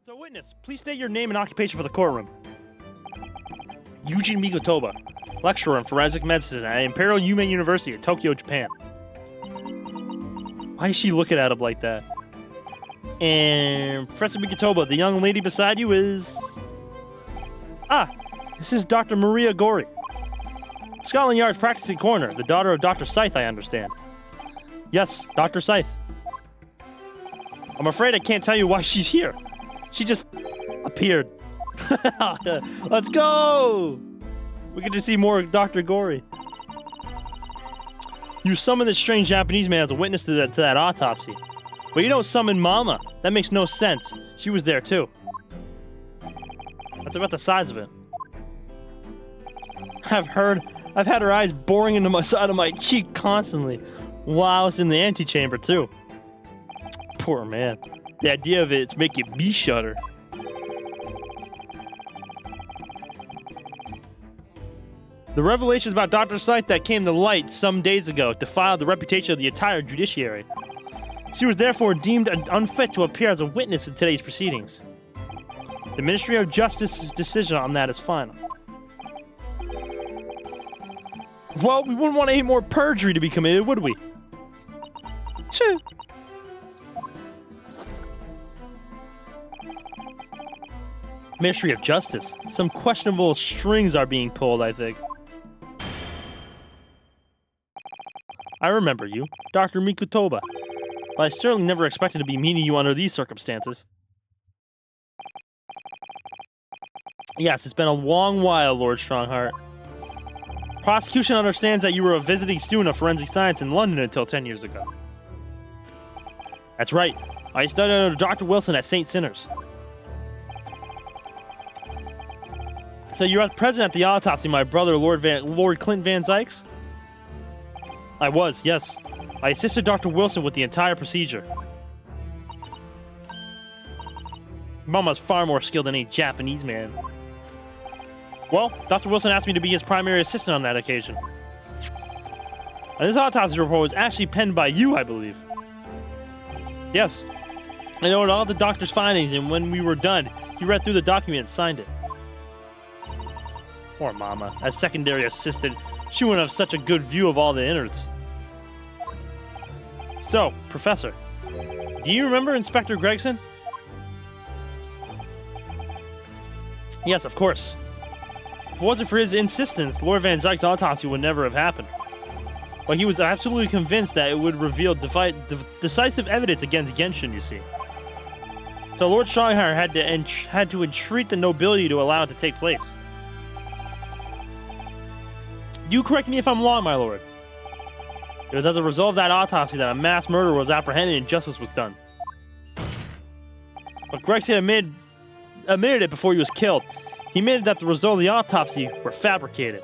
So witness, please state your name and occupation for the courtroom. Eugene Mikotoba, lecturer in forensic medicine at Imperial Humane University in Tokyo, Japan. Why is she looking at him like that? And Professor Mikotoba, the young lady beside you is... Ah, this is Dr. Maria Gori. Scotland Yard's practicing coroner, the daughter of Dr. Scythe, I understand. Yes, Dr. Scythe. I'm afraid I can't tell you why she's here. She just appeared. Let's go! We get to see more of Dr. Gori. You summoned this strange Japanese man as a witness to that autopsy. But you don't summon Mama. That makes no sense. She was there too. That's about the size of it. I've had her eyes boring into my side of my cheek constantly while I was in the antechamber too. Poor man. The idea of it's making me shudder. The revelations about Dr. Scythe that came to light some days ago defiled the reputation of the entire judiciary. She was therefore deemed unfit to appear as a witness in today's proceedings. The Ministry of Justice's decision on that is final. Well, we wouldn't want any more perjury to be committed, would we? Choo. Ministry of Justice. Some questionable strings are being pulled, I think. I remember you, Dr. Mikotoba, but I certainly never expected to be meeting you under these circumstances. Yes, it's been a long while, Lord Strongheart. Prosecution understands that you were a visiting student of forensic science in London until 10 years ago. That's right. I studied under Dr. Wilson at St. Sinners. So you were present at the autopsy of my brother, Lord Clint Van Zykes? I was, yes. I assisted Dr. Wilson with the entire procedure. Mama's far more skilled than any Japanese man. Well, Dr. Wilson asked me to be his primary assistant on that occasion. And this autopsy report was actually penned by you, I believe. Yes. I noted all the doctor's findings, and when we were done, he read through the document and signed it. Poor Mama. As secondary assistant, she wouldn't have such a good view of all the innards. So, Professor, do you remember Inspector Gregson? Yes, of course. If it wasn't for his insistence, Lord Van Zyk's autopsy would never have happened. But he was absolutely convinced that it would reveal decisive evidence against Genshin, you see. So Lord Strongheart had to entreat the nobility to allow it to take place. You correct me if I'm wrong, my lord. It was as a result of that autopsy that a mass murderer was apprehended and justice was done. But Gregson admitted it before he was killed. He admitted that the results of the autopsy were fabricated.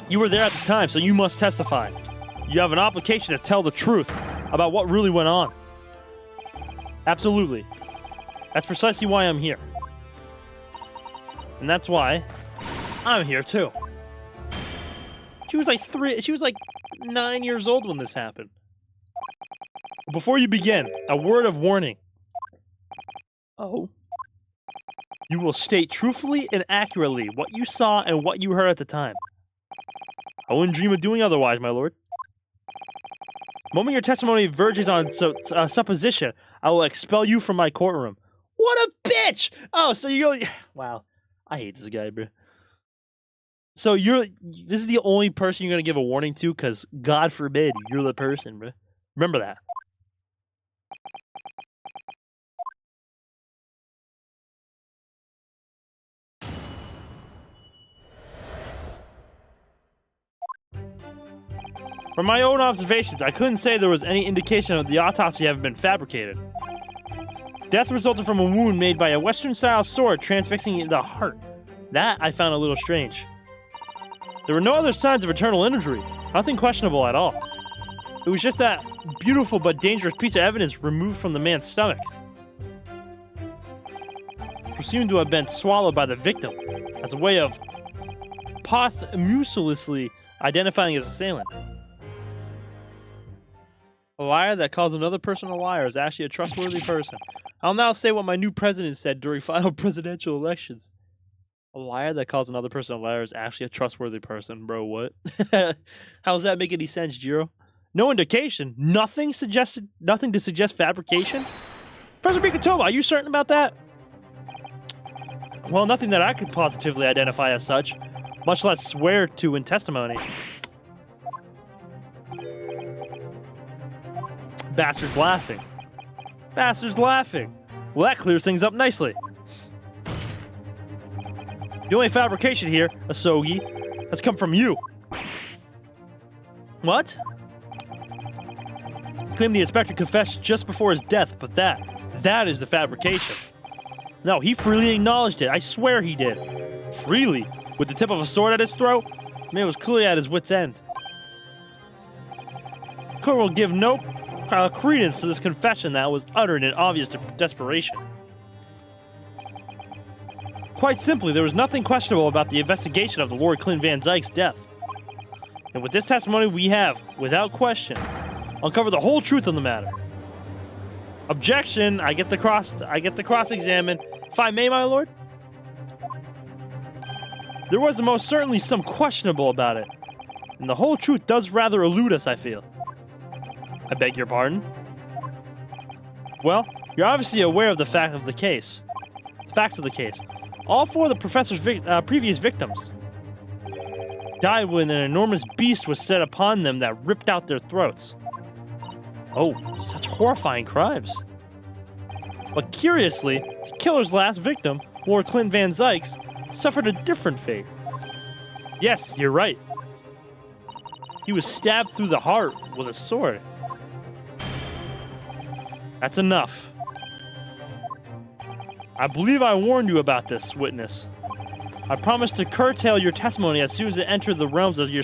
You were there at the time, so you must testify. You have an obligation to tell the truth about what really went on. Absolutely. That's precisely why I'm here. And that's why I'm here too. She was like 9 years old when this happened. Before you begin, a word of warning. Oh. You will state truthfully and accurately what you saw and what you heard at the time. I wouldn't dream of doing otherwise, my lord. The moment your testimony verges on supposition, I will expel you from my courtroom. What a bitch! Oh, so you're... Wow. I hate this guy, bro. So this is the only person you're going to give a warning to, because God forbid you're the person, bro. Remember that. From my own observations, I couldn't say there was any indication of the autopsy having been fabricated. Death resulted from a wound made by a Western-style sword transfixing the heart. That I found a little strange. There were no other signs of internal injury. Nothing questionable at all. It was just that beautiful but dangerous piece of evidence removed from the man's stomach. Presumed to have been swallowed by the victim as a way of posthumously identifying his assailant. A liar that calls another person a liar is actually a trustworthy person. I'll now say what my new president said during final presidential elections. A liar that calls another person a liar is actually a trustworthy person, bro. What? How does that make any sense, Jiro? No indication. Nothing to suggest fabrication? Professor Pikachu, are you certain about that? Well, nothing that I could positively identify as such, much less swear to in testimony. Bastard's laughing. Bastard's laughing. Well, that clears things up nicely. The only fabrication here, Asogi, has come from you. What? Claimed the inspector confessed just before his death, but that is the fabrication. No, he freely acknowledged it. I swear he did. Freely? With the tip of a sword at his throat? The man was clearly at his wit's end. Court will give no credence to this confession that was uttered in obvious desperation. Quite simply, there was nothing questionable about the investigation of the Lord Clint Van Zyke's death. And with this testimony, we have, without question, uncovered the whole truth of the matter. Objection! I get the cross-examine. If I may, my lord? There was most certainly some questionable about it, and the whole truth does rather elude us, I feel. I beg your pardon? Well, you're obviously aware of the facts of the case. All four of the professor's previous victims died when an enormous beast was set upon them that ripped out their throats. Oh, such horrifying crimes. But curiously, the killer's last victim, Lord Clint Van Zyke's, suffered a different fate. Yes, you're right. He was stabbed through the heart with a sword. That's enough. I believe I warned you about this, witness. I promised to curtail your testimony as soon as it entered the realms of your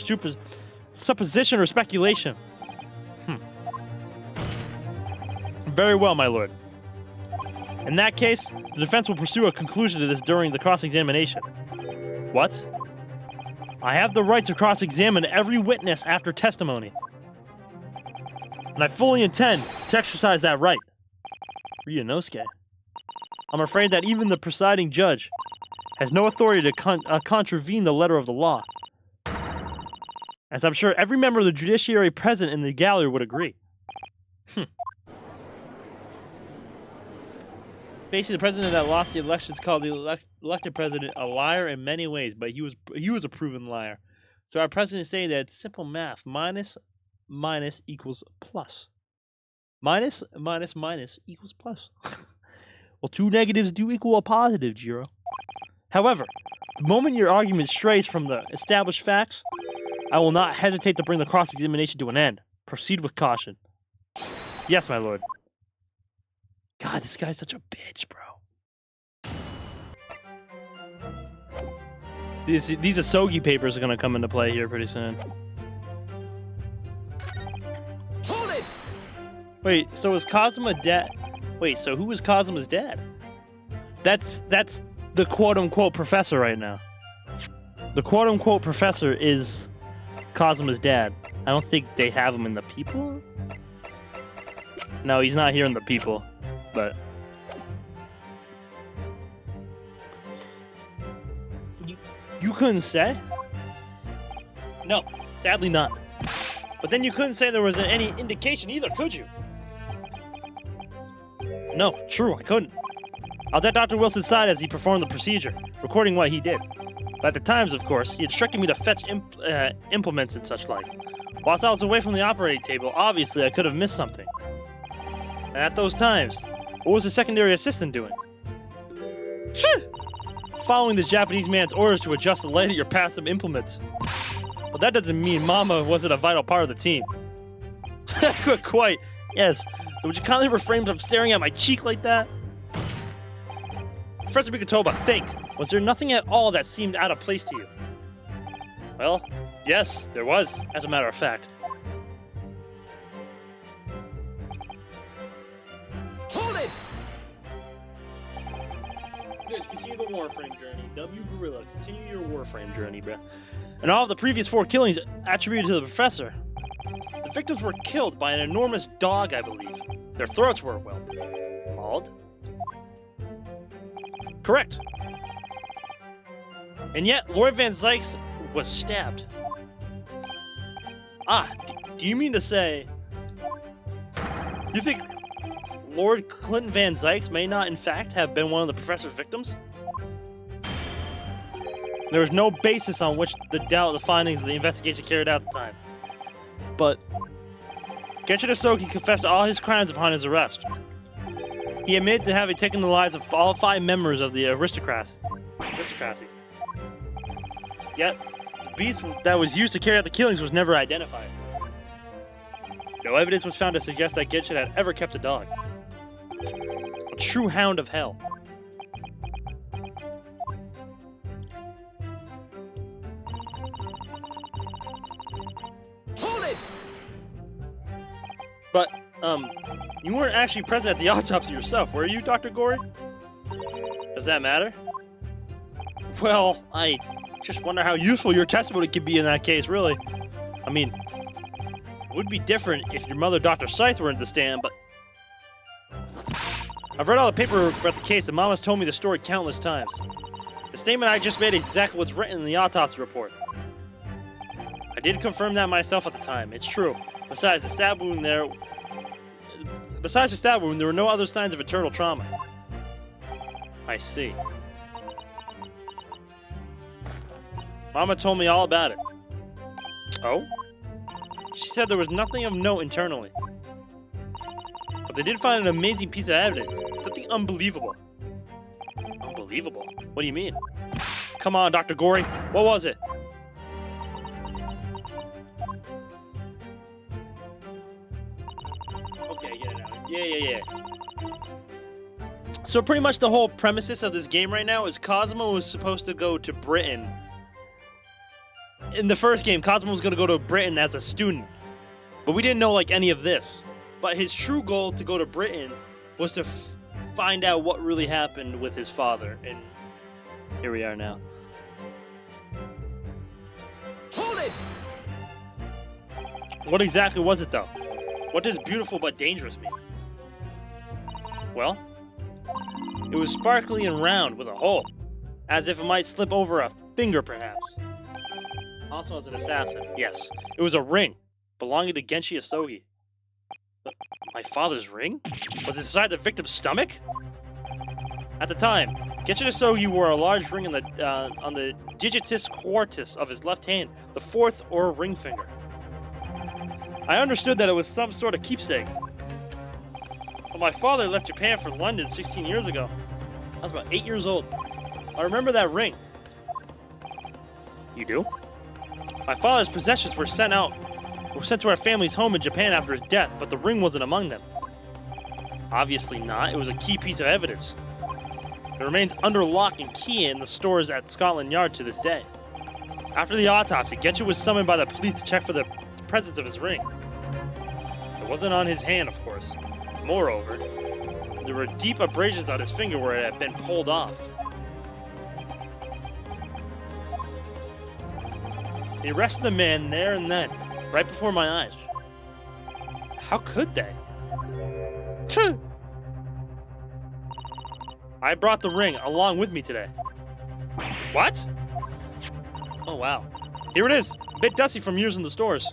supposition or speculation. Very well, my lord. In that case, the defense will pursue a conclusion to this during the cross-examination. What? I have the right to cross-examine every witness after testimony. And I fully intend to exercise that right. Ryunosuke. I'm afraid that even the presiding judge has no authority to contravene the letter of the law. As I'm sure every member of the judiciary present in the gallery would agree. Basically, the president that lost the elections called the elected president a liar in many ways, but he was a proven liar. So our president is saying that it's simple math. Minus equals plus. Minus equals plus. Well, two negatives do equal a positive, Jiro. However, the moment your argument strays from the established facts, I will not hesitate to bring the cross-examination to an end. Proceed with caution. Yes, my lord. God, this guy's such a bitch, bro. These Asogi papers are gonna come into play here pretty soon. Hold it! Wait, so is Kazuma dead? Wait, so who is Kazuma's dad? That's the quote-unquote professor right now. The quote-unquote professor is Kazuma's dad. I don't think they have him in the people. No, he's not here in the people. But you couldn't say? No, sadly not. But then you couldn't say there was any indication either, could you? No, true, I couldn't. I was at Dr. Wilson's side as he performed the procedure, recording what he did. But at the times, of course, he instructed me to fetch implements and such like. Whilst I was away from the operating table, obviously I could have missed something. And at those times, what was the secondary assistant doing? Following this Japanese man's orders to adjust the light of your passive implements. But that doesn't mean Mama wasn't a vital part of the team. Quite, yes. So would you kindly refrain from staring at my cheek like that? Professor Bikatoba, think. Was there nothing at all that seemed out of place to you? Well, yes, there was, as a matter of fact. Hold it! Guys, continue the Warframe journey. W Gorilla, continue your Warframe journey, bruh. And all of the previous 4 killings attributed to the professor. The victims were killed by an enormous dog, I believe. Their throats were, well, mauled. Correct. And yet, Lord Van Zykes was stabbed. Ah, do you mean to say... You think Lord Clinton Van Zykes may not, in fact, have been one of the professor's victims? There was no basis on which to doubt the findings of the investigation carried out at the time. But Genshin Asogi confessed to all his crimes upon his arrest. He admitted to having taken the lives of all 5 members of the aristocracy. Yet, the beast that was used to carry out the killings was never identified. No evidence was found to suggest that Genshin had ever kept a dog. A true hound of hell. Hold it! But, you weren't actually present at the autopsy yourself, were you, Dr. Gory? Does that matter? Well, I just wonder how useful your testimony could be in that case, really. I mean, it would be different if your mother, Dr. Scythe, were in the stand, but... I've read all the paperwork about the case, and Mama's told me the story countless times. The statement I just made is exactly what's written in the autopsy report. I did confirm that myself at the time. It's true. Besides the stab wound, there were no other signs of internal trauma. I see. Mama told me all about it. Oh? She said there was nothing of note internally. But they did find an amazing piece of evidence. Something unbelievable. Unbelievable? What do you mean? Come on, Dr. Gory. What was it? Okay, I get it now. Yeah. So pretty much the whole premises of this game right now is Cosmo was supposed to go to Britain. In the first game, Cosmo was going to go to Britain as a student. But we didn't know like any of this. But his true goal to go to Britain was to find out what really happened with his father. And here we are now. Hold it! What exactly was it though? What does beautiful but dangerous mean? Well, it was sparkly and round with a hole, as if it might slip over a finger perhaps. Also as an assassin, yes. It was a ring, belonging to Genshi Asogi. But my father's ring? Was it inside the victim's stomach? At the time, Genshi Asogi wore a large ring on the digitus quartus of his left hand, the 4th or ring finger. I understood that it was some sort of keepsake. But my father left Japan for London 16 years ago. I was about 8 years old. I remember that ring. You do? My father's possessions were sent to our family's home in Japan after his death, but the ring wasn't among them. Obviously not. It was a key piece of evidence. It remains under lock and key in the stores at Scotland Yard to this day. After the autopsy, Genshin was summoned by the police to check for the presence of his ring. It wasn't on his hand, of course. Moreover, there were deep abrasions on his finger where it had been pulled off. They arrested the man there and then, right before my eyes. How could they? Choo! I brought the ring along with me today. What? Oh wow. Here it is. A bit dusty from years in the stores.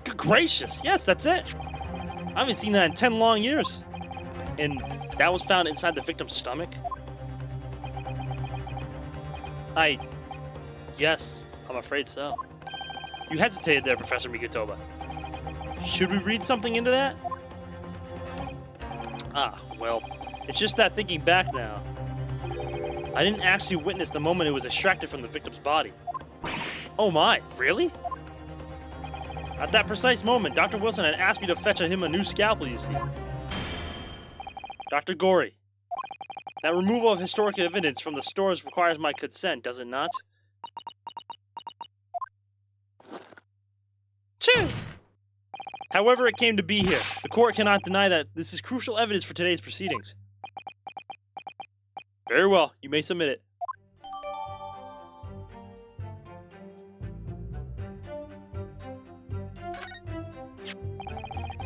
Good gracious. Yes, that's it. I haven't seen that in 10 long years. And that was found inside the victim's stomach? Yes, I'm afraid so. You hesitated there, Professor Mikutoba. Should we read something into that? Well, it's just that thinking back now, I didn't actually witness the moment it was extracted from the victim's body. Oh my, really? At that precise moment, Dr. Wilson had asked me to fetch him a new scalpel, you see. Dr. Gory, that removal of historic evidence from the stores requires my consent, does it not? Choo! However it came to be here, the court cannot deny that this is crucial evidence for today's proceedings. Very well, you may submit it.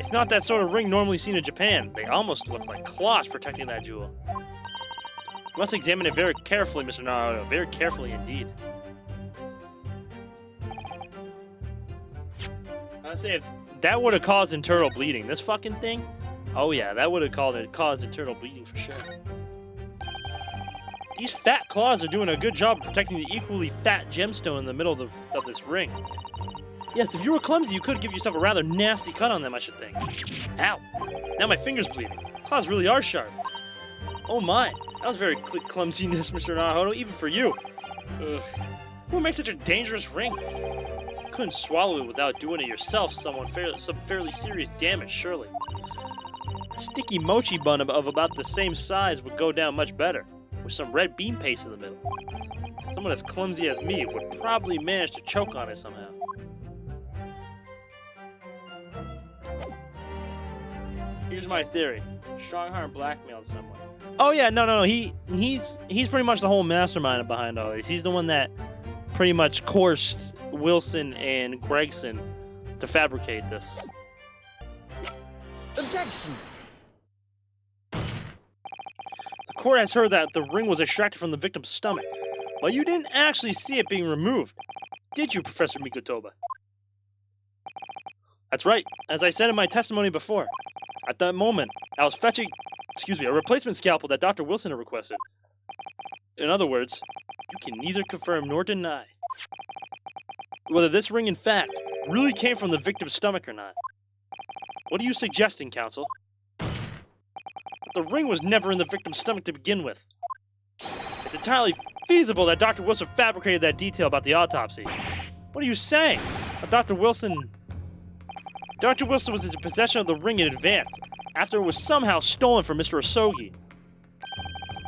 It's not that sort of ring normally seen in Japan. They almost look like claws protecting that jewel. You must examine it very carefully, Mr. Naruto. Very carefully indeed. I'd say if that would have caused internal bleeding. This fucking thing? Oh yeah, that would have caused internal bleeding for sure. These fat claws are doing a good job of protecting the equally fat gemstone in the middle of this ring. Yes, if you were clumsy, you could give yourself a rather nasty cut on them, I should think. Ow! Now my finger's bleeding. Claws really are sharp. Oh my, that was very clumsiness, Mr. Naruto, even for you. Ugh. Who makes such a dangerous ring? You couldn't swallow it without doing it yourself, some fairly serious damage, surely. A sticky mochi bun of about the same size would go down much better, with some red bean paste in the middle. Someone as clumsy as me would probably manage to choke on it somehow. Here's my theory. Strongheart blackmailed someone. Oh yeah, no. He's pretty much the whole mastermind behind all this. He's the one that pretty much coerced Wilson and Gregson to fabricate this. Objection! The court has heard that the ring was extracted from the victim's stomach. Well, you didn't actually see it being removed, did you, Professor Mikotoba? That's right. As I said in my testimony before, at that moment, I was fetching, a replacement scalpel that Dr. Wilson had requested. In other words, you can neither confirm nor deny whether this ring, in fact, really came from the victim's stomach or not. What are you suggesting, counsel? That the ring was never in the victim's stomach to begin with. It's entirely feasible that Dr. Wilson fabricated that detail about the autopsy. What are you saying? That Dr. Wilson was in possession of the ring in advance, after it was somehow stolen from Mr. Asogi.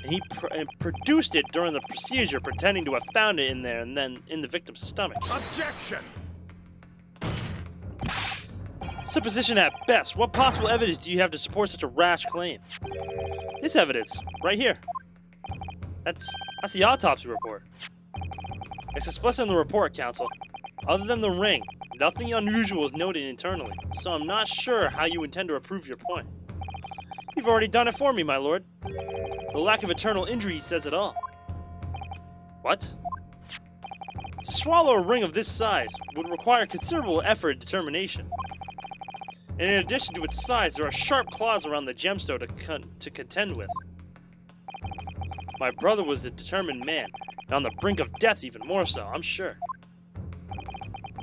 And he produced it during the procedure, pretending to have found it in there and then in the victim's stomach. Objection! Supposition at best. What possible evidence do you have to support such a rash claim? This evidence, right here. That's the autopsy report. It's explicit in the report, counsel. Other than the ring, nothing unusual is noted internally, so I'm not sure how you intend to prove your point. You've already done it for me, my lord. The lack of internal injury says it all. What? To swallow a ring of this size would require considerable effort and determination. And in addition to its size, there are sharp claws around the gemstone to contend with. My brother was a determined man, and on the brink of death even more so, I'm sure.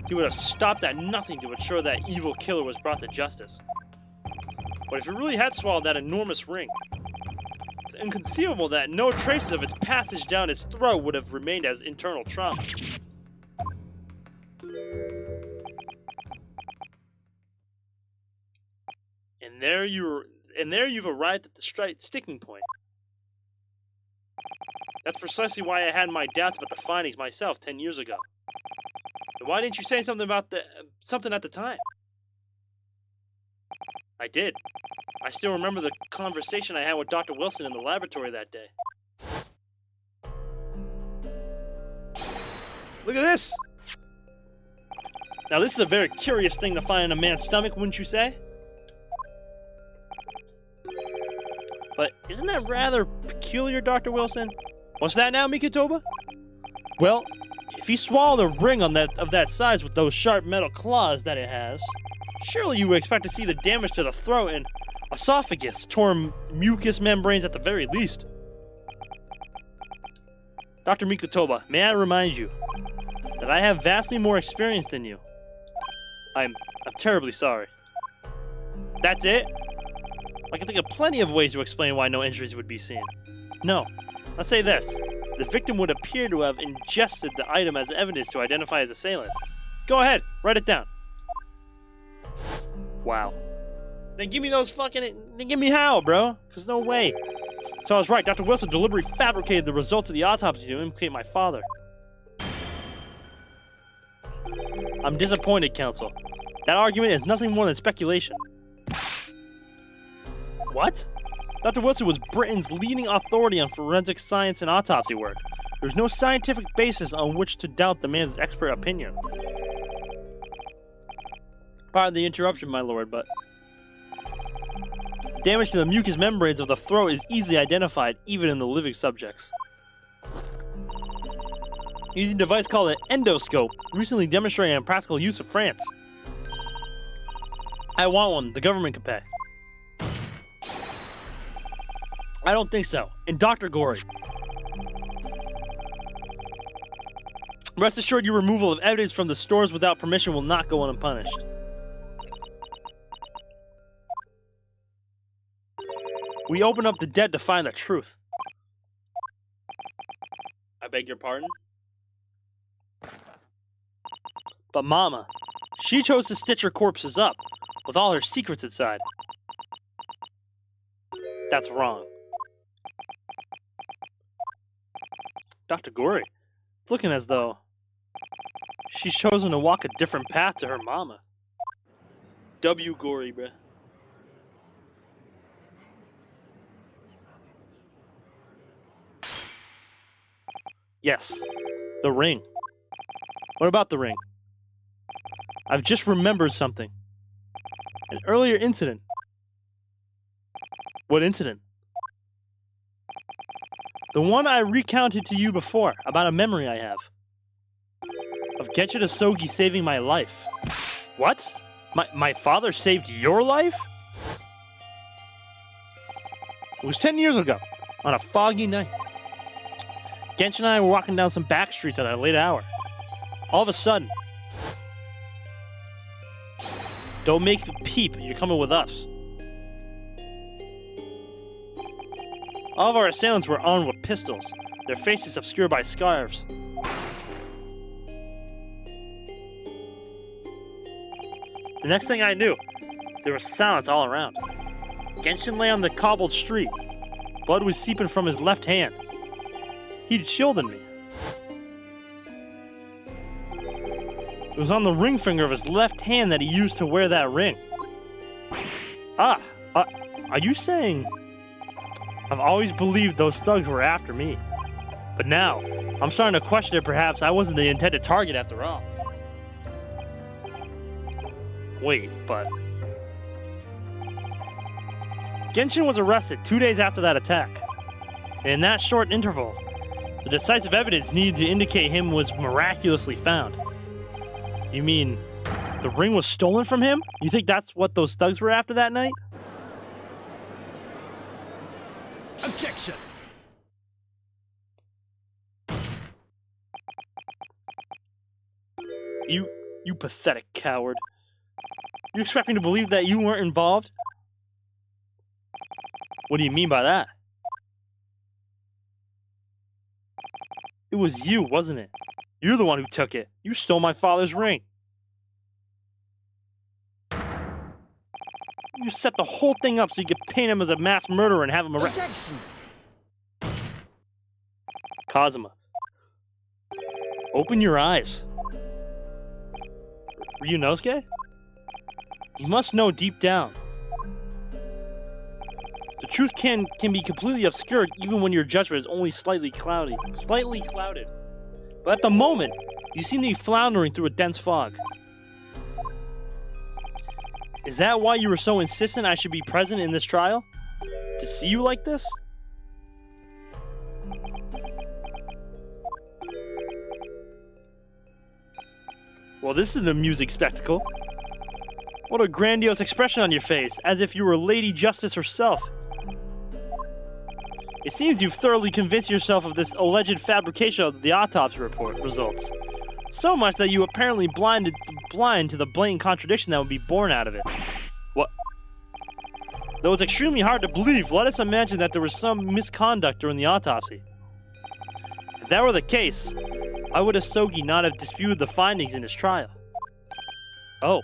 He would have stopped at nothing to ensure that evil killer was brought to justice. But if he really had swallowed that enormous ring, it's inconceivable that no traces of its passage down his throat would have remained as internal trauma. And there you've arrived at the sticking point. That's precisely why I had my doubts about the findings myself 10 years ago. And why didn't you say something about something at the time? I did. I still remember the conversation I had with Dr. Wilson in the laboratory that day. Look at this! Now this is a very curious thing to find in a man's stomach, wouldn't you say? But isn't that rather peculiar, Dr. Wilson? What's that now, Mikotoba? Well, if he swallowed a ring of that size with those sharp metal claws that it has, surely you would expect to see the damage to the throat and esophagus, torn mucous membranes at the very least. Dr. Mikotoba, may I remind you that I have vastly more experience than you. I'm terribly sorry. That's it? I can think of plenty of ways to explain why no injuries would be seen. No, let's say this. The victim would appear to have ingested the item as evidence to identify his assailant. Go ahead, write it down. Wow. Then give me then give me how, bro? Because no way. So I was right, Dr. Wilson deliberately fabricated the results of the autopsy to implicate my father. I'm disappointed, counsel. That argument is nothing more than speculation. What? Dr. Wilson was Britain's leading authority on forensic science and autopsy work. There's no scientific basis on which to doubt the man's expert opinion. Pardon the interruption, my lord, but Damage to the mucous membranes of the throat is easily identified, even in the living subjects. Using a device called an endoscope, recently demonstrating practical use of France. I want one. The government can pay. I don't think so. And Dr. Gory. Rest assured, your removal of evidence from the stores without permission will not go unpunished. We open up the dead to find the truth. I beg your pardon? But Mama, she chose to stitch her corpses up, with all her secrets inside. That's wrong. Dr. Gory, it's looking as though she's chosen to walk a different path to her mama. W. Gory, bruh. Yes, the ring. What about the ring? I've just remembered something. An earlier incident. What incident? The one I recounted to you before, about a memory I have. Of Genshin Asogi saving my life. What? My father saved your life? It was 10 years ago, on a foggy night. Genshin and I were walking down some back streets at a late hour. All of a sudden, don't make a peep, you're coming with us. All of our assailants were armed with pistols, their faces obscured by scarves. The next thing I knew, there was silence all around. Genshin lay on the cobbled street. Blood was seeping from his left hand. He'd shielded me. It was on the ring finger of his left hand that he used to wear that ring. Are you saying... I've always believed those thugs were after me. But now, I'm starting to question if perhaps I wasn't the intended target after all. Wait, but... Genshin was arrested 2 days after that attack. And in that short interval, the decisive evidence needed to indicate him was miraculously found. You mean, the ring was stolen from him? You think that's what those thugs were after that night? Objection! You pathetic coward. You expect me to believe that you weren't involved? What do you mean by that? It was you, wasn't it? You're the one who took it. You stole my father's ring. You set the whole thing up so you could paint him as a mass murderer and have him arrested. Objection! Kazuma, open your eyes. Ryunosuke? You must know deep down. The truth can be completely obscured even when your judgment is only slightly clouded. But at the moment, you seem to be floundering through a dense fog. Is that why you were so insistent I should be present in this trial? To see you like this? Well, this is an amusing spectacle. What a grandiose expression on your face, as if you were Lady Justice herself. It seems you've thoroughly convinced yourself of this alleged fabrication of the autopsy report results. So much that you apparently blind to the blatant contradiction that would be born out of it. What? Though it's extremely hard to believe, let us imagine that there was some misconduct during the autopsy. If that were the case, why would Asogi not have disputed the findings in his trial? Oh.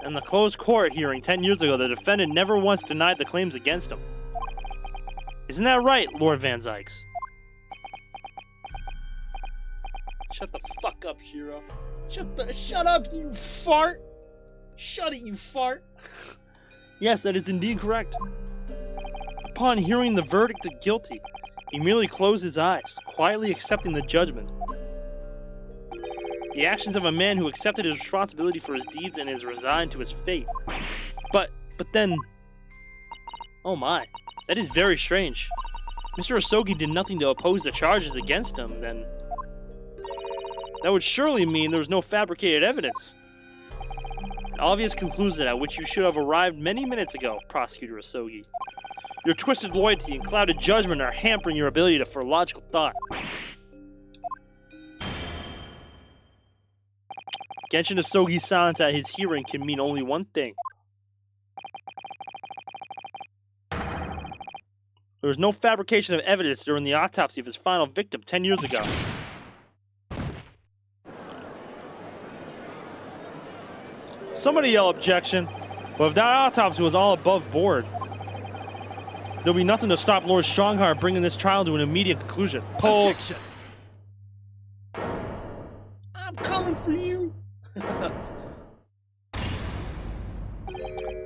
In the closed court hearing 10 years ago, the defendant never once denied the claims against him. Isn't that right, Lord Van Zykes? Shut the fuck up, Hiro. Shut up, you fart! Shut it, you fart! Yes, that is indeed correct. Upon hearing the verdict of guilty, he merely closed his eyes, quietly accepting the judgment. The actions of a man who accepted his responsibility for his deeds and is resigned to his fate. But But then... Oh my, that is very strange. Mr. Asogi did nothing to oppose the charges against him, then... That would surely mean there was no fabricated evidence. An obvious conclusion at which you should have arrived many minutes ago, Prosecutor Asogi. Your twisted loyalty and clouded judgment are hampering your ability for logical thought. Genshin Asogi's silence at his hearing can mean only one thing. There was no fabrication of evidence during the autopsy of his final victim 10 years ago. Somebody yell objection, but if that autopsy was all above board, there'll be nothing to stop Lord Strongheart bringing this trial to an immediate conclusion. Objection! I'm coming for you!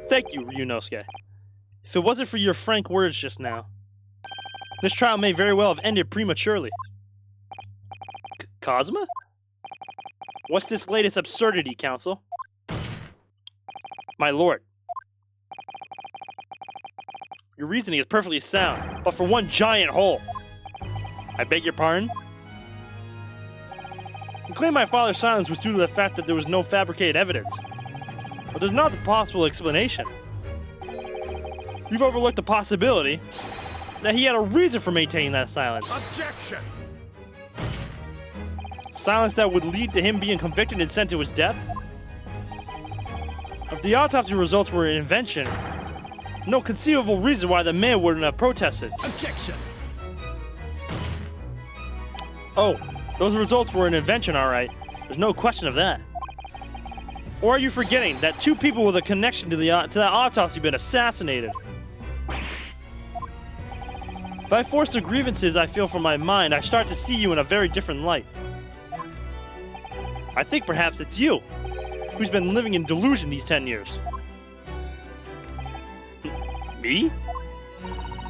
Thank you, Ryunosuke. If it wasn't for your frank words just now, this trial may very well have ended prematurely. Kazuma? What's this latest absurdity, Counsel? My lord. Your reasoning is perfectly sound, but for one giant hole. I beg your pardon? You claim my father's silence was due to the fact that there was no fabricated evidence. But there's not a possible explanation. You've overlooked the possibility that he had a reason for maintaining that silence. Objection! Silence that would lead to him being convicted and sent to his death? If the autopsy results were an invention, no conceivable reason why the man wouldn't have protested. Objection! Oh, those results were an invention, all right. There's no question of that. Or are you forgetting that two people with a connection to that autopsy have been assassinated? If I force the grievances I feel from my mind, I start to see you in a very different light. I think perhaps it's you, who's been living in delusion these 10 years. Me?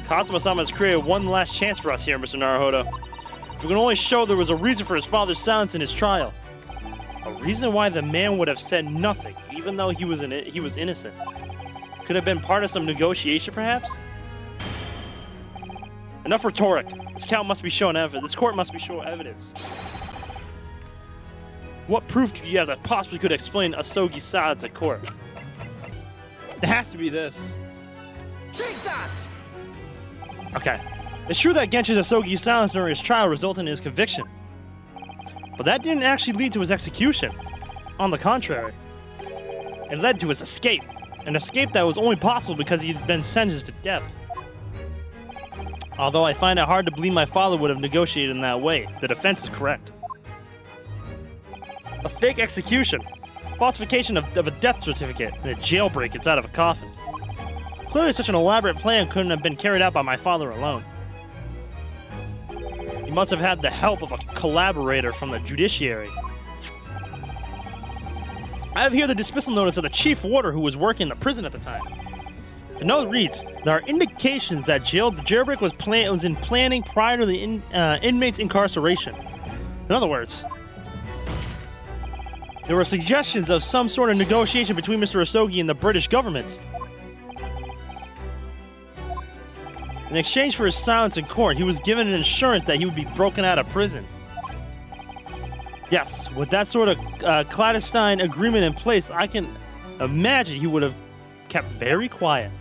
Katsuma-sama has created one last chance for us here, Mr. Naruhodo. If we can only show there was a reason for his father's silence in his trial. A reason why the man would have said nothing, even though he was innocent. Could have been part of some negotiation, perhaps? Enough rhetoric. This court must be shown evidence. What proof do you have that possibly could explain Asogi's silence at court? It has to be this. Take that! Okay. It's true that Genshin Asogi's silence during his trial resulted in his conviction. But that didn't actually lead to his execution. On the contrary. It led to his escape. An escape that was only possible because he had been sentenced to death. Although I find it hard to believe my father would have negotiated in that way, the defense is correct. A fake execution. Falsification of a death certificate and a jailbreak inside of a coffin. Clearly such an elaborate plan couldn't have been carried out by my father alone. He must have had the help of a collaborator from the judiciary. I have here the dismissal notice of the chief warder who was working in the prison at the time. The note reads, there are indications that the jailbreak was in planning prior to the inmate's incarceration. In other words, there were suggestions of some sort of negotiation between Mr. Asogi and the British government. In exchange for his silence in court, he was given an assurance that he would be broken out of prison. Yes, with that sort of clandestine agreement in place, I can imagine he would have kept very quiet.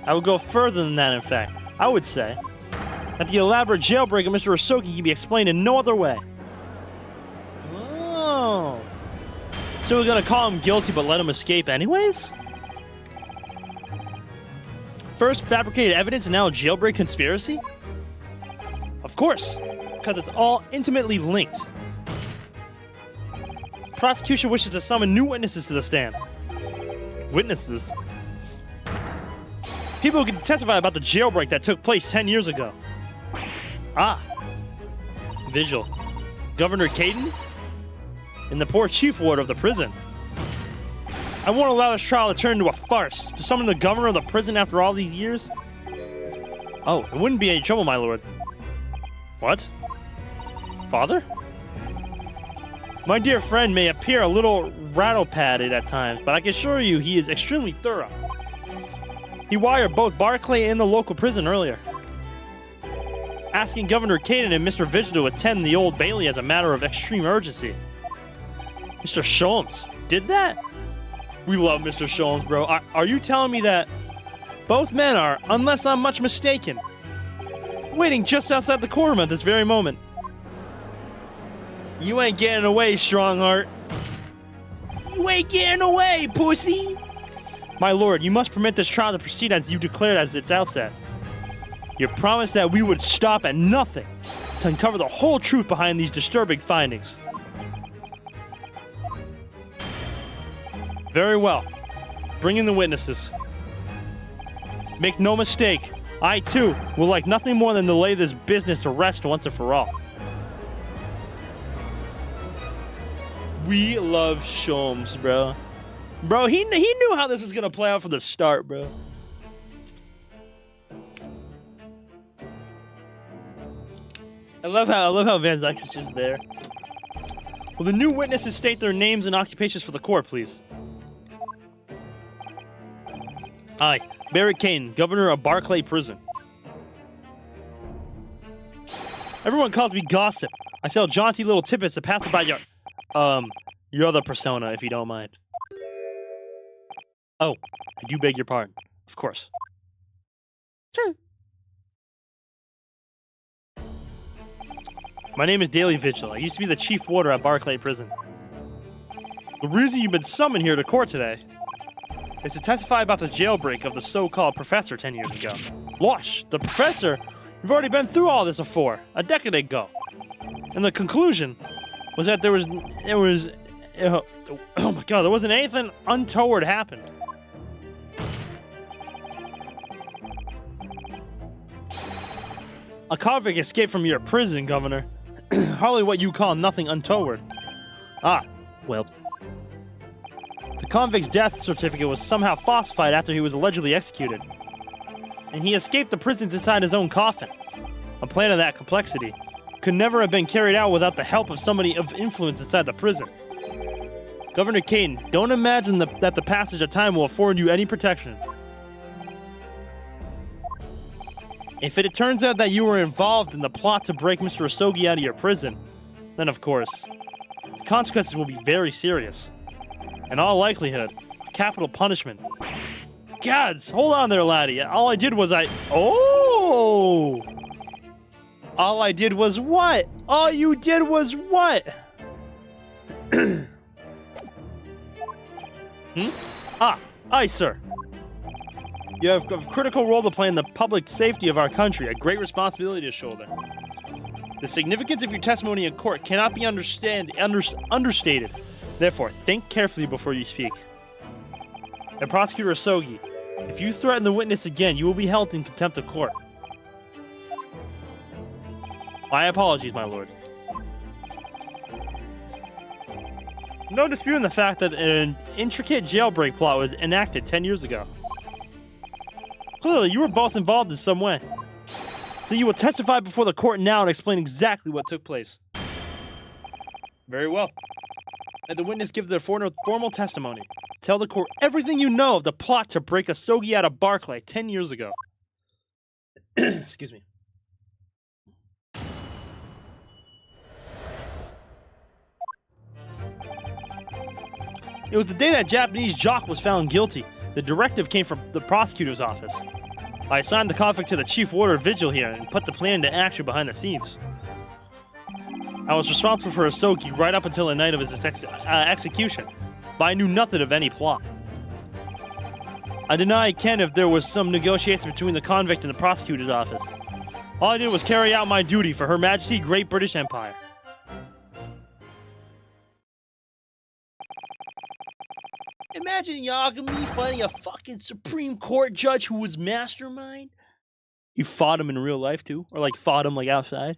I would go further than that, in fact. I would say that the elaborate jailbreak of Mr. Asogi can be explained in no other way. Oh. So we're gonna call him guilty but let him escape anyways? First fabricated evidence and now a jailbreak conspiracy? Of course, because it's all intimately linked. Prosecution wishes to summon new witnesses to the stand. Witnesses? People who can testify about the jailbreak that took place 10 years ago. Ah. Visual. Governor Caden? And the poor chief warder of the prison. I won't allow this trial to turn into a farce. To summon the governor of the prison after all these years? Oh, it wouldn't be any trouble, my lord. What? Father? My dear friend may appear a little rattle-padded at times, but I can assure you he is extremely thorough. He wired both Barclay and the local prison earlier, asking Governor Caden and Mr. Vigil to attend the Old Bailey as a matter of extreme urgency. Mr. Sholmes did that? We love Mr. Sholmes, bro. Are you telling me that both men are, unless I'm much mistaken, waiting just outside the courtroom at this very moment? You ain't getting away, Strongheart. You ain't getting away, pussy! My lord, you must permit this trial to proceed as you declared at its outset. You promised that we would stop at nothing to uncover the whole truth behind these disturbing findings. Very well. Bring in the witnesses. Make no mistake, I too will like nothing more than to lay this business to rest once and for all. We love Sholmes, bro. Bro, he knew how this was gonna play out from the start, bro. I love how Van Zyx is just there. Will the new witnesses state their names and occupations for the court, please? I, Barry Kane, Governor of Barclay Prison. Everyone calls me Gossip. I sell jaunty little tidbits to pass about your other persona, if you don't mind. Oh, I do beg your pardon. Of course. Sure. My name is Daily Vigil. I used to be the chief warder at Barclay Prison. The reason you've been summoned here to court today is to testify about the jailbreak of the so-called professor 10 years ago. Losh, the professor? You've already been through all this before, a decade ago. And the conclusion was that there was oh my god, there wasn't anything untoward happened. A convict escaped from your prison, Governor. Hardly what you call nothing untoward. Ah, well. The convict's death certificate was somehow falsified after he was allegedly executed. And he escaped the prison inside his own coffin. A plan of that complexity could never have been carried out without the help of somebody of influence inside the prison. Governor Caden, don't imagine that the passage of time will afford you any protection. If it turns out that you were involved in the plot to break Mr. Asogi out of your prison, then of course, the consequences will be very serious. In all likelihood, capital punishment. Gods, hold on there, laddie. All I did was Oh! All I did was what? All you did was what? Ah, aye, sir. You have a critical role to play in the public safety of our country, a great responsibility to shoulder. The significance of your testimony in court cannot be understated. Therefore, think carefully before you speak. And Prosecutor Asogi, if you threaten the witness again, you will be held in contempt of court. My apologies, my lord. No disputing the fact that an intricate jailbreak plot was enacted 10 years ago. Clearly, you were both involved in some way. So you will testify before the court now and explain exactly what took place. Very well. Let the witness give their formal testimony. Tell the court everything you know of the plot to break Asogi out of Barclay 10 years ago. Excuse me. It was the day that Japanese jock was found guilty. The directive came from the prosecutor's office. I assigned the convict to the chief warder Vigil here and put the plan into action behind the scenes. I was responsible for Asogi right up until the night of his execution, but I knew nothing of any plot. I denied Ken if there was some negotiation between the convict and the prosecutor's office. All I did was carry out my duty for Her Majesty Great British Empire. Imagine Yagami fighting a fucking Supreme Court judge who was mastermind. You fought him in real life too? Or like fought him like outside?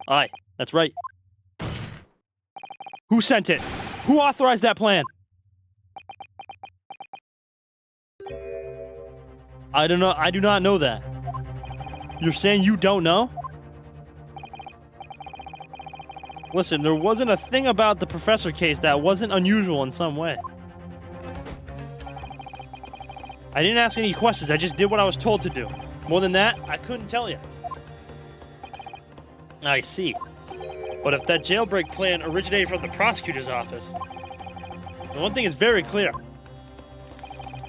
Aye, that's right. Who sent it? Who authorized that plan? I don't know. I do not know that. You're saying you don't know? Listen, there wasn't a thing about the professor case that wasn't unusual in some way. I didn't ask any questions, I just did what I was told to do. More than that, I couldn't tell you. I see. But if that jailbreak plan originated from the prosecutor's office, then one thing is very clear.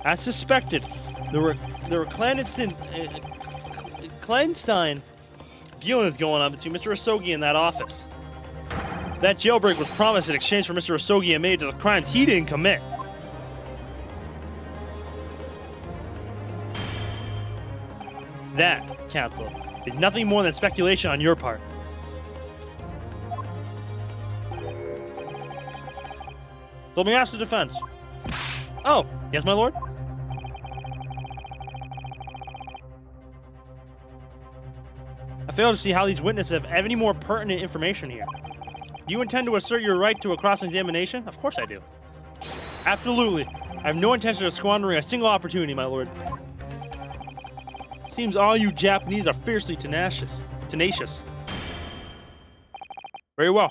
As suspected, there were clandestine dealings going on between Mr. Asogi and that office. That jailbreak was promised in exchange for Mr. Asogi admitting to the crimes he didn't commit. That, Counsel, is nothing more than speculation on your part. So let me ask the defense. Oh, yes, my lord? I fail to see how these witnesses have any more pertinent information here. Do you intend to assert your right to a cross-examination? Of course I do. Absolutely. I have no intention of squandering a single opportunity, my lord. Seems all you Japanese are fiercely tenacious. Very well.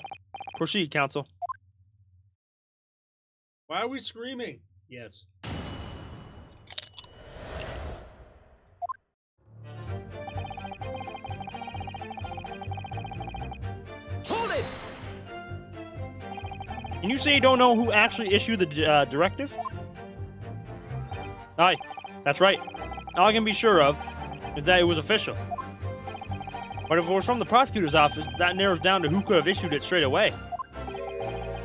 Proceed, counsel. Why are we screaming? Yes. Hold it! Can you say you don't know who actually issued the directive? Aye, that's right. All I can be sure of is that it was official. But if it was from the prosecutor's office, that narrows down to who could have issued it straight away.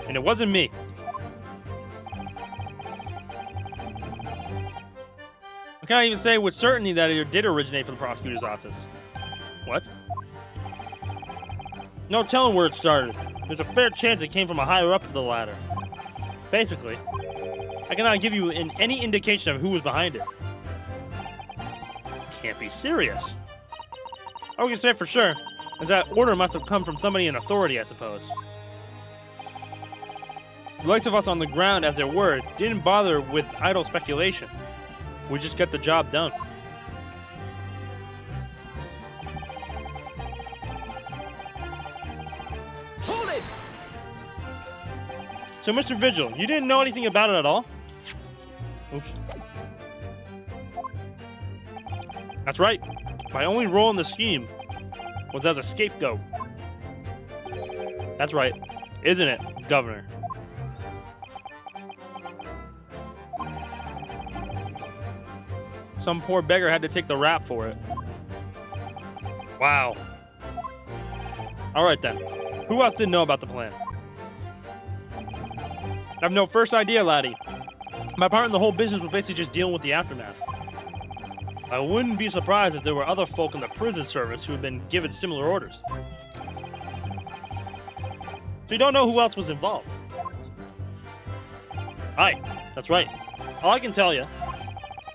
And it wasn't me. I can't even say with certainty that it did originate from the prosecutor's office. What? No telling where it started. There's a fair chance it came from a higher up the ladder. Basically, I cannot give you any indication of who was behind it. Can't be serious. All we can say for sure is that order must have come from somebody in authority, I suppose. The likes of us on the ground, as it were, didn't bother with idle speculation. We just get the job done. Hold it! So, Mr. Vigil, you didn't know anything about it at all? Oops. That's right. My only role in the scheme was as a scapegoat. That's right. Isn't it, Governor? Some poor beggar had to take the rap for it. Wow. Alright then. Who else didn't know about the plan? I have no first idea, laddie. My part in the whole business was basically just dealing with the aftermath. I wouldn't be surprised if there were other folk in the prison service who had been given similar orders. So you don't know who else was involved? Aye, that's right. All I can tell you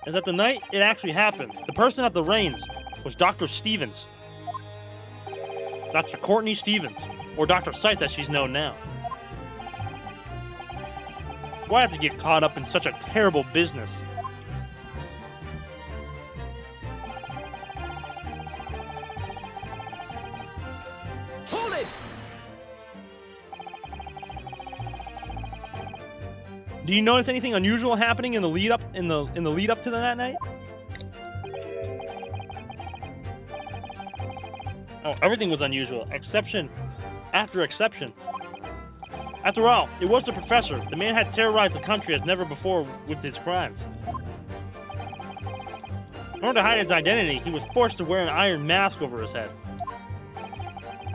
is that the night it actually happened, the person at the reins was Dr. Stevens. Dr. Courtney Stevens, or Dr. Sight as she's known now. Why have to get caught up in such a terrible business? Hold it! Do you notice anything unusual happening in the lead up to that night? Oh, everything was unusual, exception after exception. After all, it was the professor. The man had terrorized the country as never before with his crimes. In order to hide his identity, he was forced to wear an iron mask over his head.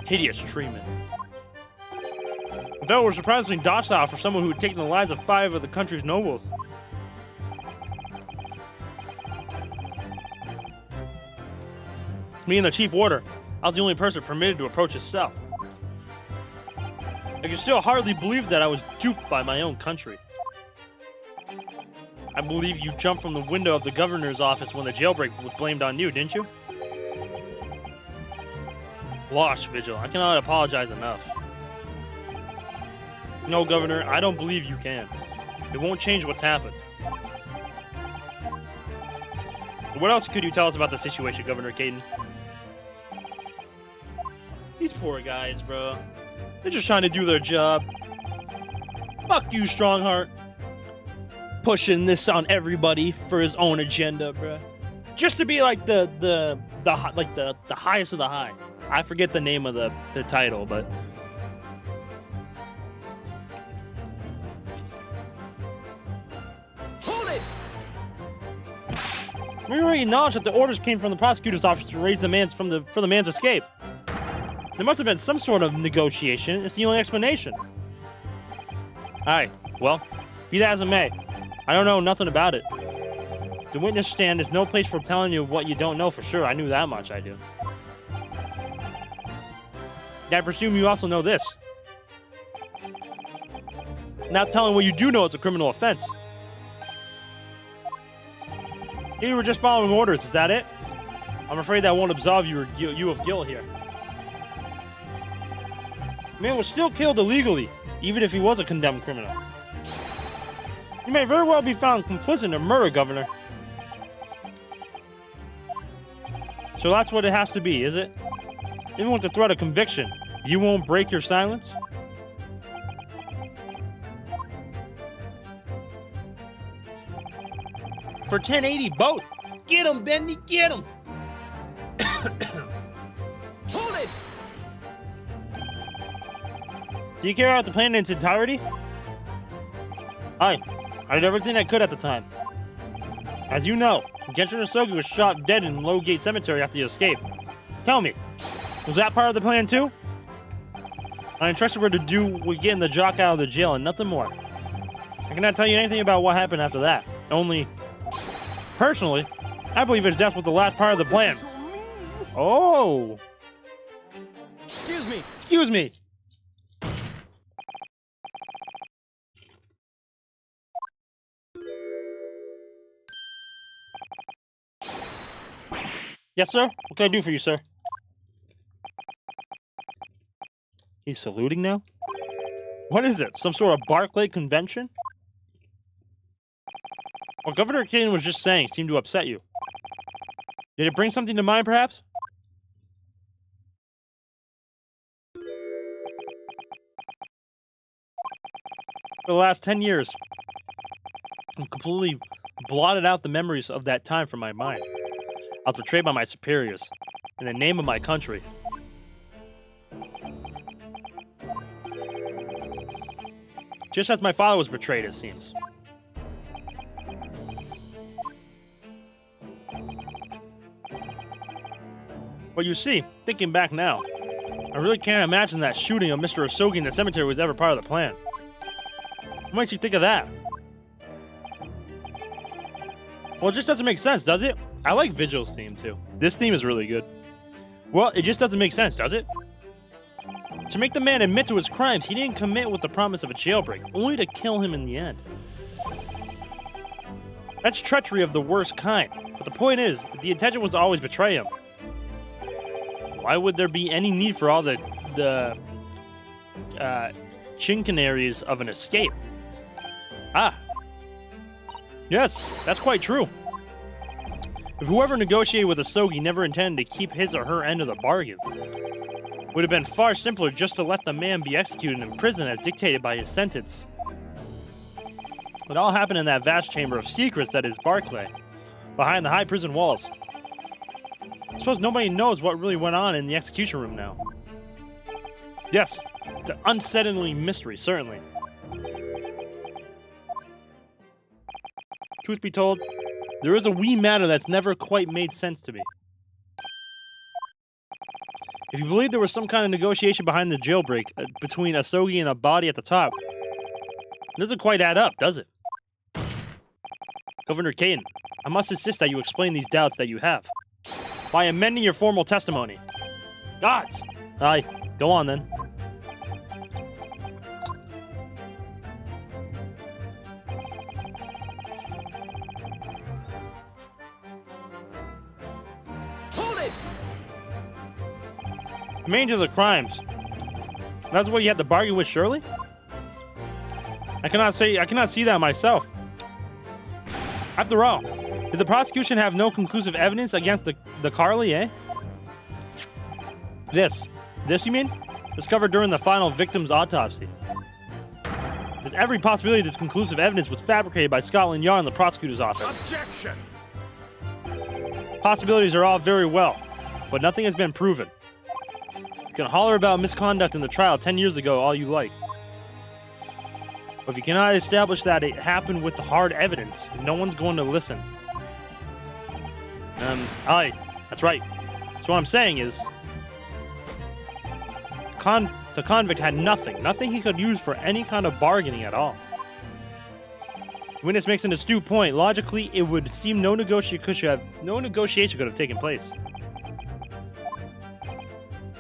Hideous treatment. The fellow was surprisingly docile for someone who had taken the lives of 5 of the country's nobles. Me and the chief warder, I was the only person permitted to approach his cell. I can still hardly believe that I was duped by my own country. I believe you jumped from the window of the governor's office when the jailbreak was blamed on you, didn't you? Losh, Vigil, I cannot apologize enough. No, Governor, I don't believe you can. It won't change what's happened. What else could you tell us about the situation, Governor Caden? These poor guys, bro. They're just trying to do their job. Fuck you, Strongheart. pushing this on everybody for his own agenda, bruh. Just to be like the highest of the high. I forget the name of the title, but Hold it! we already acknowledged that the orders came from the prosecutor's office to raise demands for the man's escape. There must have been some sort of negotiation. It's the only explanation. Alright, well, be that as it may, I don't know nothing about it. The witness stand is no place for telling you what you don't know for sure. I knew that much, I do. I presume you also know this. Not telling what you do know is a criminal offense. You were just following orders, is that it? I'm afraid that won't absolve you of guilt here. Man was still killed illegally, even if he was a condemned criminal. You may very well be found complicit in murder, Governor. So that's what it has to be, is it? Even with the threat of conviction, you won't break your silence? For 1080 both! Get him, Bendy, get him! Hold it! Do you carry out the plan in its entirety? I did everything I could at the time. As you know, Genshin Osogi was shot dead in Low Gate Cemetery after he escaped. Tell me, was that part of the plan too? I entrusted her to do getting the jock out of the jail and nothing more. I cannot tell you anything about what happened after that. Only, personally, I believe his death was the last part of the plan. So mean. Oh! Excuse me. Excuse me! Yes, sir? What can I do for you, sir? He's saluting now? What is it? Some sort of Barclay convention? What Governor Kane was just saying seemed to upset you. Did it bring something to mind, perhaps? For the last 10 years, I've completely blotted out the memories of that time from my mind. I was betrayed by my superiors, in the name of my country. Just as my father was betrayed, it seems. But you see, thinking back now, I really can't imagine that shooting of Mr. Osogi in the cemetery was ever part of the plan. What makes you think of that? Well, it just doesn't make sense, does it? I like Vigil's theme, too. This theme is really good. Well, it just doesn't make sense, does it? To make the man admit to his crimes, he didn't commit with the promise of a jailbreak, only to kill him in the end. That's treachery of the worst kind. But the point is, the intention was to always betray him. Why would there be any need for all the chincanaries of an escape? Ah. Yes, that's quite true. If whoever negotiated with Osogi never intended to keep his or her end of the bargain, it would have been far simpler just to let the man be executed in prison as dictated by his sentence. It all happened in that vast chamber of secrets that is Barclay, behind the high prison walls. I suppose nobody knows what really went on in the execution room now. Yes, it's an unsettling mystery, certainly. Truth be told, there is a wee matter that's never quite made sense to me. If you believe there was some kind of negotiation behind the jailbreak between Osogi and a body at the top, it doesn't quite add up, does it? Governor Caden, I must insist that you explain these doubts that you have by amending your formal testimony. Gods! Aye, go on then. Hold it! Main to the crimes. That's what you had to bargain with Shirley? I cannot see that myself. After all, did the prosecution have no conclusive evidence against the Carly, eh? This you mean? Discovered during the final victim's autopsy. There's every possibility this conclusive evidence was fabricated by Scotland Yard and the prosecutor's office. Objection! Possibilities are all very well, but nothing has been proven. You can holler about misconduct in the trial 10 years ago all you like. But if you cannot establish that it happened with the hard evidence, no one's going to listen. Aye, that's right. So what I'm saying is, the convict had nothing he could use for any kind of bargaining at all. The witness makes an astute point. Logically, it would seem no negotiation could have taken place.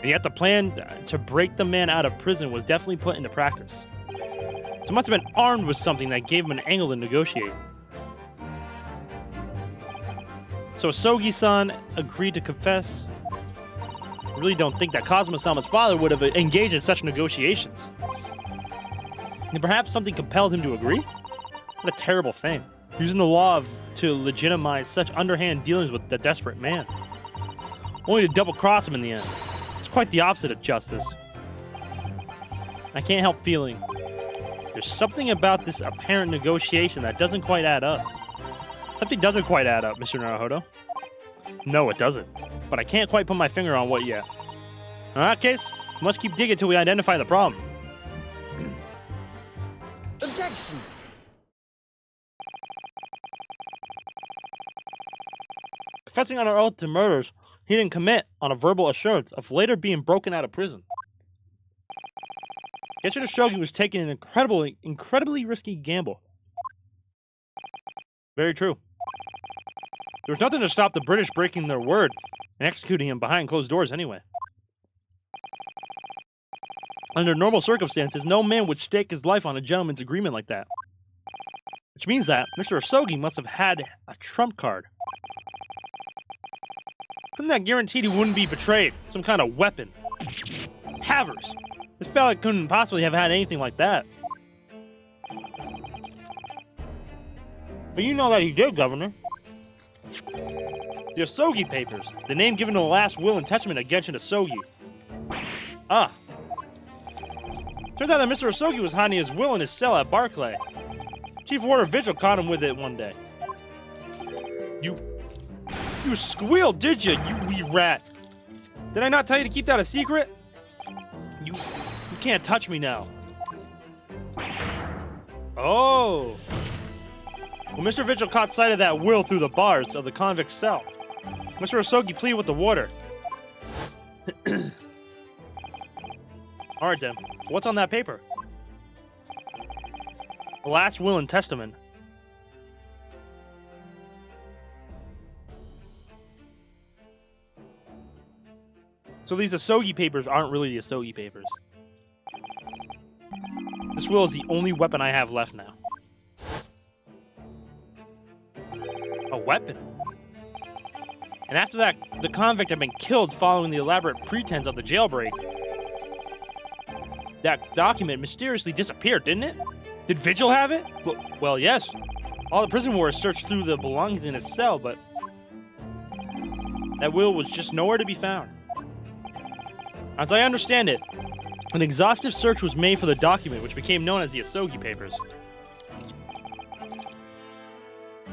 And yet the plan to break the man out of prison was definitely put into practice. So he must have been armed with something that gave him an angle to negotiate. So Sogi-san agreed to confess. I really don't think that Kazuma-sama's father would have engaged in such negotiations. And perhaps something compelled him to agree? What a terrible thing. Using the law to legitimize such underhand dealings with the desperate man. Only to double-cross him in the end. It's quite the opposite of justice. I can't help feeling there's something about this apparent negotiation that doesn't quite add up. Something doesn't quite add up, Mr. Naruhodo. No, it doesn't. But I can't quite put my finger on what yet. In that case, we must keep digging till we identify the problem. Objection! Confessing on our oath to murders he didn't commit on a verbal assurance of later being broken out of prison. Yashida Shogi was taking an incredibly risky gamble. Very true. There was nothing to stop the British breaking their word and executing him behind closed doors anyway. Under normal circumstances, no man would stake his life on a gentleman's agreement like that. Which means that Mr. Osogi must have had a trump card. Something that guaranteed he wouldn't be betrayed. Some kind of weapon. Havers! This fella couldn't possibly have had anything like that. But you know that he did, Governor. The Osogi Papers, the name given to the last will and testament of Genshin Osogi. Ah. Turns out that Mr. Osogi was hiding his will in his cell at Barclay. Chief Warder Vigil caught him with it one day. You squealed, did you wee rat? Did I not tell you to keep that a secret? You can't touch me now. Oh. Well, Mr. Vigil caught sight of that will through the bars of the convict's cell. Mr. Osogi pleaded with the warder. Alright then, what's on that paper? The last will and testament. So these Osogi papers aren't really the Osogi papers. This will is the only weapon I have left now. A weapon? And after that, the convict had been killed following the elaborate pretense of the jailbreak. That document mysteriously disappeared, didn't it? Did Vigil have it? Well, yes. All the prison wardens searched through the belongings in his cell, but that will was just nowhere to be found. As I understand it, an exhaustive search was made for the document, which became known as the Osogi Papers.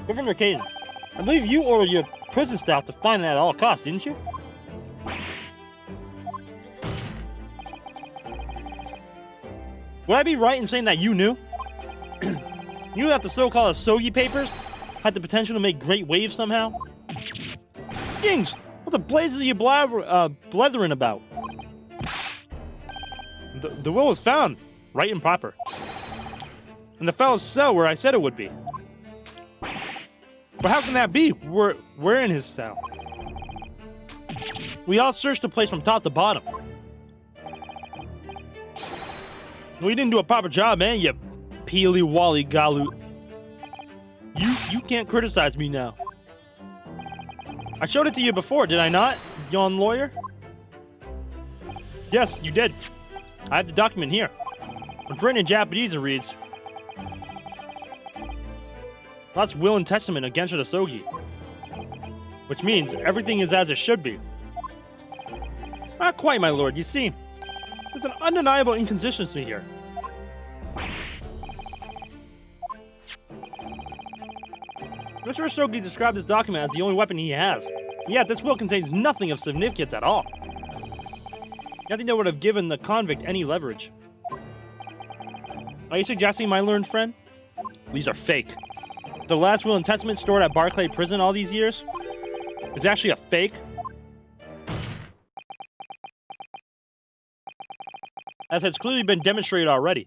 Governor Caden, I believe you ordered your prison staff to find it at all costs, didn't you? Would I be right in saying that you knew? You knew that the so-called Osogi Papers had the potential to make great waves somehow? Kings, what the blazes are you blethering about? The will was found, right and proper. In the fellow's cell where I said it would be. But how can that be? We're in his cell. We all searched the place from top to bottom. We didn't do a proper job, man, you peely-wally galoot. You can't criticize me now. I showed it to you before, did I not, yon lawyer? Yes, you did. I have the document here. It's written in Japanese and reads, that's will and testament against Osogi. Which means everything is as it should be. Not quite, my lord. You see, there's an undeniable inconsistency here. Mr. Asogi described this document as the only weapon he has. Yet this will contains nothing of significance at all. Nothing that would have given the convict any leverage. Are you suggesting, my learned friend? These are fake. The last will and testament stored at Barclay Prison all these years is actually a fake? As has clearly been demonstrated already.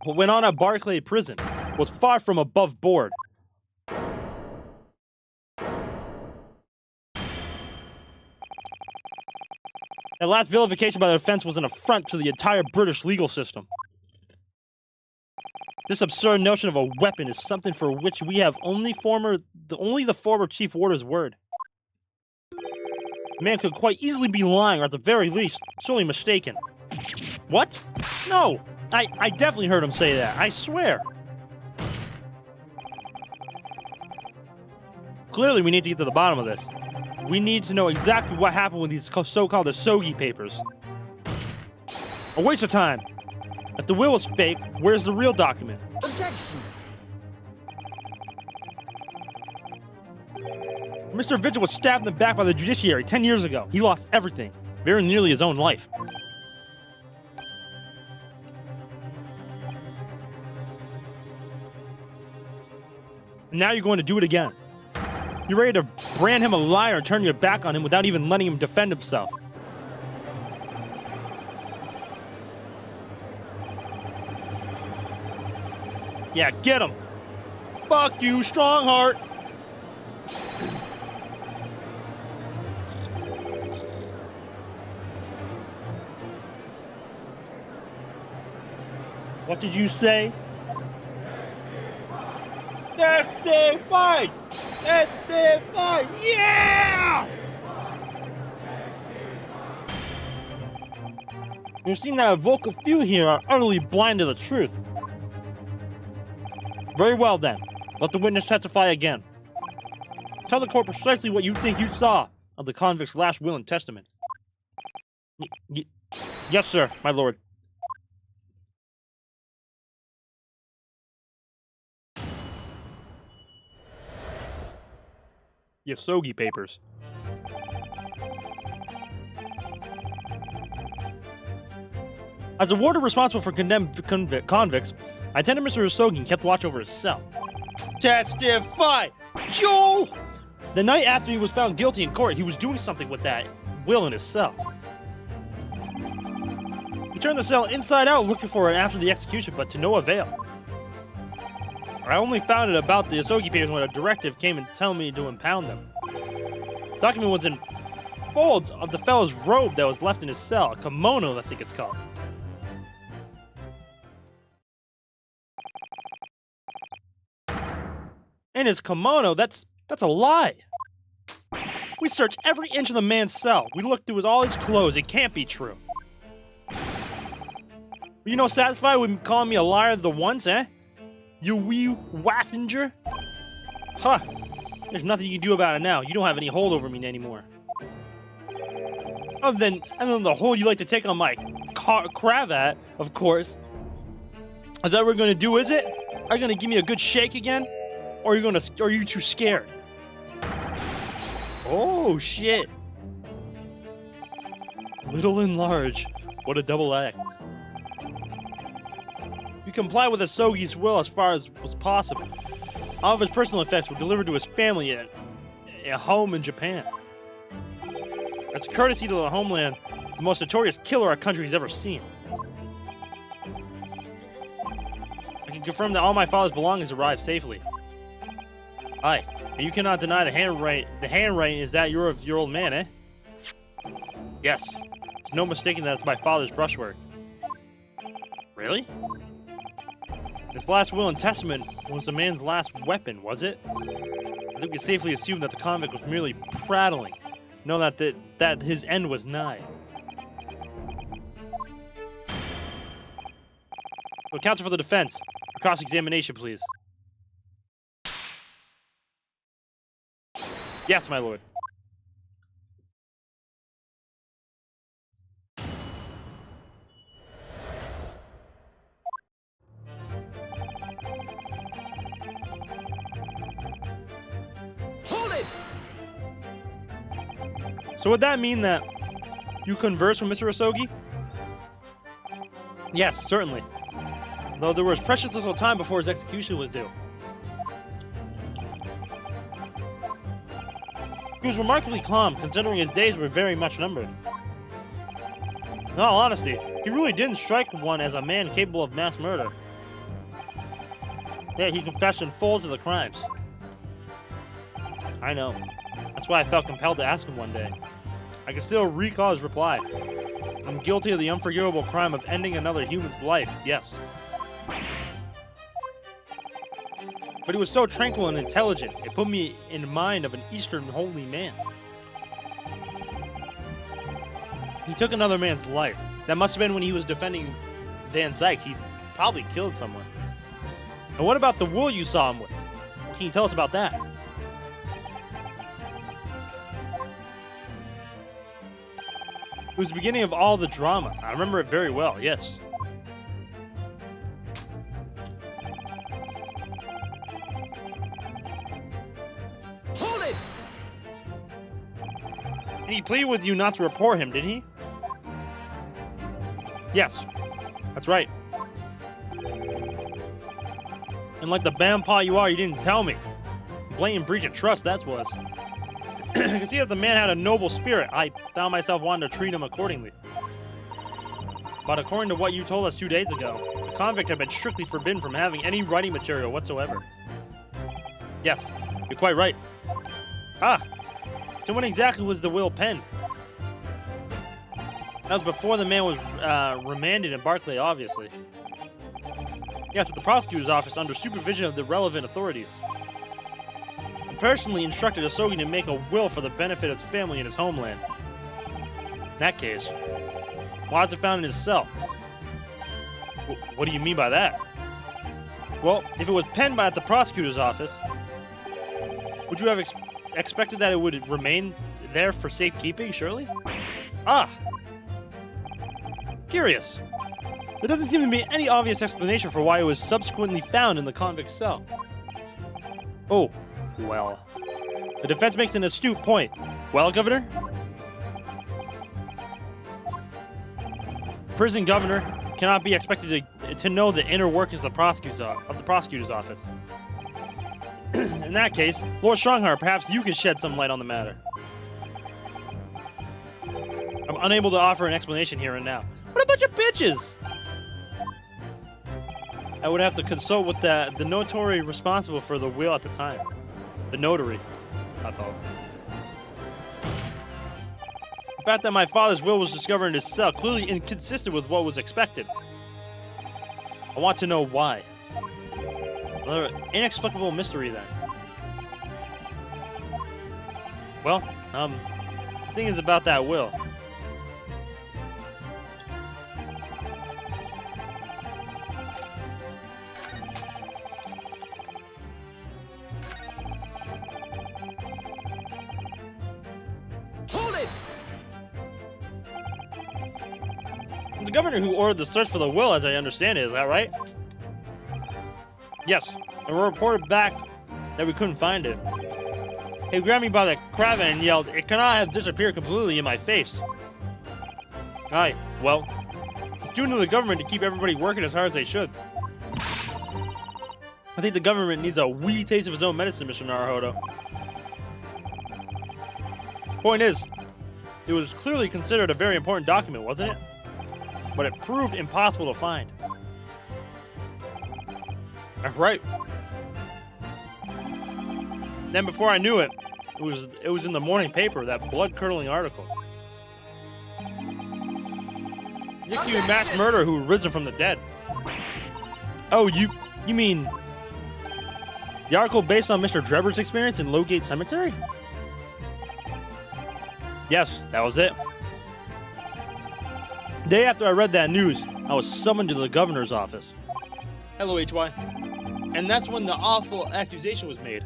What went on at Barclay Prison was far from above board. That last vilification by the defense was an affront to the entire British legal system. This absurd notion of a weapon is something for which we have only the former chief warder's word. The man could quite easily be lying, or at the very least, sorely mistaken. What? No! I definitely heard him say that, I swear! Clearly we need to get to the bottom of this. We need to know exactly what happened with these so-called Asogi papers. A waste of time. If the will was fake, where's the real document? Objection! Mr. Vigil was stabbed in the back by the judiciary 10 years ago. He lost everything, very nearly his own life. And now you're going to do it again. You're ready to brand him a liar and turn your back on him without even letting him defend himself. Yeah, get him! Fuck you, Strongheart! What did you say? Testify! Testify! Yeah! You seem that a vocal few here are utterly blind to the truth. Very well then. Let the witness testify again. Tell the court precisely what you think you saw of the convict's last will and testament. Yes, sir, my lord. The Asogi papers. As a warder responsible for condemned convicts, I attended Mr. Asogi and kept watch over his cell. Testify! Joe! The night after he was found guilty in court, he was doing something with that will in his cell. He turned the cell inside out looking for it after the execution, but to no avail. I only found it about the Asogi papers when a directive came and told me to impound them. The document was in folds of the fellow's robe that was left in his cell, a kimono, I think it's called. In his kimono, that's a lie. We searched every inch of the man's cell. We looked through all his clothes. It can't be true. Were you no satisfied with calling me a liar the once, eh? You wee waffinger? Huh. There's nothing you can do about it now. You don't have any hold over me anymore. Other than the hold you like to take on my cravat, of course. Is that what we're gonna do, is it? Are you gonna give me a good shake again? Or are you too scared? Oh shit. Little and large. What a double act. We complied with Asogi's will as far as was possible. All of his personal effects were delivered to his family at a home in Japan. That's a courtesy to the homeland, the most notorious killer our country has ever seen. I can confirm that all my father's belongings arrived safely. Aye, and you cannot deny the handwriting is that your old man, eh? Yes. There's no mistaking that it's my father's brushwork. Really? This last will and testament was the man's last weapon, was it? I think we can safely assume that the convict was merely prattling, knowing that his end was nigh. So, counsel for the defense. Cross-examination, please. Yes, my lord. So would that mean that you converse with Mr. Asogi? Yes, certainly. Though there was precious little time before his execution was due. He was remarkably calm, considering his days were very much numbered. In all honesty, he really didn't strike one as a man capable of mass murder. Yet he confessed in full to the crimes. I know. That's why I felt compelled to ask him one day. I can still recall his reply. I'm guilty of the unforgivable crime of ending another human's life, yes. But he was so tranquil and intelligent, it put me in mind of an Eastern holy man. He took another man's life. That must have been when he was defending Van Zyke. He probably killed someone. And what about the wool you saw him with? What can you tell us about that? It was the beginning of all the drama. I remember it very well, yes. Hold it! And he pleaded with you not to report him, didn't he? Yes, that's right. And like the bampa you are, you didn't tell me. Blatant breach of trust, that was. You can see that the man had a noble spirit. I found myself wanting to treat him accordingly. But according to what you told us 2 days ago, the convict had been strictly forbidden from having any writing material whatsoever. Yes, you're quite right. Ah, so when exactly was the will penned? That was before the man was remanded in Barclay, obviously. Yes, at the prosecutor's office under supervision of the relevant authorities. I personally instructed Asogi to make a will for the benefit of his family in his homeland. In that case, why is it found in his cell? What do you mean by that? Well, if it was penned by at the prosecutor's office, would you have expected that it would remain there for safekeeping, surely? Ah! Curious. There doesn't seem to be any obvious explanation for why it was subsequently found in the convict's cell. Oh, well. The defense makes an astute point. Well, Governor? Prison governor cannot be expected to know the inner workings of the prosecutor's office. In that case, Lord Strongheart, perhaps you can shed some light on the matter. I'm unable to offer an explanation here and now. What a bunch of bitches! I would have to consult with the notary responsible for the will at the time. The notary. That's all. The fact that my father's will was discovered in his cell clearly inconsistent with what was expected. I want to know why. Another inexplicable mystery then. Well, the thing is about that will. Hold it! The governor who ordered the search for the will, as I understand it, is that right? Yes, and we reported back that we couldn't find it. He grabbed me by the cravat and yelled, "It cannot have disappeared completely in my face." Aye, well, it's due to the government to keep everybody working as hard as they should. I think the government needs a wee taste of its own medicine, Mr. Naruhodo. Point is, it was clearly considered a very important document, wasn't it? But it proved impossible to find. That's right. Then before I knew it, it was in the morning paper, that blood-curdling article. The accused mass murderer who had risen from the dead. Oh, you mean the article based on Mr. Drebber's experience in Lowgate Cemetery? Yes, that was it. The day after I read that news, I was summoned to the governor's office. Hello, HY. And that's when the awful accusation was made.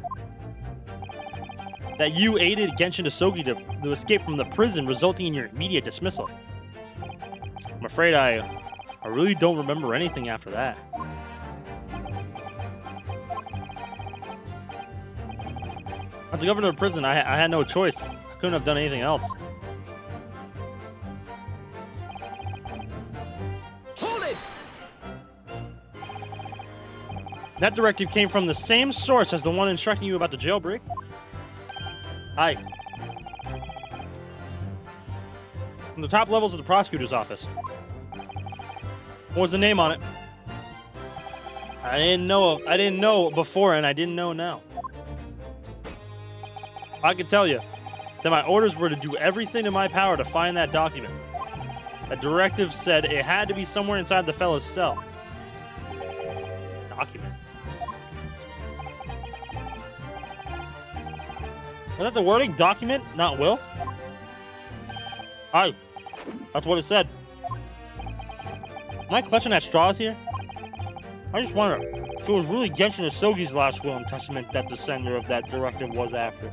That you aided Genshin Asogi to escape from the prison, resulting in your immediate dismissal. I'm afraid I really don't remember anything after that. As the governor of prison, I had no choice. I couldn't have done anything else. That directive came from the same source as the one instructing you about the jailbreak. Hi. From the top levels of the prosecutor's office. What was the name on it? I didn't know before, and I didn't know now. I can tell you that my orders were to do everything in my power to find that document. A directive said it had to be somewhere inside the fellow's cell. Document. Was that the wording? Document, not will? Aye. That's what it said. Am I clutching at straws here? I just wonder if it was really Genshin Asogi's last will and testament that the sender of that directive was after.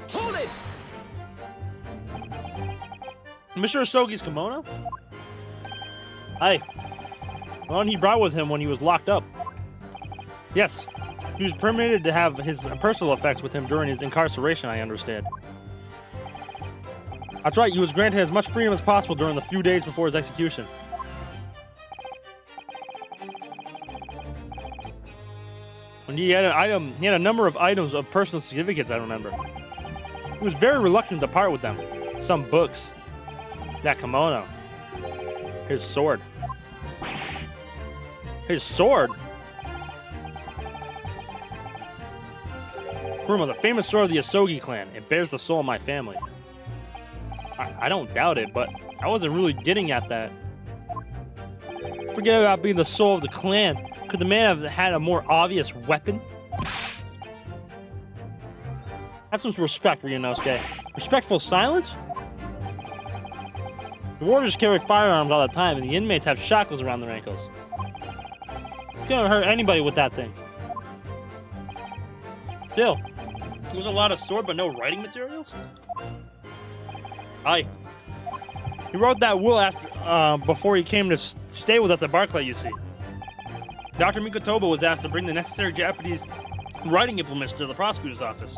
Hold it! Mr. Asogi's kimono? Aye. The one he brought with him when he was locked up. Yes. He was permitted to have his personal effects with him during his incarceration, I understand. That's right, he was granted as much freedom as possible during the few days before his execution. And he had a number of items of personal significance, I remember. He was very reluctant to part with them. Some books. That kimono. His sword. His sword? Kuruma, the famous sword of the Asogi clan. It bears the soul of my family. I don't doubt it, but I wasn't really getting at that. Forget about being the soul of the clan. Could the man have had a more obvious weapon? Have some respect, Ryunosuke. Respectful silence? The warders carry firearms all the time, and the inmates have shackles around their ankles. Couldn't hurt anybody with that thing. Still, there was a lot of sword, but no writing materials? Aye. He wrote that will after, before he came to stay with us at Barclay, you see. Dr. Mikotoba was asked to bring the necessary Japanese writing implements to the prosecutor's office.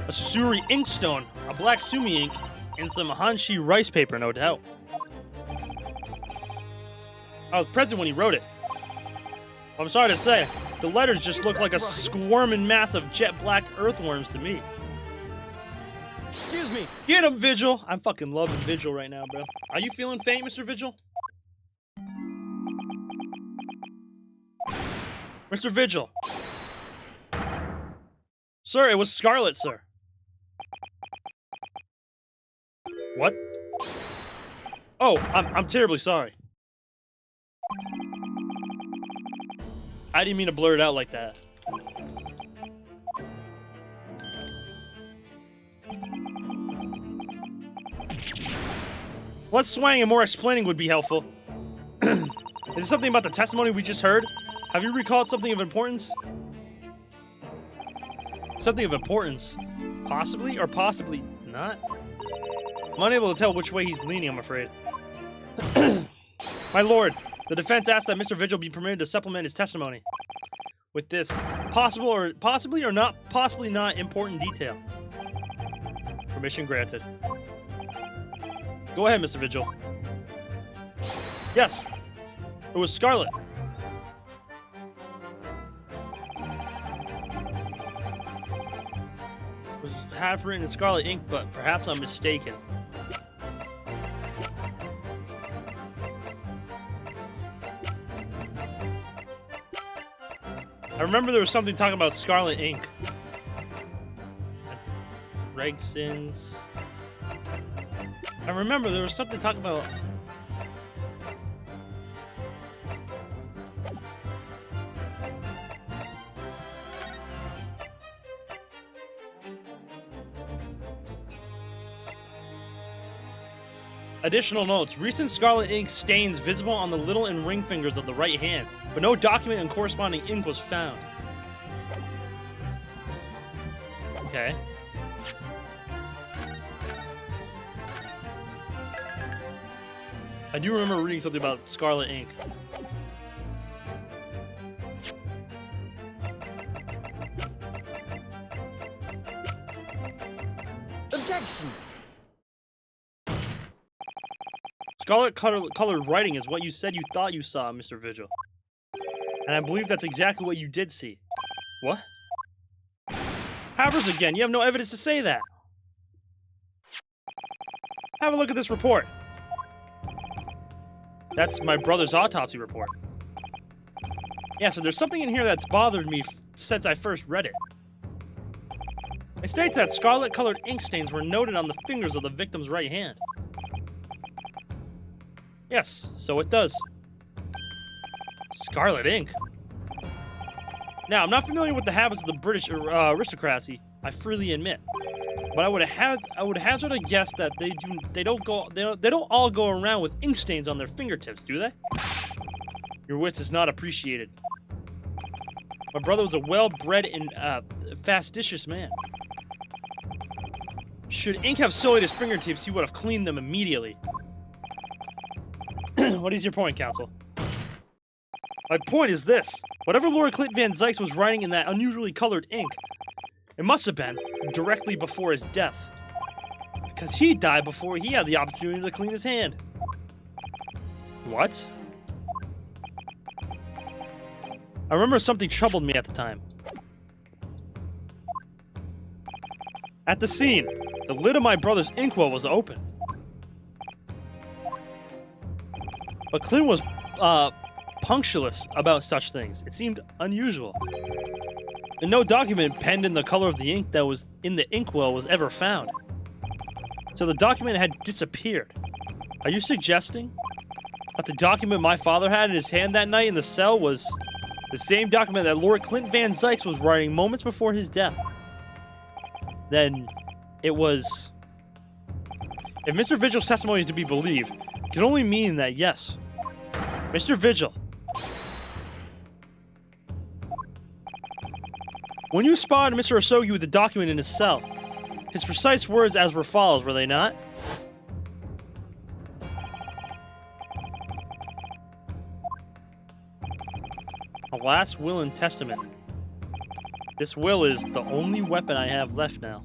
A Susuri inkstone, a black sumi ink, and some Hanshi rice paper, no doubt. I was present when he wrote it. I'm sorry to say, the letters just look like a squirming mass of jet black earthworms to me. Excuse me. Get him, Vigil! I'm fucking loving Vigil right now, bro. Are you feeling faint, Mr. Vigil? Mr. Vigil. Sir, it was Scarlet, sir. What? Oh, I'm terribly sorry. I didn't mean to blurt it out like that. Less swaying and more explaining would be helpful. Is it something about the testimony we just heard? Have you recalled something of importance? Something of importance? Possibly or possibly not? I'm unable to tell which way he's leaning, I'm afraid. My lord, the defense asks that Mr. Vigil be permitted to supplement his testimony with this possibly not important detail. Permission granted. Go ahead, Mr. Vigil. Yes, it was Scarlet. It was half written in scarlet ink, but perhaps I'm mistaken. I remember there was something talking about scarlet ink. That's Regson's. I remember there was something talking about. Additional notes. Recent scarlet ink stains visible on the little and ring fingers of the right hand, but no document and corresponding ink was found. Okay. I do remember reading something about scarlet ink. Objection! Scarlet colored writing is what you said you thought you saw, Mr. Vigil. And I believe that's exactly what you did see. What? Havers again, you have no evidence to say that. Have a look at this report. That's my brother's autopsy report. Yeah, so there's something in here that's bothered me since I first read it. It states that scarlet-colored ink stains were noted on the fingers of the victim's right hand. Yes, so it does. Scarlet ink. Now, I'm not familiar with the habits of the British aristocracy, I freely admit. But I would hazard a guess that they don't all go around with ink stains on their fingertips, do they? Your wits is not appreciated. My brother was a well-bred and fastidious man. Should ink have sullied his fingertips, he would have cleaned them immediately. What is your point, counsel? My point is this. Whatever Lord Clint Van Zykes was writing in that unusually colored ink, it must have been directly before his death. Because he died before he had the opportunity to clean his hand. What? I remember something troubled me at the time. At the scene, the lid of my brother's inkwell was open. But Clint was punctilious about such things. It seemed unusual. And no document penned in the color of the ink that was in the inkwell was ever found. So the document had disappeared. Are you suggesting that the document my father had in his hand that night in the cell was the same document that Lord Clint Van Zykes was writing moments before his death? Then it was... If Mr. Vigil's testimony is to be believed, it can only mean that yes, Mr. Vigil, when you spotted Mr. Osogi with the document in his cell, his precise words as were follows, were they not? A last will and testament. This will is the only weapon I have left now.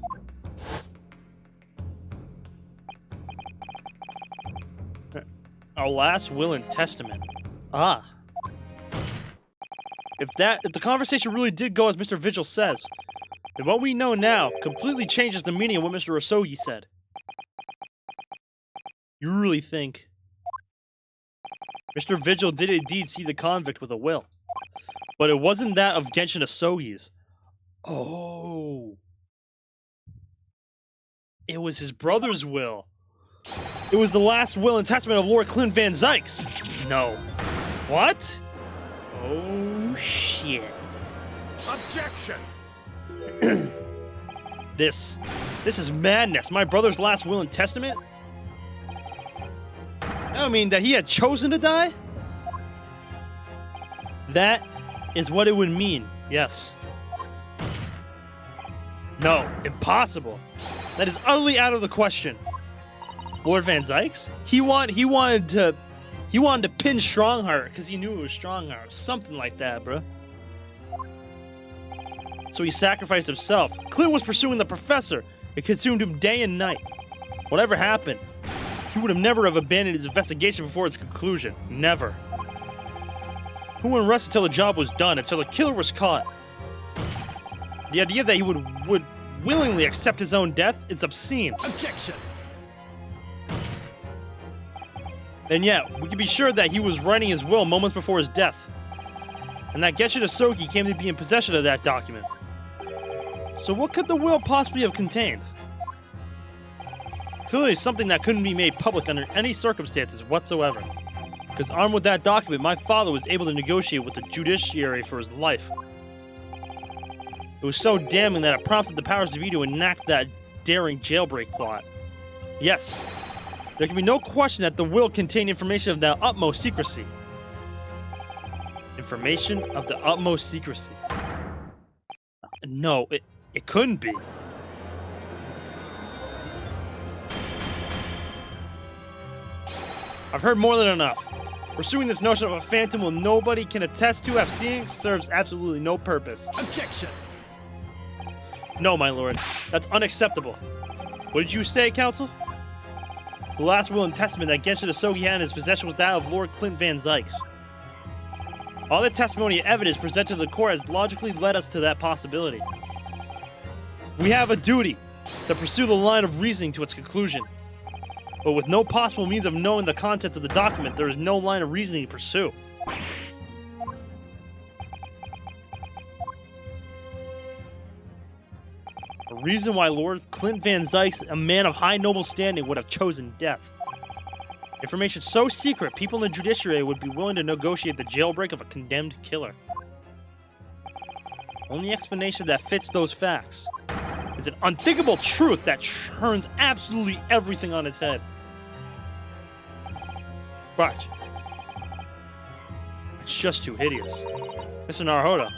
Our last will and testament. Ah. If the conversation really did go as Mr. Vigil says, then what we know now completely changes the meaning of what Mr. Osogi said. You really think Mr. Vigil did indeed see the convict with a will, but it wasn't that of Genshin Osogi's. Oh. It was his brother's will. It was the last will and testament of Lord Clint Van Zykes. No. What? Oh, shit. Objection! This is madness. My brother's last will and testament? I mean, that he had chosen to die? That is what it would mean, yes. No, impossible. That is utterly out of the question. Lord Van Zykes? He wanted to pin Strongheart because he knew it was Strongheart. Something like that, bro. So he sacrificed himself. Clint was pursuing the professor. It consumed him day and night. Whatever happened, he would have never have abandoned his investigation before its conclusion. Never. Who wouldn't rest until the job was done, until the killer was caught? The idea that he would willingly accept his own death, it's obscene. Objection! And yet, we can be sure that he was writing his will moments before his death. And that Genshin Osogi came to be in possession of that document. So what could the will possibly have contained? Clearly something that couldn't be made public under any circumstances whatsoever. Because armed with that document, my father was able to negotiate with the judiciary for his life. It was so damning that it prompted the powers to be to enact that daring jailbreak plot. Yes, there can be no question that the will contained information of the utmost secrecy. Information of the utmost secrecy. No, it couldn't be. I've heard more than enough. Pursuing this notion of a phantom will nobody can attest to have seen serves absolutely no purpose. Objection! No, my lord. That's unacceptable. What did you say, Counsel? The last will and testament that Genshin Asogi had in his possession was that of Lord Clint Van Zykes. All the testimony and evidence presented to the court has logically led us to that possibility. We have a duty to pursue the line of reasoning to its conclusion. But with no possible means of knowing the contents of the document, there is no line of reasoning to pursue. A reason why Lord Clint Van Zykes, a man of high noble standing, would have chosen death. Information so secret, people in the judiciary would be willing to negotiate the jailbreak of a condemned killer. Only explanation that fits those facts is an unthinkable truth that turns absolutely everything on its head. But it's just too hideous. Mr. Naruhodo,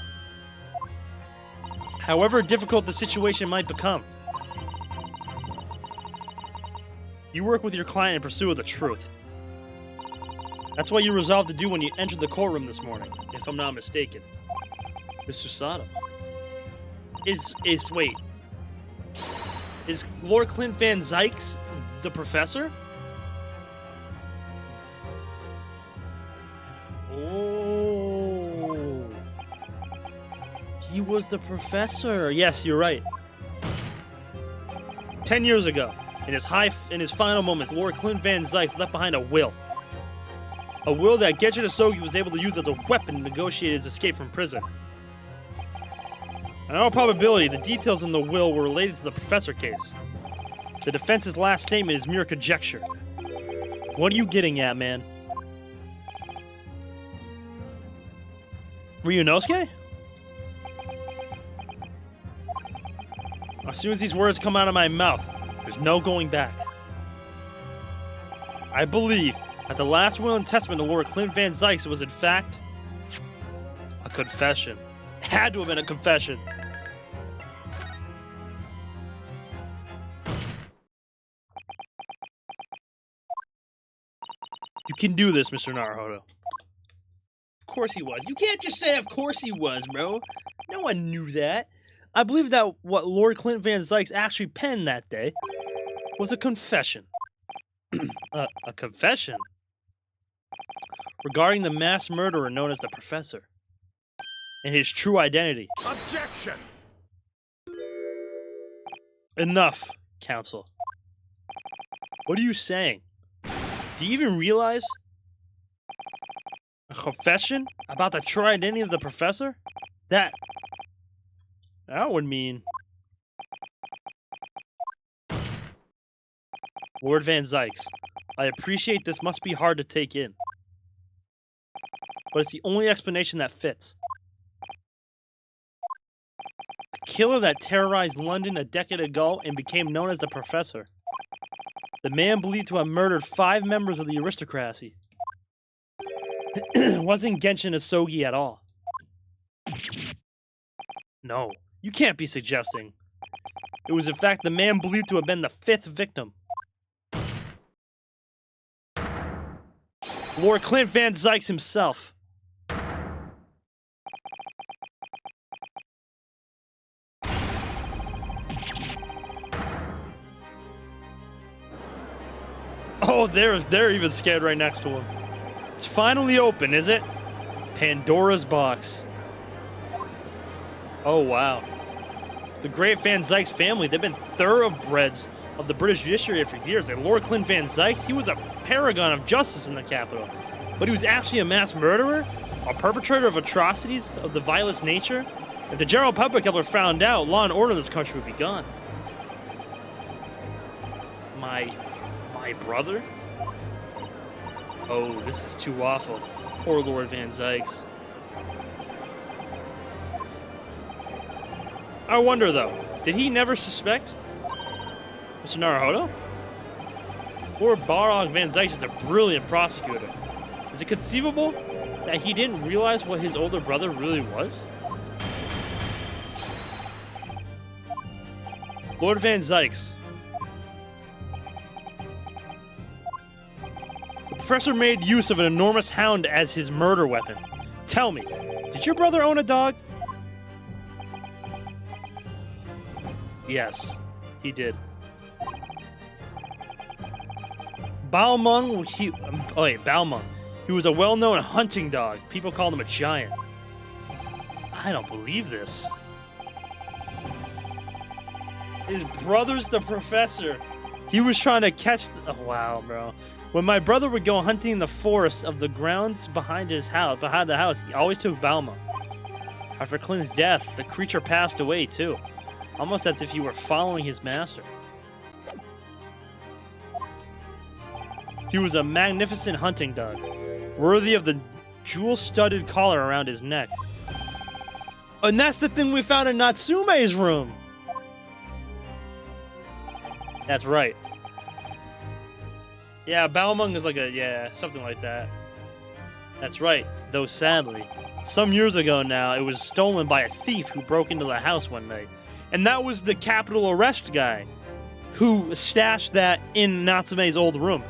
however difficult the situation might become, you work with your client in pursuit of the truth. That's what you resolved to do when you entered the courtroom this morning, if I'm not mistaken. Mr. Sato. Wait. Is Lord Clint Van Zykes the professor? Oh. He was the professor. Yes, you're right. 10 years ago, in his final moments, Lord Clint Van Zykes left behind a will. A will that Genshin Asogi was able to use as a weapon to negotiate his escape from prison. In all probability, the details in the will were related to the professor case. The defense's last statement is mere conjecture. What are you getting at, man? Ryunosuke? As soon as these words come out of my mouth, there's no going back. I believe that the last will and testament of Lord Clint Van Zykes was in fact a confession. It had to have been a confession. You can do this, Mr. Naruhodo. Of course he was. You can't just say of course he was, bro. No one knew that. I believe that what Lord Clint Van Zykes actually penned that day was a confession. A confession? Regarding the mass murderer known as the Professor. And his true identity. Objection! Enough, Counsel. What are you saying? Do you even realize? A confession about the true identity of the Professor? That would mean... Lord Van Zykes, I appreciate this must be hard to take in. But it's the only explanation that fits. The killer that terrorized London a decade ago and became known as the Professor. The man believed to have murdered 5 members of the aristocracy. Wasn't Genshin Asogi at all. No, you can't be suggesting. It was in fact the man believed to have been the 5th victim. Lord Clint Van Zykes himself. Oh, they're even scared right next to him. It's finally open, is it? Pandora's box. Oh, wow. The great Van Zykes family, they've been thoroughbreds of the British judiciary for years. And Lord Clint Van Zykes, he was a paragon of justice in the capital. But he was actually a mass murderer? A perpetrator of atrocities of the vilest nature? If the general public ever found out, law and order in this country would be gone. My brother? Oh, this is too awful. Poor Lord Van Zykes. I wonder, though, did he never suspect Mr. Naruhodo? Lord Barog Van Zykes is a brilliant prosecutor. Is it conceivable that he didn't realize what his older brother really was? Lord Van Zykes. The professor made use of an enormous hound as his murder weapon. Tell me, did your brother own a dog? Yes, he did. Balmung, Balmung. He was a well-known hunting dog. People called him a giant. I don't believe this. His brother's the professor. He was trying to catch oh, wow, bro. When my brother would go hunting in the forest of the grounds behind the house, he always took Balmung. After Clint's death, the creature passed away too. Almost as if he were following his master. He was a magnificent hunting dog, worthy of the jewel-studded collar around his neck. And that's the thing we found in Natsume's room! That's right. Yeah, Balmung is like something like that. That's right, though sadly, some years ago now, it was stolen by a thief who broke into the house one night. And that was the capital arrest guy who stashed that in Natsume's old room.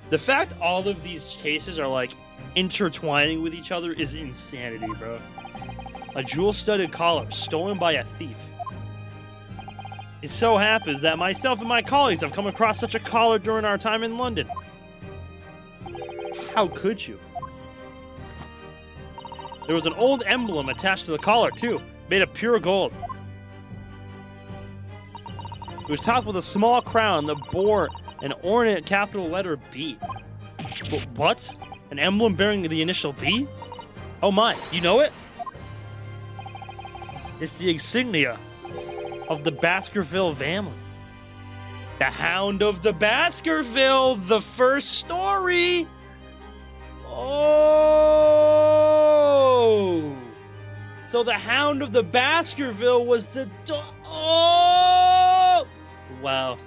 The fact all of these cases are like intertwining with each other is insanity, bro. A jewel-studded collar stolen by a thief. It so happens that myself and my colleagues have come across such a collar during our time in London. How could you? There was an old emblem attached to the collar, too, made of pure gold. It was topped with a small crown that bore an ornate capital letter B. What? An emblem bearing the initial B? Oh my, you know it? It's the insignia of the Baskerville family. The Hound of the Baskerville, the first story! Oh! So the Hound of the Baskerville was the oh! Wow.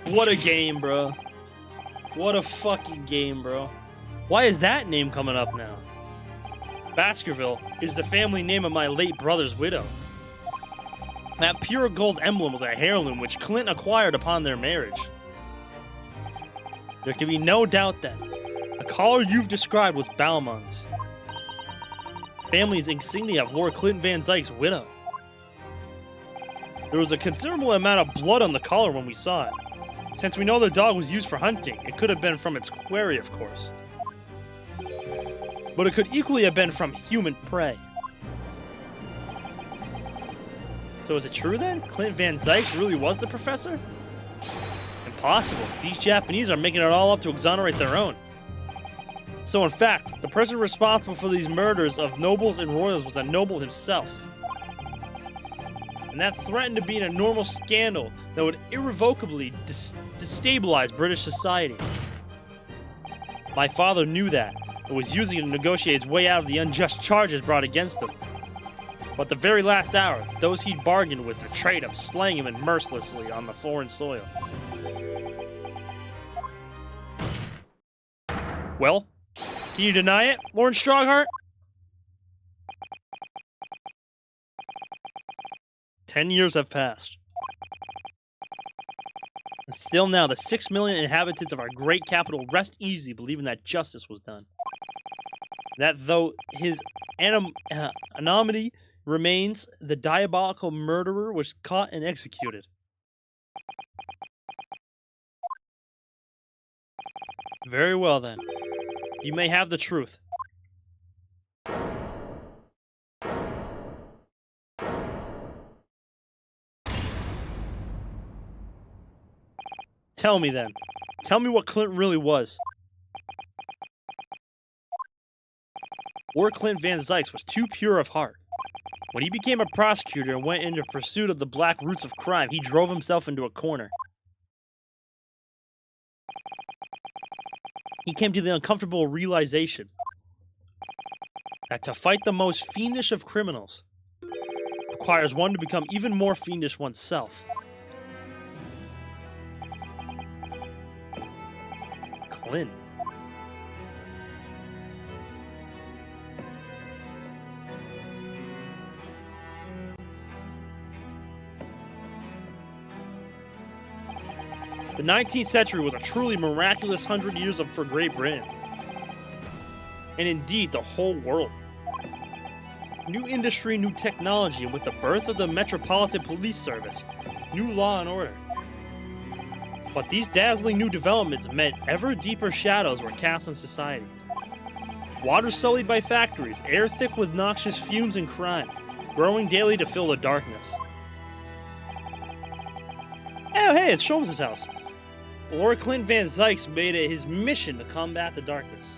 What a game, bro. What a fucking game, bro. Why is that name coming up now? Baskerville is the family name of my late brother's widow. That pure gold emblem was a heirloom which Clint acquired upon their marriage. There can be no doubt that the collar you've described was Balmung's. Family's insignia of Lord Clint Van Zyke's widow. There was a considerable amount of blood on the collar when we saw it. Since we know the dog was used for hunting, it could have been from its quarry, of course. But it could equally have been from human prey. So is it true then? Clint Van Zyke really was the professor? Impossible. These Japanese are making it all up to exonerate their own. So in fact, the person responsible for these murders of nobles and royals was a noble himself. And that threatened to be an enormous scandal that would irrevocably destabilize British society. My father knew that, and was using it to negotiate his way out of the unjust charges brought against him. But at the very last hour, those he'd bargained with betrayed him, slaying him mercilessly on the foreign soil. Well, can you deny it, Lord Strongheart? 10 years have passed. And still now, the 6 million inhabitants of our great capital rest easy, believing that justice was done. That though his anonymity remains, the diabolical murderer was caught and executed. Very well then. You may have the truth. Tell me then. Tell me what Clint really was. Lord Clint Van Zyke was too pure of heart. When he became a prosecutor and went into pursuit of the black roots of crime, he drove himself into a corner. He came to the uncomfortable realization that to fight the most fiendish of criminals requires one to become even more fiendish oneself. Clint. The 19th century was a truly miraculous 100 years for Great Britain. And indeed, the whole world. New industry, new technology, and with the birth of the Metropolitan Police Service, new law and order. But these dazzling new developments meant ever deeper shadows were cast on society. Water sullied by factories, air thick with noxious fumes and crime, growing daily to fill the darkness. Oh, hey, it's Sholmes' house. Lord Clint Van Zykes made it his mission to combat the darkness.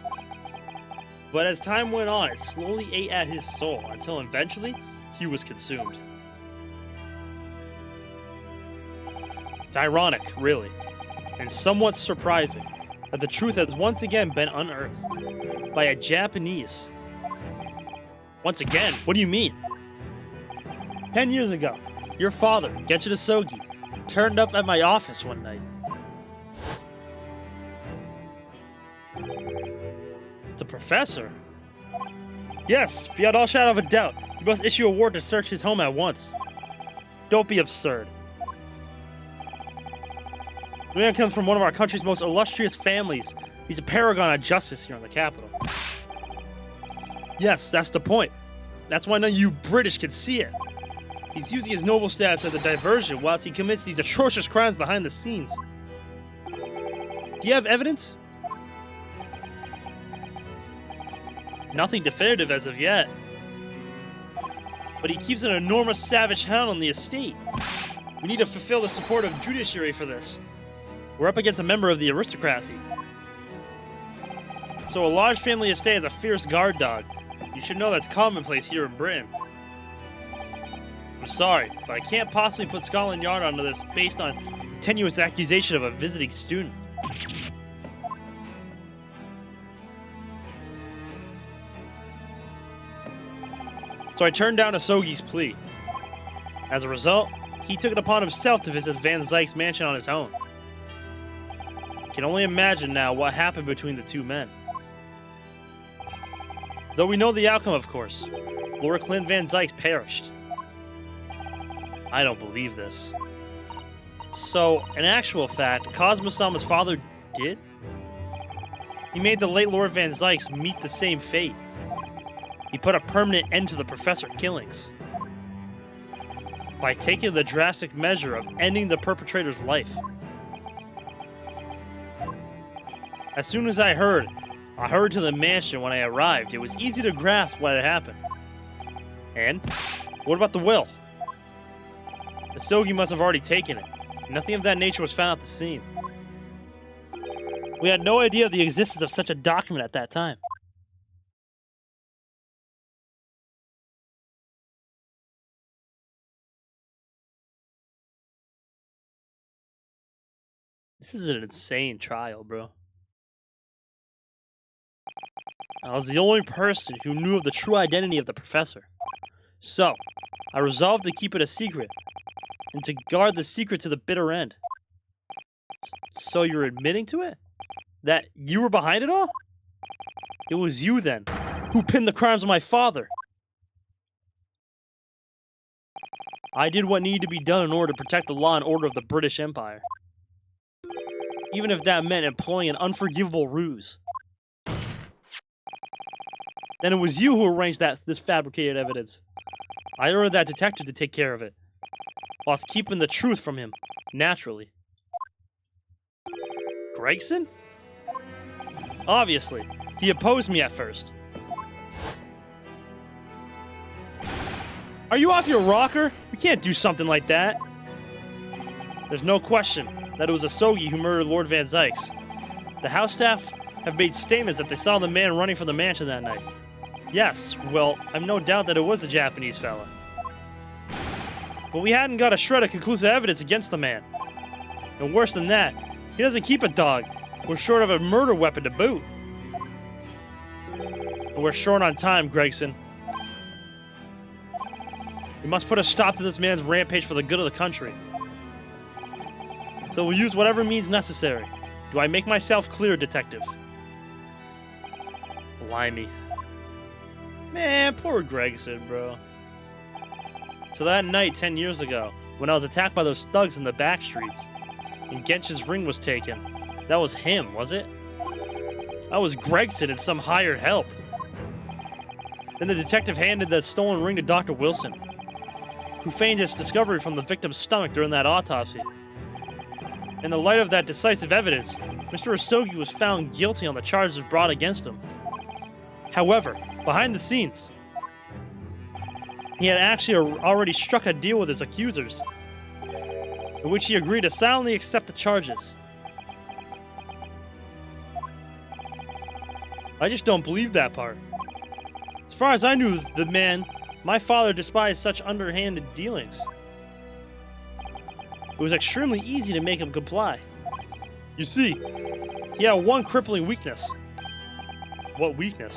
But as time went on, it slowly ate at his soul until eventually he was consumed. It's ironic, really, and somewhat surprising that the truth has once again been unearthed by a Japanese. Once again? What do you mean? 10 years ago, your father, Genshin Asogi, turned up at my office one night. The professor? Yes, beyond all shadow of a doubt. You must issue a warrant to search his home at once. Don't be absurd. The man comes from one of our country's most illustrious families. He's a paragon of justice here in the capital. Yes, that's the point. That's why none of you British can see it. He's using his noble status as a diversion whilst he commits these atrocious crimes behind the scenes. Do you have evidence? Nothing definitive as of yet. But he keeps an enormous savage hound on the estate. We need to fulfill the support of judiciary for this. We're up against a member of the aristocracy. So a large family estate has a fierce guard dog. You should know that's commonplace here in Britain. I'm sorry, but I can't possibly put Scotland Yard onto this based on tenuous accusation of a visiting student. So I turned down Asogi's plea. As a result, he took it upon himself to visit Van Zykes' mansion on his own. I can only imagine now what happened between the two men. Though we know the outcome, of course. Lord Clint Van Zykes perished. I don't believe this. So, in actual fact, Cosmo-sama's father did? He made the late Lord Van Zykes meet the same fate. He put a permanent end to the professor killings by taking the drastic measure of ending the perpetrator's life. As soon as I hurried to the mansion when I arrived. It was easy to grasp what had happened. And what about the will? Asogi must have already taken it. Nothing of that nature was found at the scene. We had no idea of the existence of such a document at that time. This is an insane trial, bro. I was the only person who knew of the true identity of the professor. So, I resolved to keep it a secret, and to guard the secret to the bitter end. So you're admitting to it? That you were behind it all? It was you, then, who pinned the crimes on my father. I did what needed to be done in order to protect the law and order of the British Empire. Even if that meant employing an unforgivable ruse. Then it was you who arranged this fabricated evidence. I ordered that detective to take care of it, whilst keeping the truth from him, naturally. Gregson? Obviously, he opposed me at first. Are you off your rocker? We can't do something like that. There's no question that it was Asogi who murdered Lord Van Zykes. The house staff have made statements that they saw the man running from the mansion that night. Yes, well, I've no doubt that it was the Japanese fella. But we hadn't got a shred of conclusive evidence against the man. And worse than that, he doesn't keep a dog. We're short of a murder weapon to boot. And we're short on time, Gregson. We must put a stop to this man's rampage for the good of the country. So we'll use whatever means necessary. Do I make myself clear, detective? Blimey. Man, poor Gregson, bro. So that night 10 years ago, when I was attacked by those thugs in the back streets, and Genshin's ring was taken, that was him, was it? That was Gregson and some hired help. Then the detective handed the stolen ring to Dr. Wilson, who feigned its discovery from the victim's stomach during that autopsy. In the light of that decisive evidence, Mr. Asogi was found guilty on the charges brought against him. However, behind the scenes, he had actually already struck a deal with his accusers, in which he agreed to silently accept the charges. I just don't believe that part. As far as I knew the man, my father despised such underhanded dealings. It was extremely easy to make him comply. You see, he had one crippling weakness. What weakness?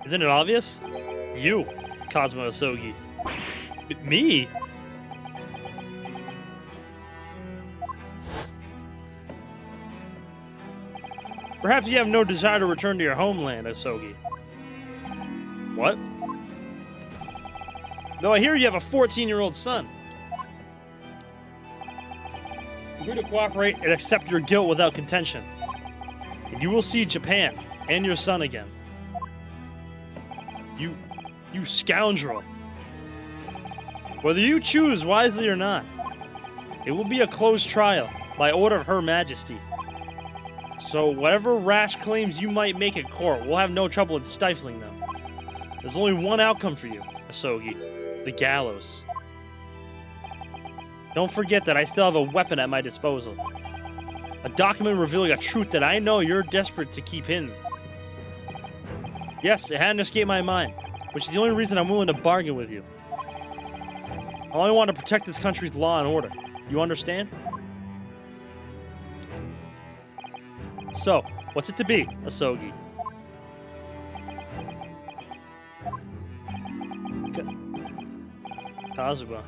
Isn't it obvious? You, Cosmo Asogi. Me? Perhaps you have no desire to return to your homeland, Asogi. What? Though I hear you have a 14-year-old son. Agree to cooperate and accept your guilt without contention. And you will see Japan and your son again. You scoundrel. Whether you choose wisely or not, it will be a closed trial by order of Her Majesty. So whatever rash claims you might make in court, we'll have no trouble in stifling them. There's only one outcome for you, Asogi. The gallows. Don't forget that I still have a weapon at my disposal. A document revealing a truth that I know you're desperate to keep hidden. Yes, it hadn't escaped my mind, which is the only reason I'm willing to bargain with you. I only want to protect this country's law and order. You understand? So, what's it to be, Asogi? Kazuba.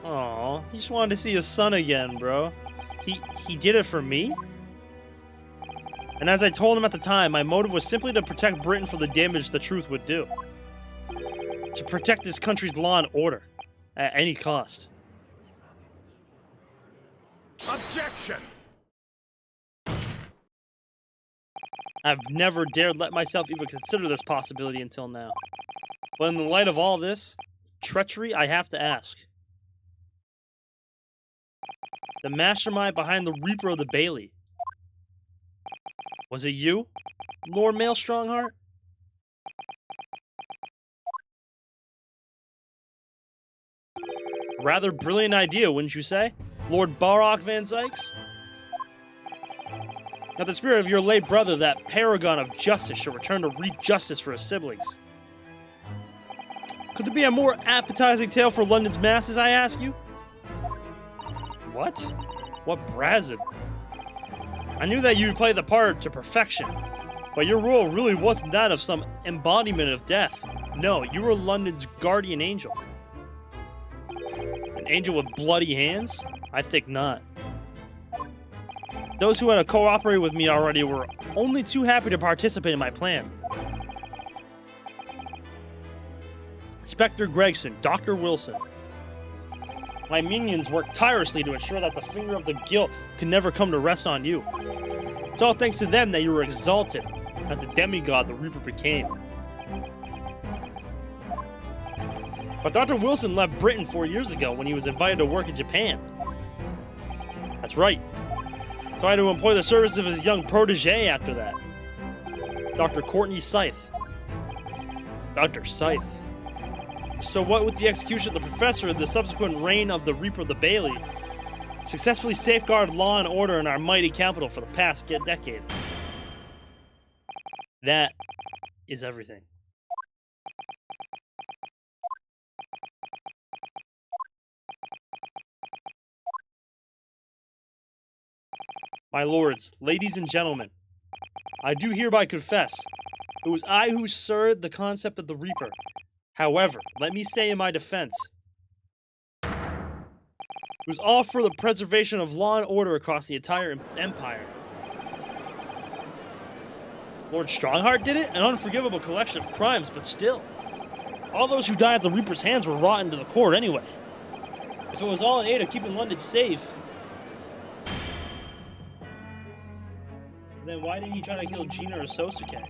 Aw, he just wanted to see his son again, bro. He did it for me? And as I told him at the time, my motive was simply to protect Britain from the damage the truth would do. To protect this country's law and order, at any cost. Objection! I've never dared let myself even consider this possibility until now. But in the light of all this, treachery, I have to ask. The mastermind behind the Reaper of the Bailey. Was it you, Lord Mail Strongheart? Rather brilliant idea, wouldn't you say, Lord Barock Van Zykes? Now the spirit of your late brother, that paragon of justice, shall return to reap justice for his siblings. Could there be a more appetizing tale for London's masses, I ask you? What? What brazzard? I knew that you'd play the part to perfection, but your role really wasn't that of some embodiment of death. No, you were London's guardian angel. An angel with bloody hands? I think not. Those who had cooperated with me already were only too happy to participate in my plan. Inspector Gregson, Dr. Wilson. My minions worked tirelessly to ensure that the finger of the guilt could never come to rest on you. It's all thanks to them that you were exalted as the demigod the Reaper became. But Dr. Wilson left Britain 4 years ago when he was invited to work in Japan. That's right. So I had to employ the services of his young protege after that. Dr. Courtney Scythe. Dr. Scythe. So what with the execution of the professor and the subsequent reign of the Reaper of the Bailey, successfully safeguarded law and order in our mighty capital for the past decade. That is everything. My lords, ladies and gentlemen, I do hereby confess, it was I who served the concept of the Reaper. However, let me say in my defense, it was all for the preservation of law and order across the entire empire. Lord Strongheart did it? An unforgivable collection of crimes, but still. All those who died at the Reaper's hands were rotten to the core anyway. If it was all in aid of keeping London safe, then why didn't he try to kill Gina or Sosuke?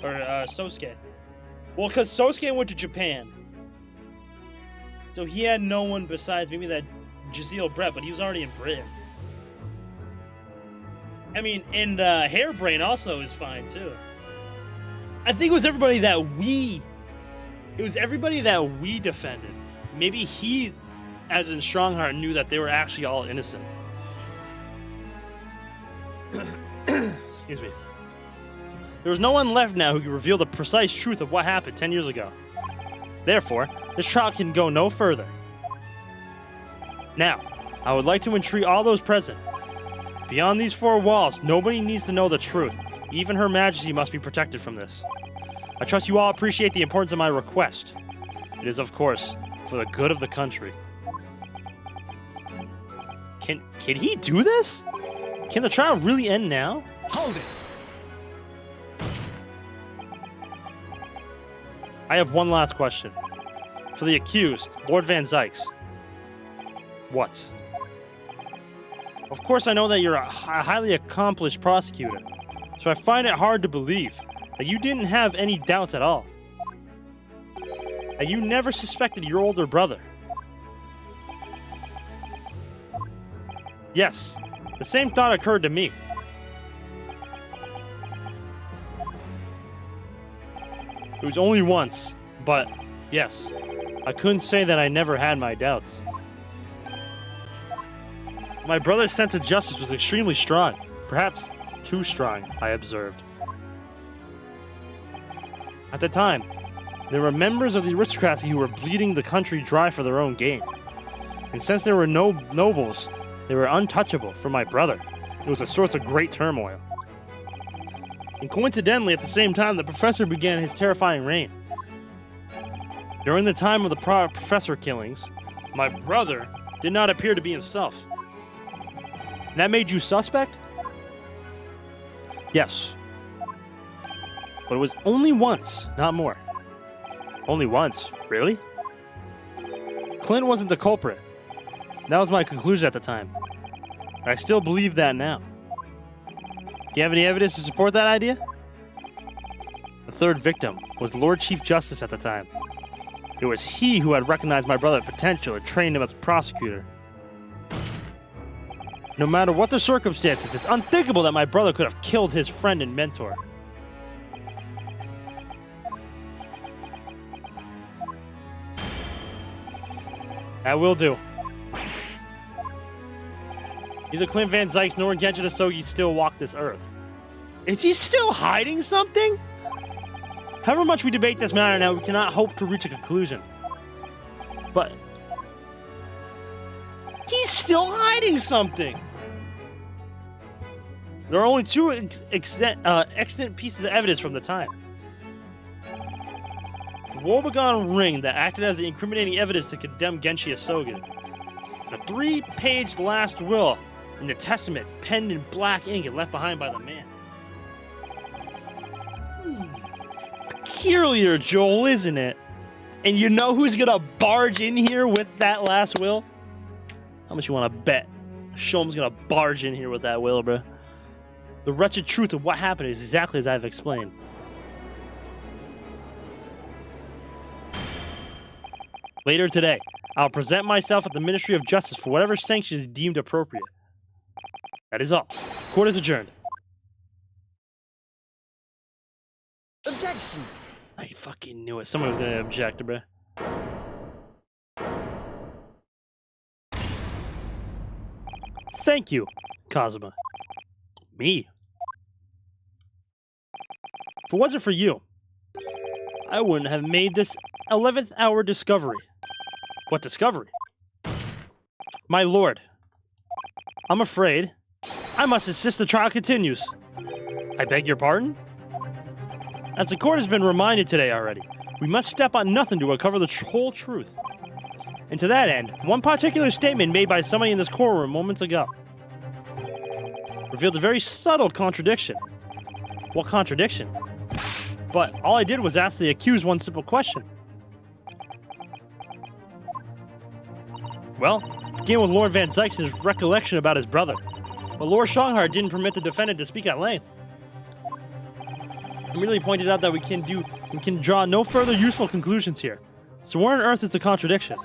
Or, Sosuke? Well, because Sosuke went to Japan. So he had no one besides maybe that Giselle Brett, but he was already in Britain. I mean, and Hairbrain also is fine too. I think it was everybody that we defended. Maybe he, as in Strongheart, knew that they were actually all innocent. Excuse me. There was no one left now who could reveal the precise truth of what happened 10 years ago. Therefore, this trial can go no further. Now, I would like to entreat all those present. Beyond these four walls, nobody needs to know the truth. Even Her Majesty must be protected from this. I trust you all appreciate the importance of my request. It is, of course, for the good of the country. Can he do this? Can the trial really end now? Hold it! I have one last question. For the accused, Lord Van Zykes. What? Of course I know that you're a highly accomplished prosecutor, so I find it hard to believe that you didn't have any doubts at all. That you never suspected your older brother. Yes, the same thought occurred to me. It was only once, but yes, I couldn't say that I never had my doubts. My brother's sense of justice was extremely strong, perhaps too strong, I observed. At the time, there were members of the aristocracy who were bleeding the country dry for their own gain. And since there were no nobles, they were untouchable for my brother. It was a source of great turmoil. And coincidentally, at the same time, the professor began his terrifying reign. During the time of the professor killings, my brother did not appear to be himself. That made you suspect? Yes. But it was only once, not more. Only once? Really? Clint wasn't the culprit. That was my conclusion at the time. I still believe that now. Do you have any evidence to support that idea? The third victim was Lord Chief Justice at the time. It was he who had recognized my brother's potential and trained him as a prosecutor. No matter what the circumstances, it's unthinkable that my brother could have killed his friend and mentor. That will do. Neither Clint Van Zykes nor Genshin Asogi still walk this earth. Is he still hiding something? However much we debate this matter now, we cannot hope to reach a conclusion. But he's still hiding something. There are only two extant pieces of evidence from the time. The woebegone ring that acted as the incriminating evidence to condemn Genshi Asogi. The 3-page last will and the testament penned in black ink and left behind by the man. Peculiar, Joel, isn't it? And you know who's gonna barge in here with that last will? How much you wanna bet? Shom's gonna barge in here with that will, bro. The wretched truth of what happened is exactly as I've explained. Later today, I'll present myself at the Ministry of Justice for whatever sanction is deemed appropriate. That is all. Court is adjourned. Objection! I fucking knew it. Someone was gonna object, bro. Thank you, Kazuma. Me? If it wasn't for you, I wouldn't have made this 11th hour discovery. What discovery? My lord, I'm afraid I must insist the trial continues. I beg your pardon? As the court has been reminded today already, we must step on nothing to uncover the whole truth. And to that end, one particular statement made by somebody in this courtroom moments ago revealed a very subtle contradiction. What contradiction? But all I did was ask the accused one simple question. Well, it began with Lord Van Zykes' recollection about his brother, but Lord Strongheart didn't permit the defendant to speak at length. I merely pointed out that we can draw no further useful conclusions here. So where on earth is the contradiction?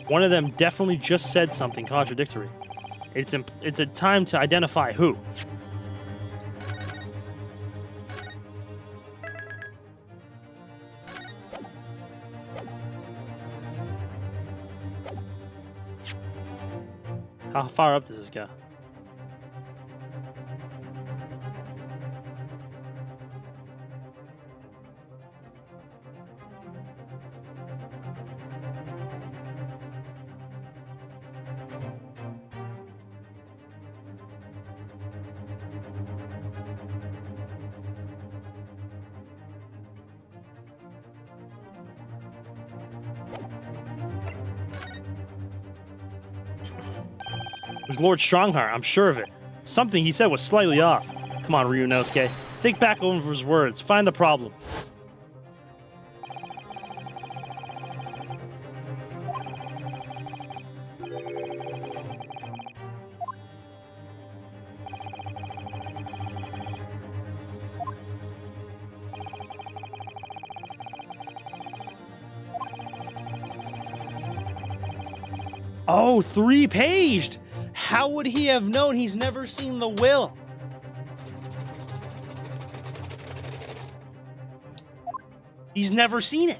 One of them definitely just said something contradictory. It's a time to identify who. How far up does this go? It was Lord Strongheart, I'm sure of it. Something he said was slightly off. Come on, Ryunosuke. Think back over his words. Find the problem. Oh, 3-paged! How would he have known? He's never seen the will. He's never seen it.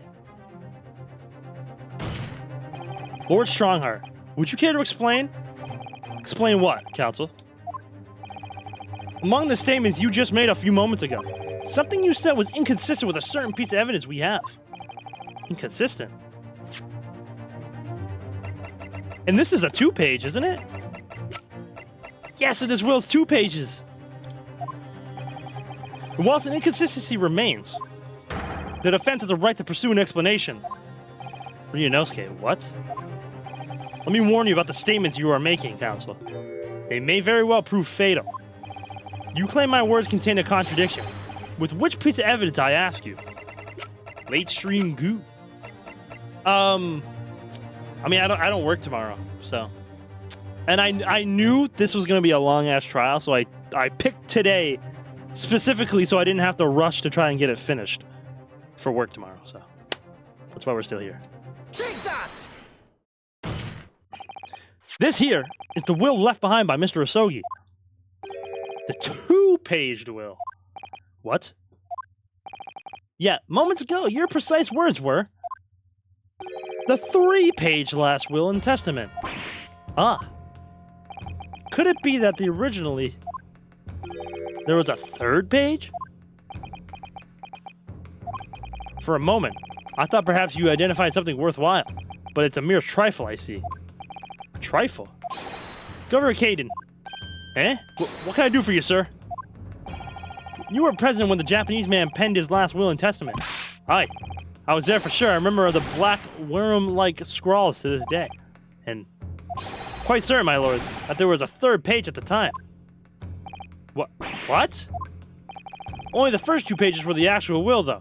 Lord Strongheart, would you care to explain? Explain what, Counsel? Among the statements you just made a few moments ago, something you said was inconsistent with a certain piece of evidence we have. Inconsistent? And this is a 2-page, isn't it? Yes, and this will's 2 pages. And whilst an inconsistency remains, the defense has a right to pursue an explanation. Ryunosuke, what? Let me warn you about the statements you are making, Counsel. They may very well prove fatal. You claim my words contain a contradiction. With which piece of evidence, I ask you? Late stream goo. I mean, I don't work tomorrow, so. And I knew this was going to be a long-ass trial, so I picked today specifically so I didn't have to rush to try and get it finished for work tomorrow, so. That's why we're still here. Take that! This here is the will left behind by Mr. Asogi. The 2-paged will. What? Yeah, moments ago, your precise words were the 3-page last will and testament. Ah. Could it be that originally there was a 3rd page? For a moment, I thought perhaps you identified something worthwhile, but it's a mere trifle, I see. A trifle? Governor Caden. Eh? What can I do for you, sir? You were present when the Japanese man penned his last will and testament. Aye. I was there for sure. I remember the black worm-like scrawls to this day. And quite certain, my lord, that there was a 3rd page at the time. What? Only the first 2 pages were the actual will, though.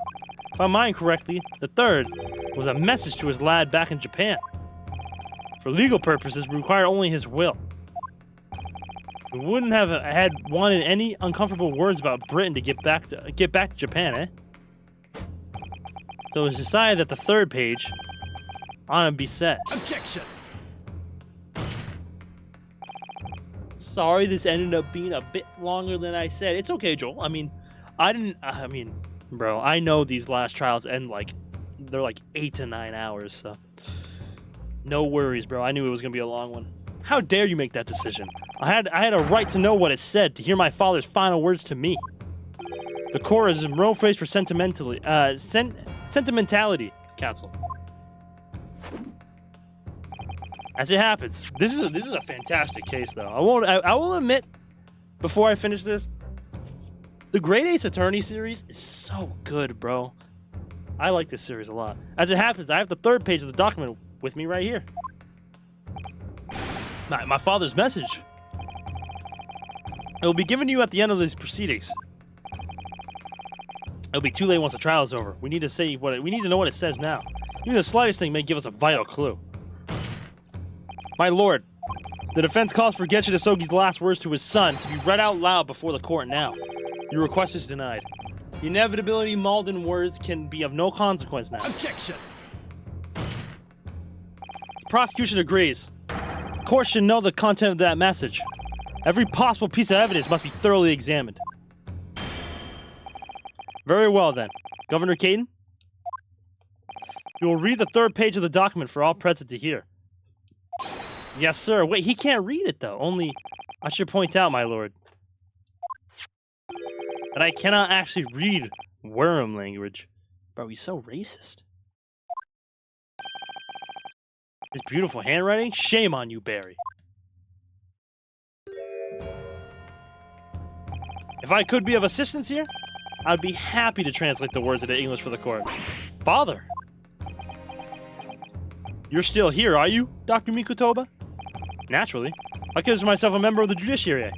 If I mind correctly, the 3rd was a message to his lad back in Japan. For legal purposes, we require only his will. We wouldn't have had wanted any uncomfortable words about Britain to get back to Japan, eh? So it was decided that the 3rd page ought to be set. Objection! Sorry, this ended up being a bit longer than I said. It's okay, Joel. I mean, bro, I know these last trials end they're like 8 to 9 hours, so no worries, bro. I knew it was gonna be a long one. How dare you make that decision? I had a right to know what it said, to hear my father's final words to me. The core is a Rome phrase for sentimentality, Counsel. As it happens, this is a fantastic case, though. I will admit, before I finish this, the Great Ace Attorney series is so good, bro. I like this series a lot. As it happens, I have the 3rd page of the document with me right here. My father's message. It will be given to you at the end of these proceedings. It'll be too late once the trial is over. We need to know what it says now. Even the slightest thing may give us a vital clue. My lord, the defense calls for Getsu Sogi's last words to his son to be read out loud before the court now. Your request is denied. The inevitability mauled in words can be of no consequence now. Objection! Prosecution agrees. Court should know the content of that message. Every possible piece of evidence must be thoroughly examined. Very well, then. Governor Caden? You will read the third page of the document for all present to hear. Yes, sir. Wait, he can't read it, though. Only, I should point out, my lord, that I cannot actually read worm language. Bro, he's so racist. His beautiful handwriting? Shame on you, Barry. If I could be of assistance here, I'd be happy to translate the words into English for the court. Father! You're still here, are you, Dr. Mikutoba? Naturally. I consider myself a member of the judiciary,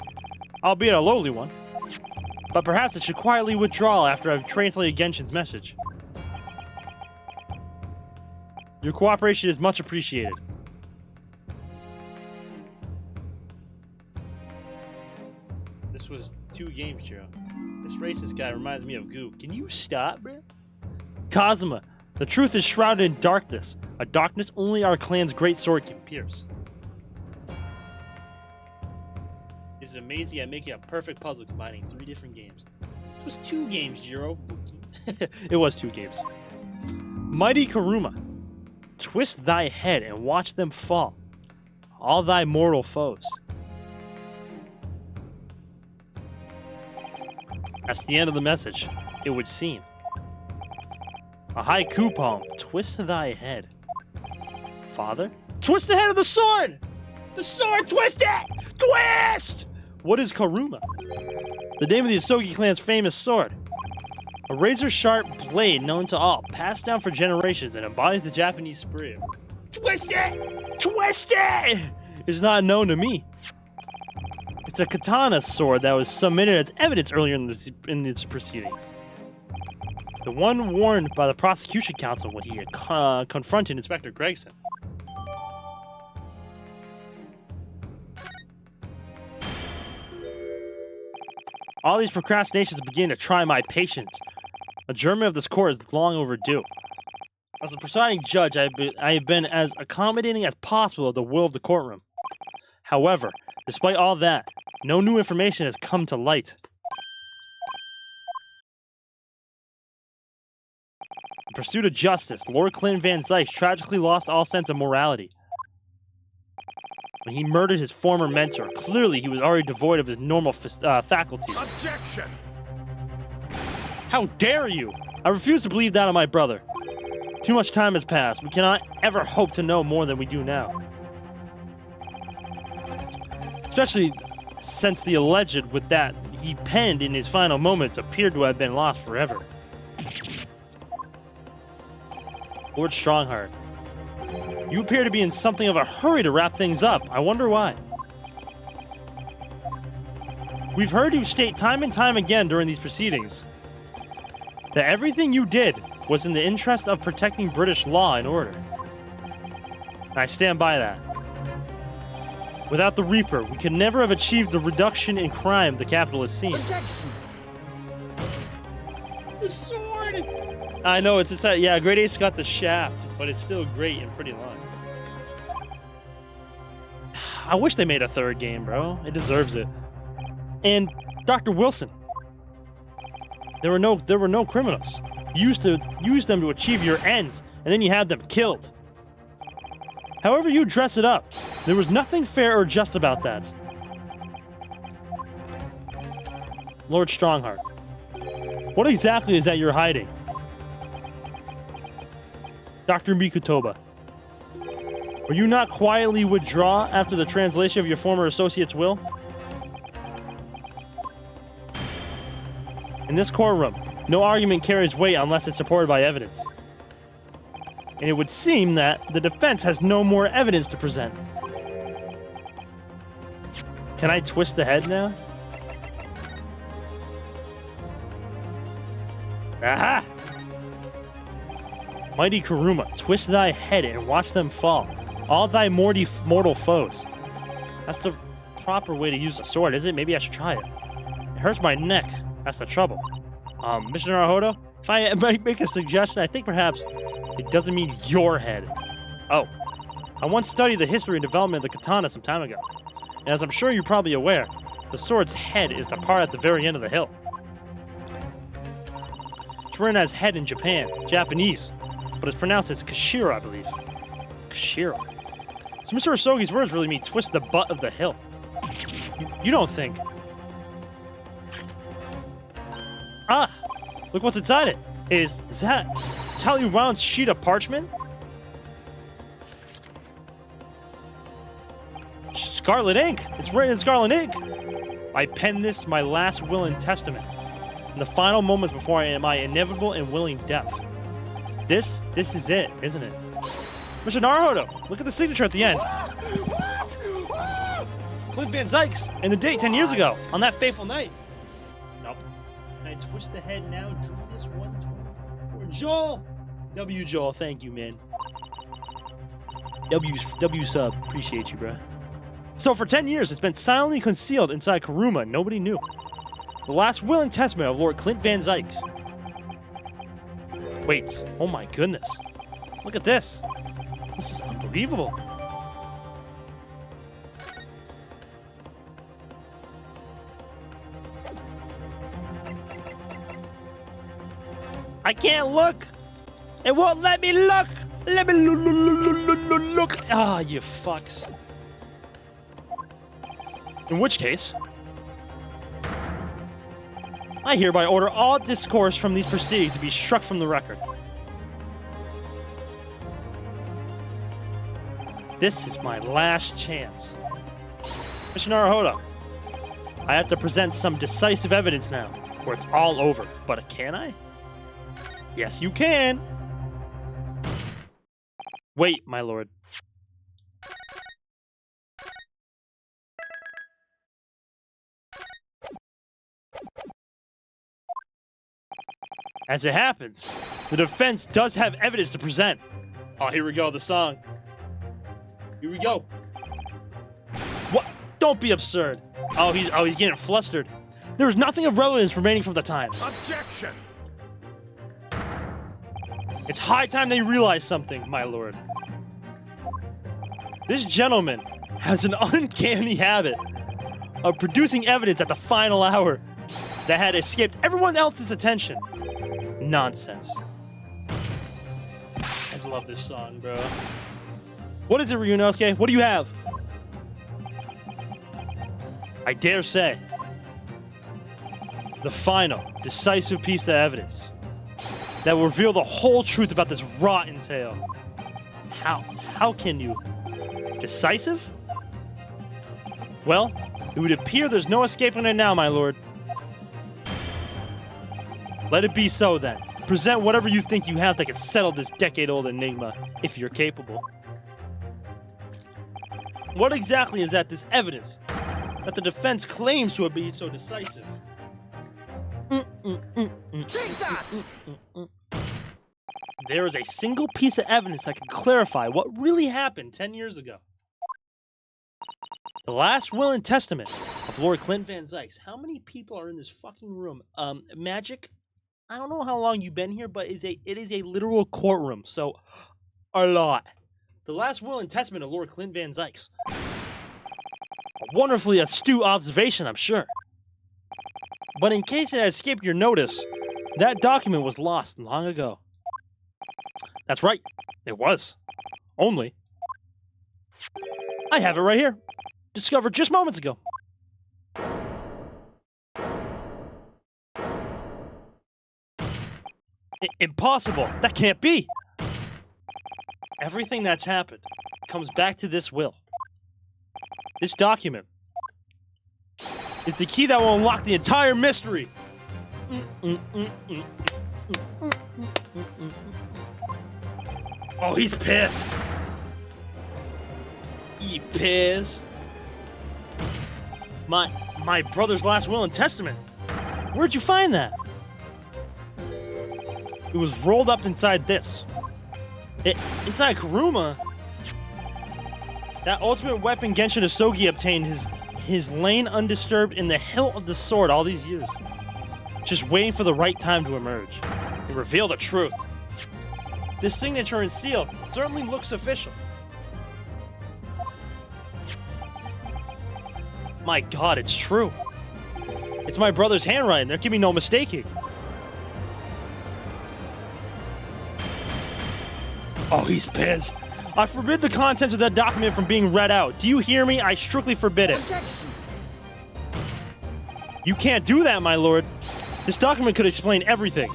albeit a lowly one. But perhaps I should quietly withdraw after I've translated Genshin's message. Your cooperation is much appreciated. This was 2 games, Jiro. This racist guy reminds me of Goo. Can you stop, bro? Kazuma, the truth is shrouded in darkness. A darkness only our clan's great sword can pierce. It's amazing at making a perfect puzzle combining 3 different games. It was 2 games, Jiro. It was 2 games. Mighty Karuma, twist thy head and watch them fall, all thy mortal foes. That's the end of the message, it would seem. A haiku poem, twist thy head. Father? Twist the head of the sword! The sword, twist it! Twist! What is Karuma? The name of the Asogi clan's famous sword. A razor-sharp blade known to all, passed down for generations and embodies the Japanese spirit. Twist it! Twist it! It's not known to me. It's a katana sword that was submitted as evidence earlier in this proceedings. The one worn by the prosecution counsel when he confronted Inspector Gregson. All these procrastinations begin to try my patience. Adjournment of this court is long overdue. As a presiding judge, I have been as accommodating as possible of the will of the courtroom. However, despite all that, no new information has come to light. In pursuit of justice, Lord Clinton Van Zyke tragically lost all sense of morality. When he murdered his former mentor, clearly he was already devoid of his normal faculties. Objection! How dare you! I refuse to believe that of my brother. Too much time has passed. We cannot ever hope to know more than we do now. Especially since the alleged with that he penned in his final moments appeared to have been lost forever. Lord Strongheart, you appear to be in something of a hurry to wrap things up. I wonder why. We've heard you state time and time again during these proceedings that everything you did was in the interest of protecting British law and order. And I stand by that. Without the Reaper, we could never have achieved the reduction in crime the capital has seen. Objection! The sword! I know, yeah, Great Ace got the shaft, but it's still great and pretty long. I wish they made a 3rd game, bro. It deserves it. And Dr. Wilson, there were no criminals. You used them to achieve your ends, and then you had them killed. However you dress it up, there was nothing fair or just about that. Lord Strongheart, what exactly is that you're hiding? Dr. Mikutoba, will you not quietly withdraw after the translation of your former associate's will? In this courtroom, no argument carries weight unless it's supported by evidence. And it would seem that the defense has no more evidence to present. Can I twist the head now? Aha! Mighty Karuma, twist thy head and watch them fall. All thy mortal foes. That's the proper way to use a sword, is it? Maybe I should try it. It hurts my neck. That's the trouble. Mr. Naruhodo, if I might make a suggestion, I think perhaps it doesn't mean your head. Oh. I once studied the history and development of the katana some time ago. And as I'm sure you're probably aware, the sword's head is the part at the very end of the hilt. It's written as head in Japanese, but it's pronounced as Kashira, I believe. Kashira. So Mr. Asogi's words really mean twist the butt of the hilt. You don't think... Ah! Look what's inside it. Is that tightly wound sheet of parchment? Scarlet ink! It's written in scarlet ink! I pen this, my last will and testament, in the final moments before my inevitable and willing death. This is it, isn't it? Mr. Naruhodo, look at the signature at the end. Clint Van Zykes, and the date 10 years ago, on that fateful night. Nope. Can I twist the head now, Julius 124? Joel! W. Joel, thank you, man. W sub, appreciate you, bruh. So for 10 years, it's been silently concealed inside Karuma. Nobody knew. The last will and testament of Lord Clint Van Zykes. Wait, oh my goodness. Look at this. This is unbelievable. I can't look. It won't let me look. Let me look. Ah, you fucks. In which case, I hereby order all discourse from these proceedings to be struck from the record. This is my last chance. Mr. Naruhodo, I have to present some decisive evidence now, or it's all over. But can I? Yes, you can. Wait, my lord. As it happens, the defense does have evidence to present. Oh, here we go, the song. Here we go. What? Don't be absurd. Oh, he's getting flustered. There is nothing of relevance remaining from the time. Objection! It's high time they realize something, my lord. This gentleman has an uncanny habit of producing evidence at the final hour that had escaped everyone else's attention. Nonsense. I love this song, bro. What is it, Ryunosuke? What do you have? I dare say, the final, decisive piece of evidence that will reveal the whole truth about this rotten tale. How can you? Decisive? Well, it would appear there's no escaping it now, my lord. Let it be so, then. Present whatever you think you have that can settle this decade-old enigma, if you're capable. What exactly is this evidence that the defense claims to be so decisive? Take that! There is a single piece of evidence that can clarify what really happened 10 years ago. The last will and testament of Lord Clint Van Zykes. How many people are in this fucking room? Magic? I don't know how long you've been here, but it is a literal courtroom, so a lot. The last will and testament of Lord Clint Van Zykes. A wonderfully astute observation, I'm sure. But in case it had escaped your notice, that document was lost long ago. That's right, it was. Only, I have it right here. Discovered just moments ago. Impossible. That can't be. Everything that's happened comes back to this will. This document is the key that will unlock the entire mystery. Oh, he's pissed. He pissed. My brother's last will and testament. Where'd you find that? It was rolled up inside this. Inside Karuma. That ultimate weapon Genshin Asogi obtained his lain undisturbed in the hilt of the sword all these years. Just waiting for the right time to emerge and reveal the truth. This signature and seal certainly looks official. My God, it's true. It's my brother's handwriting. There can be no mistaking. Oh, he's pissed. I forbid the contents of that document from being read out. Do you hear me? I strictly forbid it. Objection. You can't do that, my lord. This document could explain everything.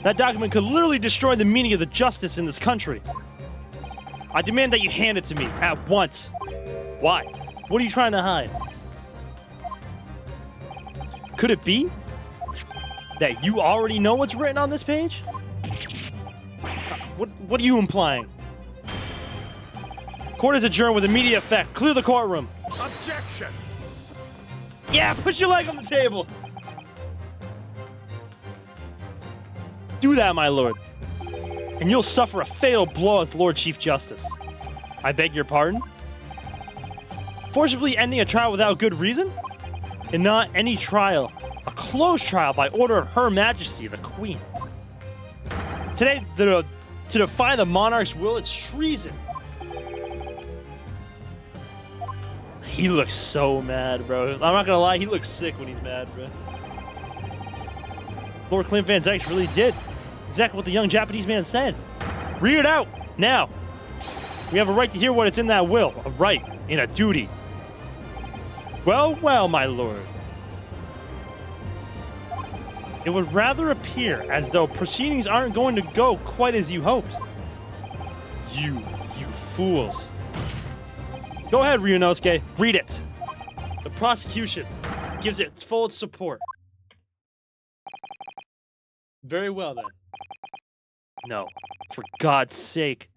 That document could literally destroy the meaning of the justice in this country. I demand that you hand it to me at once. Why? What are you trying to hide? Could it be that you already know what's written on this page? What are you implying? Court is adjourned with immediate effect. Clear the courtroom. Objection. Yeah, put your leg on the table. Do that, my lord, and you'll suffer a fatal blow as Lord Chief Justice. I beg your pardon? Forcibly ending a trial without good reason? And not any trial, a closed trial by order of Her Majesty, the Queen. Today, to defy the monarch's will, it's treason. He looks so mad, bro. I'm not gonna lie, he looks sick when he's mad, bro. Lord Clint Van Zyke really did exactly what the young Japanese man said. Read it out, now. We have a right to hear what it's in that will. A right and a duty. Well, well, my lord. It would rather appear as though proceedings aren't going to go quite as you hoped. You fools. Go ahead, Ryunosuke. Read it. The prosecution gives it full support. Very well, then. No. For God's sake.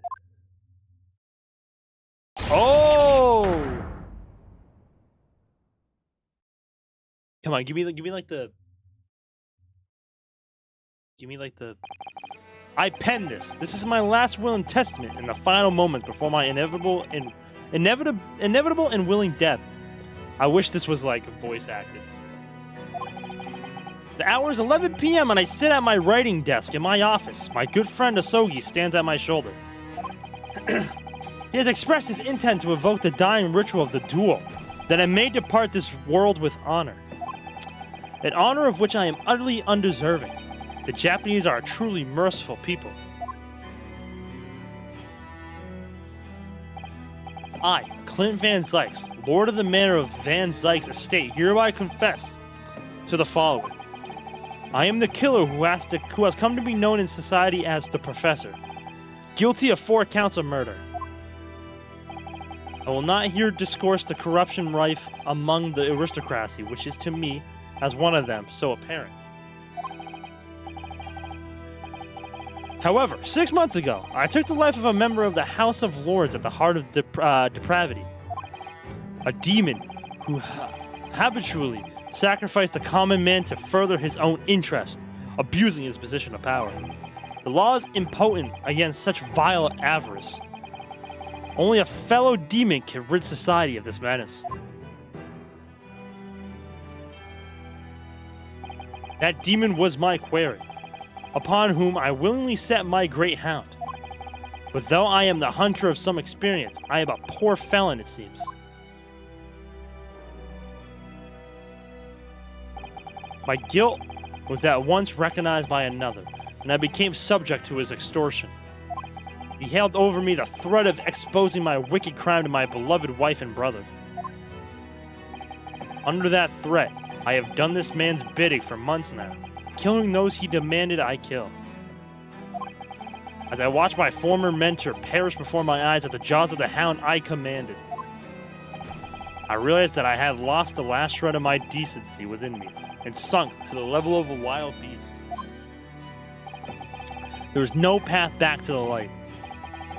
Oh! Come on, give me like the... I penned this. This is my last will and testament in the final moments before my inevitable and willing death. I wish this was like voice acted. The hour is 11 p.m. and I sit at my writing desk in my office. My good friend Asogi stands at my shoulder. He has expressed his intent to evoke the dying ritual of the duel, that I may depart this world with honor. An honor of which I am utterly undeserving. The Japanese are a truly merciful people. I, Clint Van Zyke, Lord of the Manor of Van Zyke's estate, hereby confess to the following. I am the killer who has come to be known in society as the Professor, guilty of 4 counts of murder. I will not here discourse the corruption rife among the aristocracy, which is to me, as one of them, so apparent. However, 6 months ago, I took the life of a member of the House of Lords at the heart of depravity. A demon who habitually sacrificed the common man to further his own interest, abusing his position of power. The law is impotent against such vile avarice. Only a fellow demon can rid society of this menace. That demon was my quarry, upon whom I willingly set my great hound. But though I am the hunter of some experience, I am a poor felon, it seems. My guilt was at once recognized by another, and I became subject to his extortion. He held over me the threat of exposing my wicked crime to my beloved wife and brother. Under that threat, I have done this man's bidding for months now, killing those he demanded I kill. As I watched my former mentor perish before my eyes at the jaws of the hound I commanded, I realized that I had lost the last shred of my decency within me and sunk to the level of a wild beast. There was no path back to the light.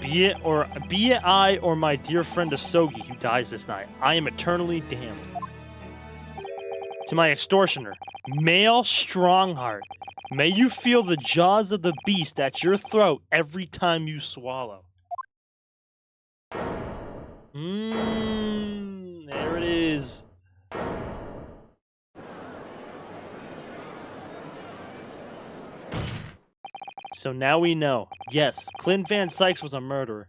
Be it I or my dear friend Asogi who dies this night, I am eternally damned. To my extortioner, male Strongheart, may you feel the jaws of the beast at your throat every time you swallow. There it is. So now we know, yes, Clint Van Zyke was a murderer.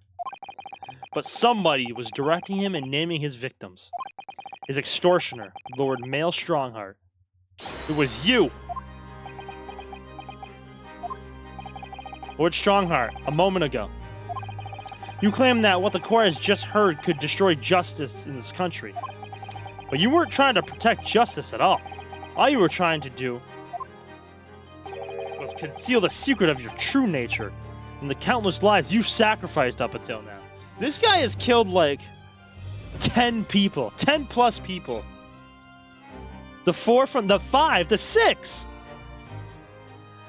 But somebody was directing him and naming his victims. his extortioner, Lord Mail Strongheart. It was you! Lord Strongheart, a moment ago. You claimed that what the court has just heard could destroy justice in this country. But you weren't trying to protect justice at all. All you were trying to do was conceal the secret of your true nature and the countless lives you sacrificed up until now. This guy has killed like 10 people, 10 plus people. The 5, the 6.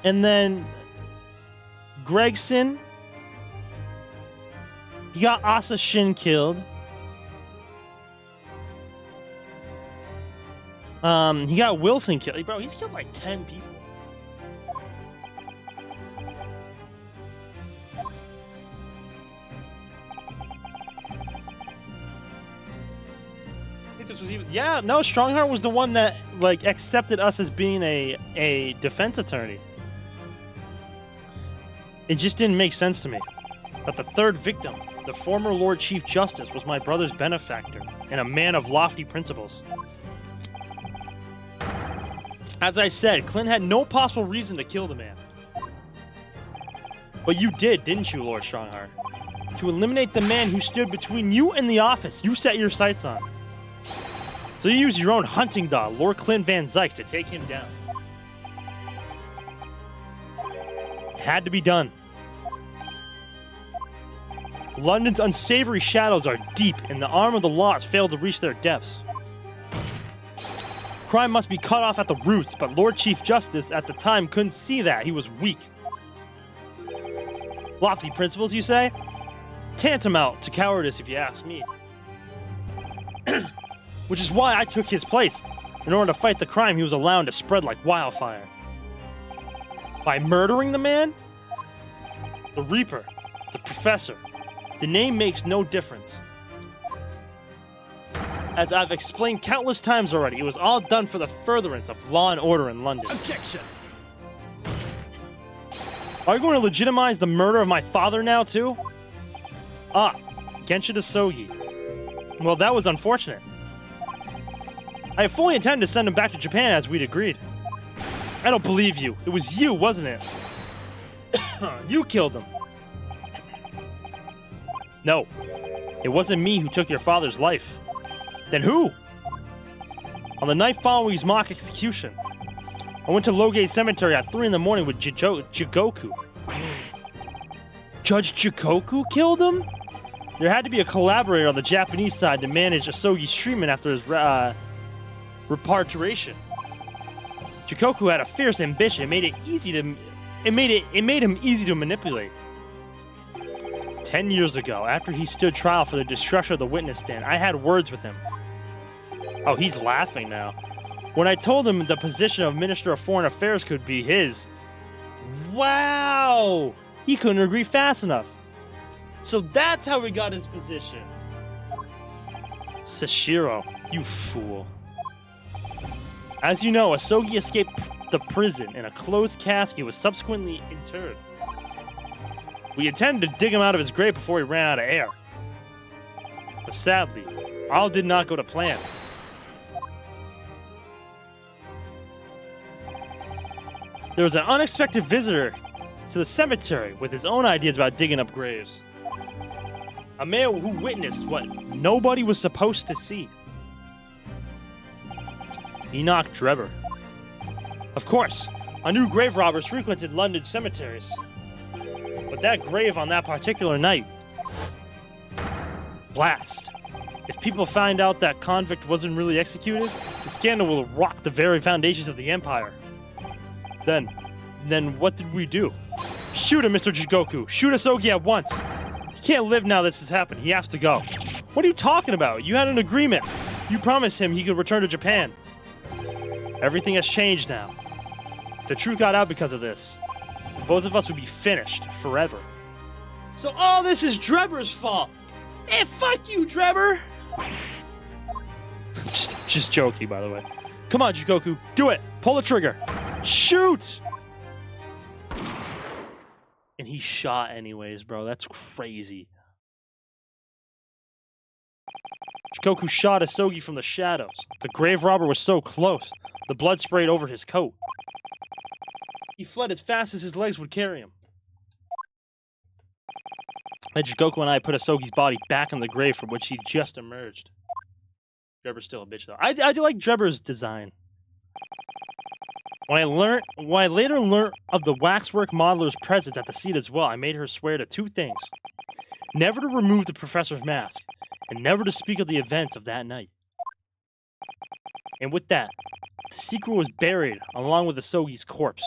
And then Gregson, he got Asa Shin killed. He got Wilson killed. Bro, he's killed like 10 people. I think this was even... Yeah, no, Strongheart was the one that, like, accepted us as being a defense attorney. It just didn't make sense to me. But the third victim, the former Lord Chief Justice, was my brother's benefactor and a man of lofty principles. As I said, Clint had no possible reason to kill the man. But you did, didn't you, Lord Strongheart? To eliminate the man who stood between you and the office you set your sights on. So you used your own hunting dog, Lord Clint Van Zyke, to take him down. It had to be done. London's unsavory shadows are deep, and the arm of the law has failed to reach their depths. Crime must be cut off at the roots, but Lord Chief Justice at the time couldn't see that. He was weak. Lofty principles, you say? Tantamount to cowardice, if you ask me. Which is why I took his place, in order to fight the crime he was allowing to spread like wildfire. By murdering the man? The Reaper, the Professor. The name makes no difference. As I've explained countless times already, it was all done for the furtherance of law and order in London. Objection! Are you going to legitimize the murder of my father now, too? Ah, Genshin Asogi. Well, that was unfortunate. I fully intend to send him back to Japan as we'd agreed. I don't believe you. It was you, wasn't it? You killed him. No, it wasn't me who took your father's life. Then who? On the night following his mock execution, I went to Loge Cemetery at 3 in the morning with Jigoku. Judge Jigoku killed him? There had to be a collaborator on the Japanese side to manage Asogi's treatment after his repatriation. Jigoku had a fierce ambition. It made him easy to manipulate. 10 years ago, after he stood trial for the destruction of the witness stand, I had words with him. Oh, he's laughing now. When I told him the position of Minister of Foreign Affairs could be his. Wow! He couldn't agree fast enough. So that's how he got his position. Sashiro, you fool. As you know, Asogi escaped the prison in a closed casket and was subsequently interred. We intended to dig him out of his grave before he ran out of air. But sadly, all did not go to plan. There was an unexpected visitor to the cemetery with his own ideas about digging up graves. A man who witnessed what nobody was supposed to see. Enoch Drebber. Of course, I knew grave robbers frequented London cemeteries. But that grave on that particular night... Blast. If people find out that convict wasn't really executed, the scandal will rock the very foundations of the Empire. Then what did we do? Shoot him, Mr. Jigoku! Shoot Asogi at once! He can't live now this has happened. He has to go. What are you talking about? You had an agreement. You promised him he could return to Japan. Everything has changed now. The truth got out because of this. Both of us would be finished forever. So all this is Drebber's fault. Eh, fuck you, Drebber. just joking, by the way. Come on, Jigoku, do it. Pull the trigger. Shoot. And he shot anyways, bro. That's crazy. Shikoku shot Asogi from the shadows. The grave robber was so close. The blood sprayed over his coat. He fled as fast as his legs would carry him. Then Shikoku and I put Asogi's body back in the grave from which he just emerged. Drebber's still a bitch, though. I do like Drebber's design. When I later learned of the waxwork modeler's presence at the seat as well, I made her swear to two things. Never to remove the professor's mask, and never to speak of the events of that night. And with that, the secret was buried along with Asogi's corpse.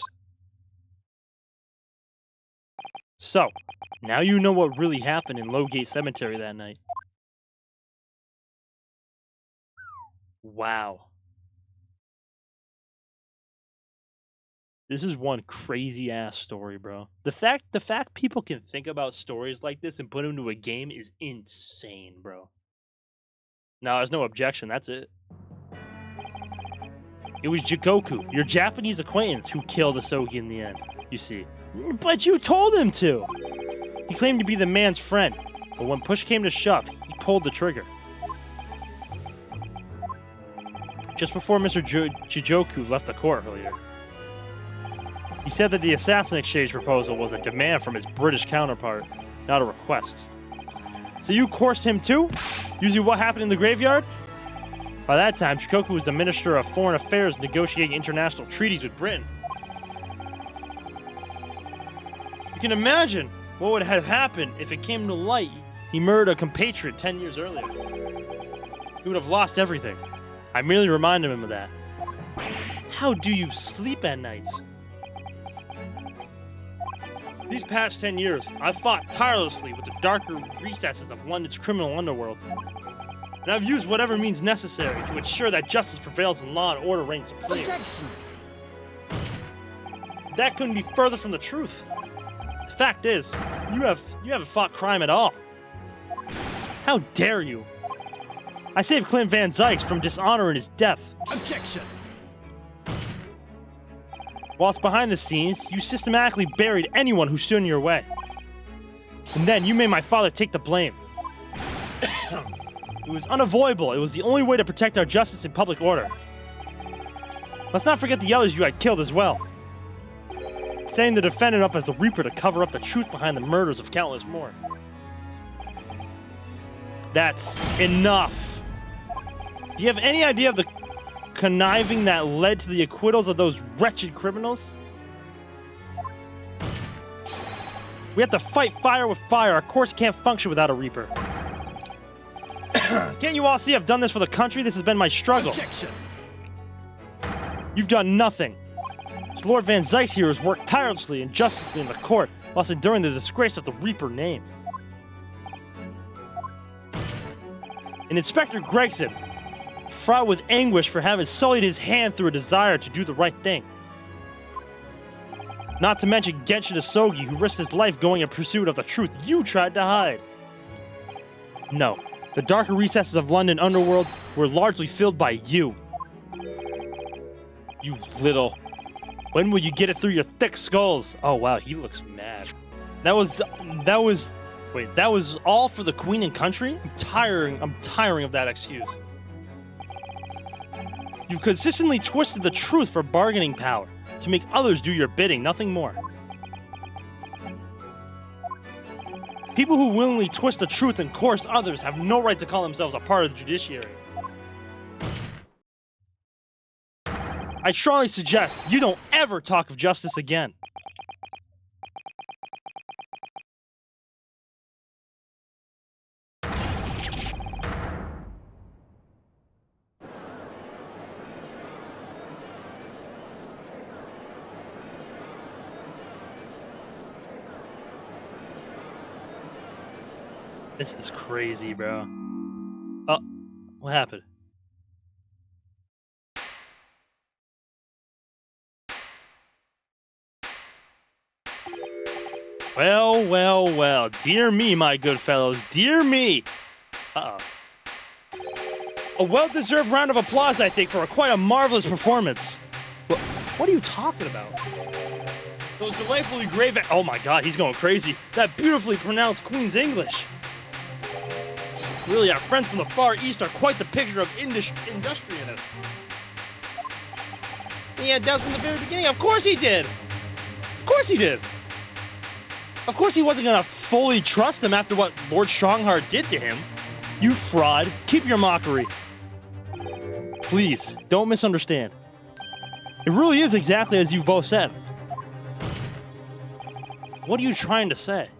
So, now you know what really happened in Lowgate Cemetery that night. Wow. This is one crazy ass story, bro. The fact people can think about stories like this and put them into a game is insane, bro. No, there's no objection. That's it. It was Jigoku, your Japanese acquaintance, who killed Asogi in the end, you see. But you told him to! He claimed to be the man's friend, but when push came to shove, he pulled the trigger. Just before Mr. Chijoku left the court earlier, he said that the assassin exchange proposal was a demand from his British counterpart, not a request. So you coursed him too? Using what happened in the graveyard? By that time, Shikoku was the Minister of Foreign Affairs negotiating international treaties with Britain. You can imagine what would have happened if it came to light he murdered a compatriot 10 years earlier. He would have lost everything. I merely reminded him of that. How do you sleep at nights? These past 10 years, I've fought tirelessly with the darker recesses of London's criminal underworld. And I've used whatever means necessary to ensure that justice prevails and law and order reigns supreme. Objection! That couldn't be further from the truth. The fact is, you haven't fought crime at all. How dare you? I saved Clint Van Zykes from dishonor and his death. Objection! Whilst behind the scenes, you systematically buried anyone who stood in your way. And then you made my father take the blame. It was unavoidable. It was the only way to protect our justice and public order. Let's not forget the others you had killed as well. Setting the defendant up as the Reaper to cover up the truth behind the murders of countless more. That's enough. Do you have any idea of the conniving that led to the acquittals of those wretched criminals? We have to fight fire with fire. Our courts can't function without a Reaper. Can't you all see I've done this for the country? This has been my struggle. Objection! You've done nothing. It's Lord Van Zykes here has worked tirelessly and justly in the court whilst enduring the disgrace of the Reaper name. And Inspector Gregson, fraught with anguish for having sullied his hand through a desire to do the right thing. Not to mention Genshin Asogi, who risked his life going in pursuit of the truth you tried to hide. No, the darker recesses of London underworld were largely filled by you. You little... When will you get it through your thick skulls? Oh wow, he looks mad. That was all for the Queen and country? I'm tiring of that excuse. You've consistently twisted the truth for bargaining power, to make others do your bidding, nothing more. People who willingly twist the truth and coerce others have no right to call themselves a part of the judiciary. I strongly suggest you don't ever talk of justice again. This is crazy, bro. Oh, what happened? Well, well, well. Dear me, my good fellows. Dear me. Uh-oh. A well-deserved round of applause, I think, for quite a marvelous performance. What are you talking about? Those delightfully grave... Oh my god, he's going crazy. That beautifully pronounced Queen's English. Really, our friends from the Far East are quite the picture of industriousness. He had doubts from the very beginning. Of course he did. Of course he did. Of course he wasn't gonna fully trust him after what Lord Strongheart did to him. You fraud. Keep your mockery. Please, don't misunderstand. It really is exactly as you've both said. What are you trying to say?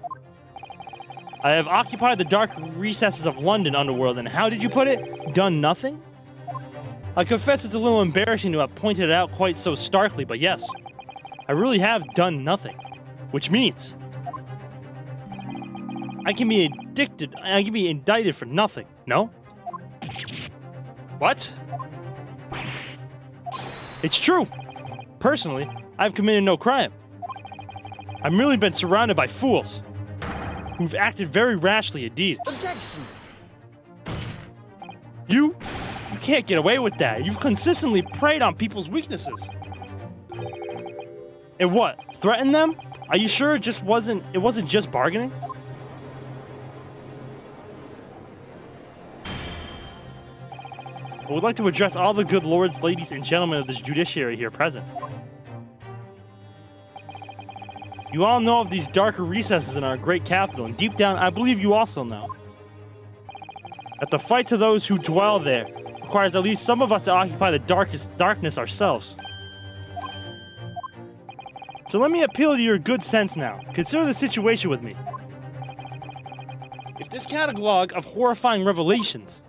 I have occupied the dark recesses of London underworld, and how did you put it? Done nothing? I confess it's a little embarrassing to have pointed it out quite so starkly, but yes, I really have done nothing. Which means I can be indicted for nothing, no? What? It's true. Personally, I've committed no crime. I've merely been surrounded by fools who've acted very rashly indeed. Objection! You can't get away with that. You've consistently preyed on people's weaknesses. And what? Threatened them? Are you sure it wasn't just bargaining? I would like to address all the good lords, ladies, and gentlemen of this judiciary here present. You all know of these darker recesses in our great capital, and deep down, I believe you also know that the fight to those who dwell there requires at least some of us to occupy the darkness ourselves. So let me appeal to your good sense now. Consider the situation with me. If this catalog of horrifying revelations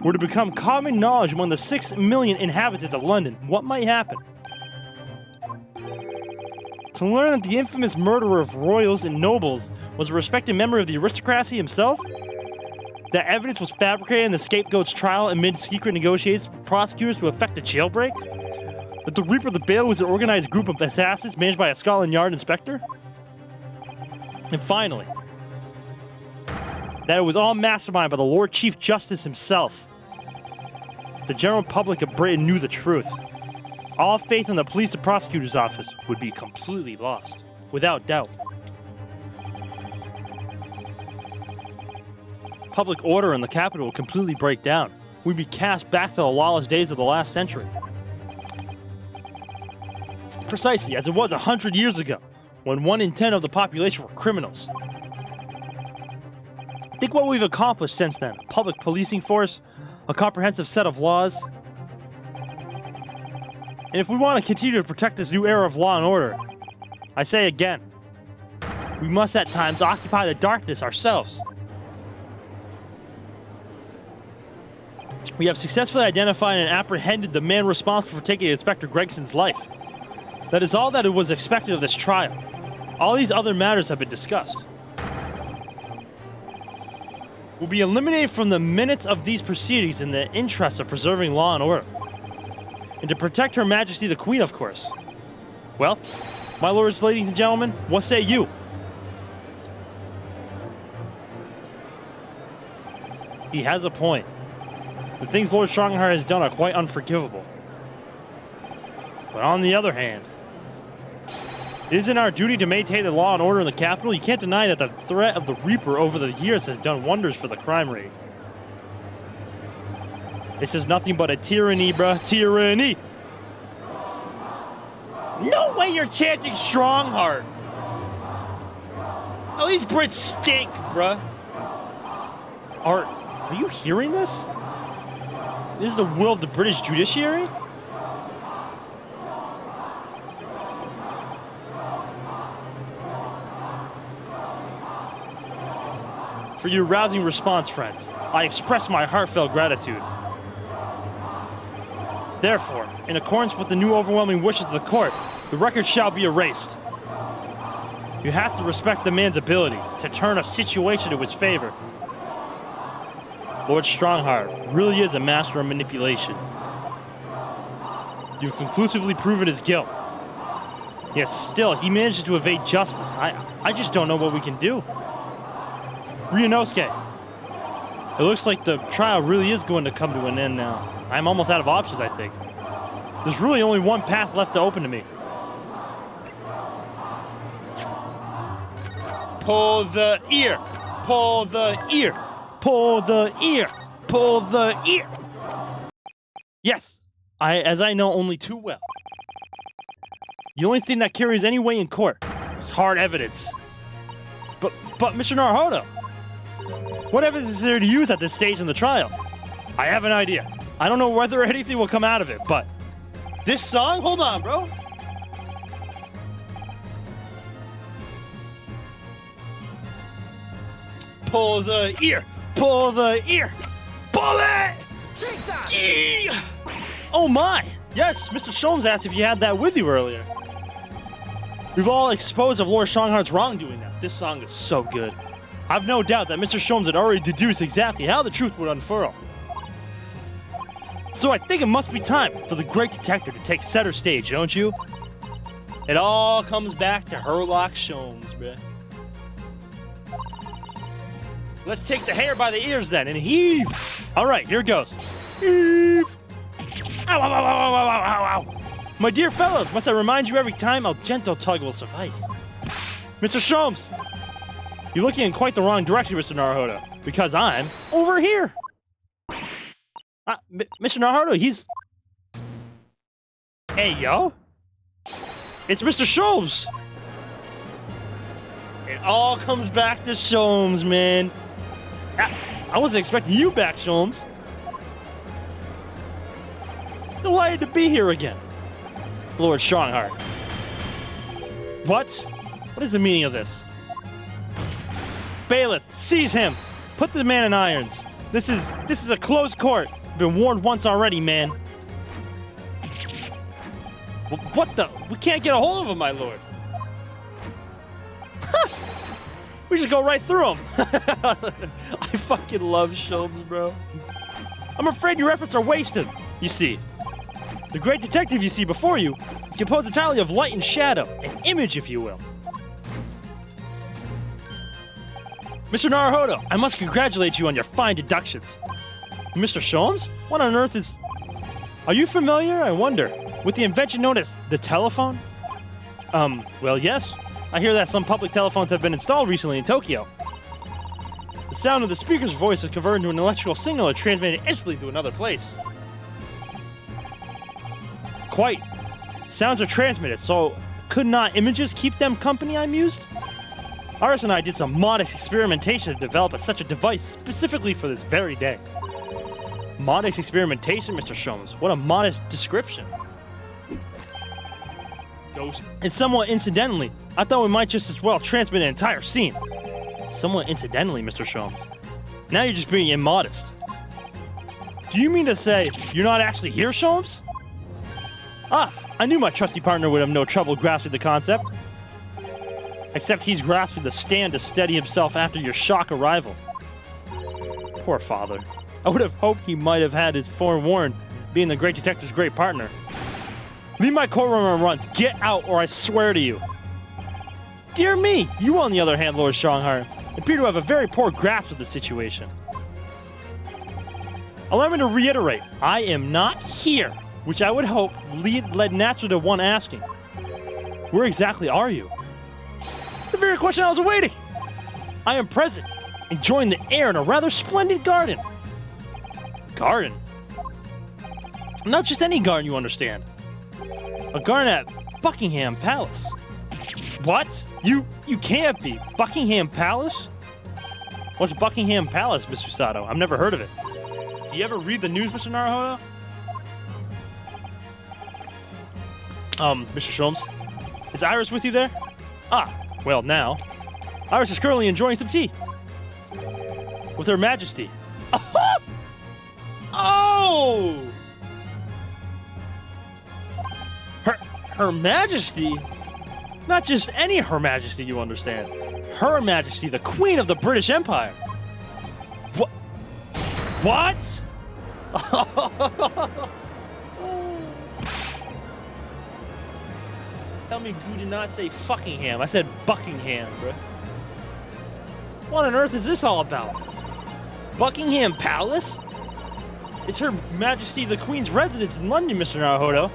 were to become common knowledge among the 6 million inhabitants of London, what might happen? To learn that the infamous murderer of royals and nobles was a respected member of the aristocracy himself? That evidence was fabricated in the scapegoat's trial amid secret negotiations with prosecutors to effect a jailbreak? That the Reaper of the Bale was an organized group of assassins managed by a Scotland Yard inspector? And finally, that it was all masterminded by the Lord Chief Justice himself. The general public of Britain knew the truth. All faith in the police and prosecutor's office would be completely lost, without doubt. Public order in the capital would completely break down. We'd be cast back to the lawless days of the last century. Precisely as it was 100 years ago, when 1 in 10 of the population were criminals. Think what we've accomplished since then. A public policing force, a comprehensive set of laws. And if we want to continue to protect this new era of law and order, I say again, we must at times occupy the darkness ourselves. We have successfully identified and apprehended the man responsible for taking Inspector Gregson's life. That is all that it was expected of this trial. All these other matters have been discussed. Will be eliminated from the minutes of these proceedings in the interest of preserving law and order. And to protect Her Majesty the Queen, of course. Well, my lords, ladies, and gentlemen, what say you? He has a point. The things Lord Strongheart has done are quite unforgivable. But on the other hand, it isn't our duty to maintain the law and order in the capital. You can't deny that the threat of the Reaper over the years has done wonders for the crime rate. This is nothing but a tyranny, bruh. Tyranny! No way you're chanting Strongheart! At least Brits stink, bruh. Are you hearing this? This is the will of the British judiciary? For your rousing response, friends, I express my heartfelt gratitude. Therefore, in accordance with the new overwhelming wishes of the court, the record shall be erased. You have to respect the man's ability to turn a situation to his favor. Lord Strongheart really is a master of manipulation. You've conclusively proven his guilt. Yet still, he managed to evade justice. I just don't know what we can do. Ryunosuke, it looks like the trial really is going to come to an end now. I'm almost out of options, I think. There's really only one path left to open to me. Pull the ear! Pull the ear! Pull the ear. Pull the ear. Yes, as I know only too well. The only thing that carries any weight in court is hard evidence. But Mr. Naruhodo, what evidence is there to use at this stage in the trial? I have an idea. I don't know whether anything will come out of it, but this song? Hold on, bro. Pull the ear. Pull the ear. Pull it! Take that! Yeah. Oh my! Yes, Mr. Sholmes asked if you had that with you earlier. We've all exposed of Lord Strongheart's wrongdoing now. This song is so good. I've no doubt that Mr. Sholmes had already deduced exactly how the truth would unfurl. So I think it must be time for the great detective to take center stage, don't you? It all comes back to Herlock Sholmes, bruh. Let's take the hair by the ears then and heave. All right, here goes. Heave. Ow, ow, ow, ow, ow, ow, ow. My dear fellows, must I remind you every time how gentle tug will suffice? Mr. Sholmes, you're looking in quite the wrong direction, Mr. Naruhodo, because I'm over here. Mr. Naruhodo, he's... Hey, yo. It's Mr. Sholmes. It all comes back to Sholmes, man. I wasn't expecting you back, Sholmes. Delighted to be here again, Lord Strongheart. What? What is the meaning of this? Bailiff, seize him. Put the man in irons. This is a closed court. I've been warned once already, man. What the? We can't get a hold of him, my lord. We just go right through him. I fucking love Sholmes, bro. I'm afraid your efforts are wasted. You see, the great detective you see before you is composed entirely of light and shadow, an image, if you will. Mr. Naruhodo, I must congratulate you on your fine deductions. Mr. Sholmes? What on earth is... Are you familiar, I wonder, with the invention known as the telephone? Well, yes. I hear that some public telephones have been installed recently in Tokyo. The sound of the speaker's voice is converted into an electrical signal and transmitted instantly to another place. Quite. Sounds are transmitted, so could not images keep them company, I mused? Iris and I did some modest experimentation to develop such a device specifically for this very day. Modest experimentation, Mr. Sholmes. What a modest description. Ghost. And somewhat incidentally, I thought we might just as well transmit an entire scene. Somewhat incidentally, Mr. Sholmes. Now you're just being immodest. Do you mean to say you're not actually here, Sholmes? Ah, I knew my trusty partner would have no trouble grasping the concept. Except he's grasping the stand to steady himself after your shock arrival. Poor father. I would have hoped he might have had his forewarned, being the great detective's great partner. Leave my courtroom and run. Get out, or I swear to you. Dear me, you on the other hand, Lord Strongheart, appear to have a very poor grasp of the situation. Allow me to reiterate, I am not here, which I would hope led naturally to one asking. Where exactly are you? The very question I was awaiting. I am present, enjoying the air in a rather splendid garden. Garden? Not just any garden, you understand. A garden at Buckingham Palace. What? You can't be. Buckingham Palace? What's Buckingham Palace, Mr. Sato? I've never heard of it. Do you ever read the news, Mr. Naruhodo? Mr. Sholmes? Is Iris with you there? Ah, well now. Iris is currently enjoying some tea. With Her Majesty. Oh! Her Majesty? Not just any Her Majesty, you understand. Her Majesty, the Queen of the British Empire. What? Tell me you did not say Fuckingham. I said Buckingham, bro. What on earth is this all about? Buckingham Palace? It's Her Majesty the Queen's residence in London, Mr. Naruhodo.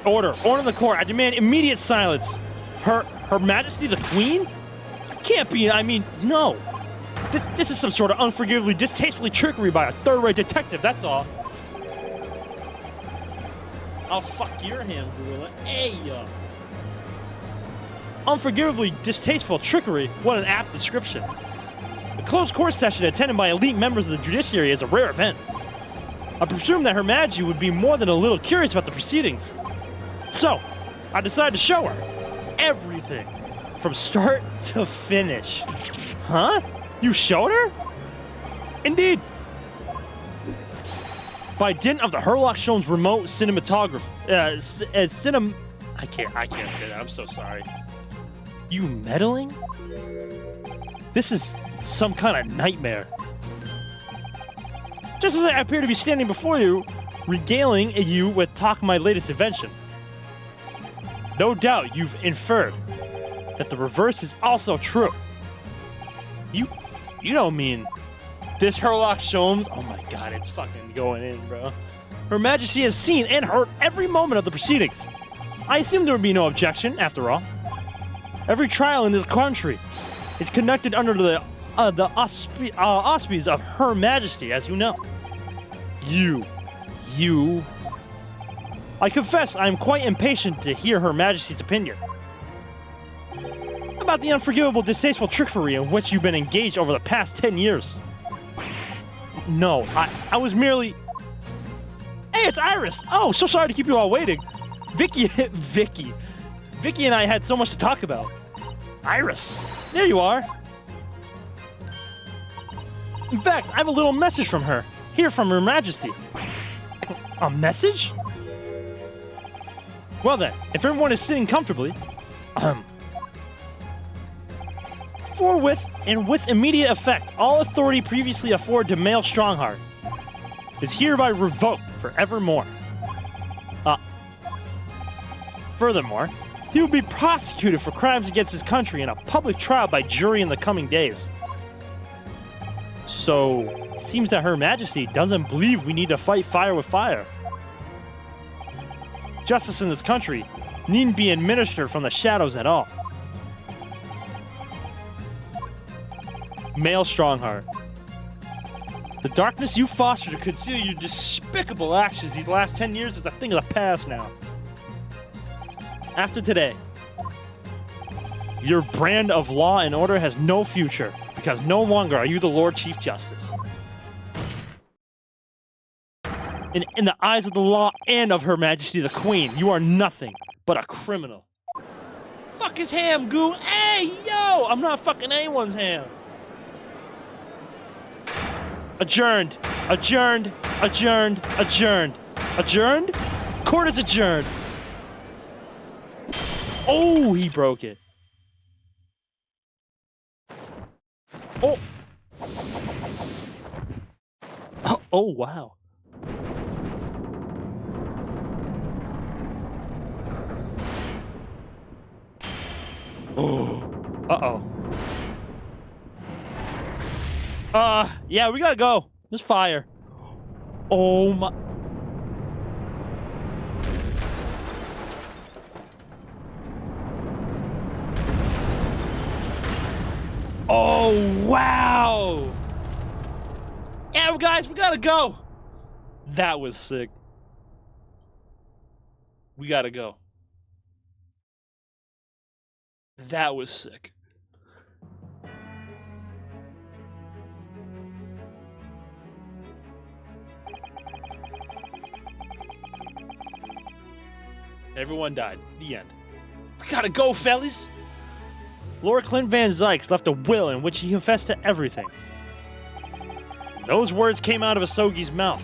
Order in the court. I demand immediate silence. Her Majesty the Queen? Can't be, I mean, no. This is some sort of unforgivably, distastefully trickery by a third-rate detective, that's all. Oh, fuck your hand, Gorilla. Hey, unforgivably distasteful trickery. What an apt description. A closed court session attended by elite members of the judiciary is a rare event. I presume that Her Majesty would be more than a little curious about the proceedings. So, I decided to show her everything from start to finish. Huh? You showed her? Indeed. By dint of the Herlock Sholmes remote cinematography, I can't say that. I'm so sorry. You meddling? This is some kind of nightmare. Just as I appear to be standing before you, regaling you with talk of my latest invention. No doubt you've inferred that the reverse is also true. You don't mean this Herlock Sholmes? Oh my god, it's fucking going in, bro. Her Majesty has seen and heard every moment of the proceedings. I assume there would be no objection, after all. Every trial in this country is conducted under the auspices of Her Majesty, as you know. You. I confess I am quite impatient to hear Her Majesty's opinion about the unforgivable, distasteful trickery in which you've been engaged over the past 10 years. No, I was merely... Hey, it's Iris! Oh, so sorry to keep you all waiting. Vicky and I had so much to talk about. Iris, there you are. In fact, I have a little message from her. Here from Her Majesty. A message? Well then, if everyone is sitting comfortably, forthwith and with immediate effect, all authority previously afforded to male Strongheart is hereby revoked forevermore. Furthermore, he will be prosecuted for crimes against his country in a public trial by jury in the coming days. So, it seems that Her Majesty doesn't believe we need to fight fire with fire. Justice in this country needn't be administered from the shadows at all. Male Strongheart. The darkness you fostered to conceal your despicable actions these last 10 years is a thing of the past now. After today, your brand of law and order has no future, because no longer are you the Lord Chief Justice. In the eyes of the law and of Her Majesty the Queen, you are nothing but a criminal. Fuck his ham, Goo! Hey, yo! I'm not fucking anyone's ham. Adjourned. Adjourned. Adjourned. Adjourned. Adjourned? Court is adjourned. Oh, he broke it. Oh. Oh, wow. Oh. Uh-oh. Yeah, we gotta go. There's fire. Oh my... Oh, wow! Yeah, guys, we gotta go! That was sick. We gotta go. That was sick. Everyone died. The end. We gotta go, fellas! Lord Clint Van Zykes left a will in which he confessed to everything. Those words came out of Asogi's mouth.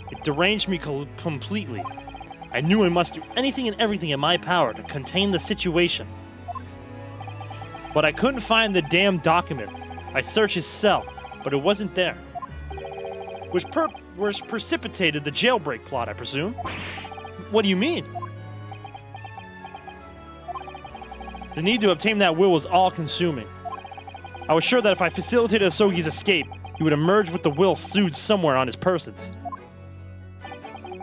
It deranged me completely. I knew I must do anything and everything in my power to contain the situation. But I couldn't find the damn document. I searched his cell, but it wasn't there. Which precipitated the jailbreak plot, I presume? What do you mean? The need to obtain that will was all-consuming. I was sure that if I facilitated Asogi's escape, he would emerge with the will stewed somewhere on his persons.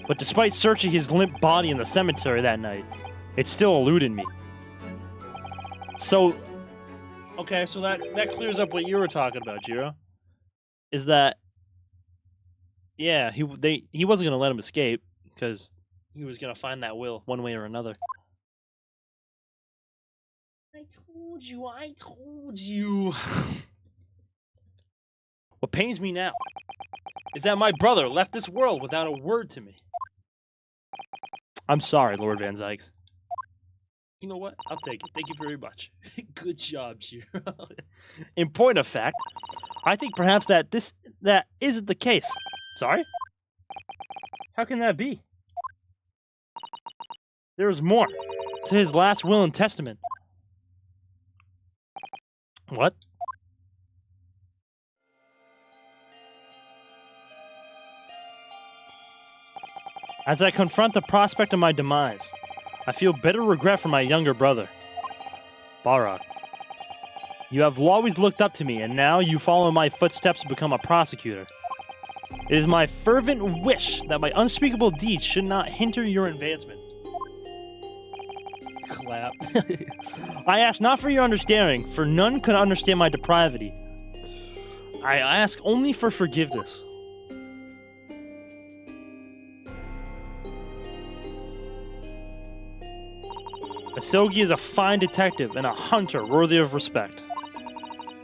But despite searching his limp body in the cemetery that night, it still eluded me. So, Okay, so that clears up what you were talking about, Jiro. Is that yeah, he wasn't gonna let him escape because he was gonna find that will one way or another. I told you. What pains me now is that my brother left this world without a word to me. I'm sorry, Lord Van Zykes. You know what? I'll take it. Thank you very much. Good job, Jiro. In point of fact, I think perhaps that isn't the case. Sorry? How can that be? There is more to his last will and testament. What? As I confront the prospect of my demise, I feel bitter regret for my younger brother, Balrog. You have always looked up to me, and now you follow in my footsteps to become a prosecutor. It is my fervent wish that my unspeakable deeds should not hinder your advancement. Clap. I ask not for your understanding, for none could understand my depravity. I ask only for forgiveness. Asogi is a fine detective and a hunter worthy of respect.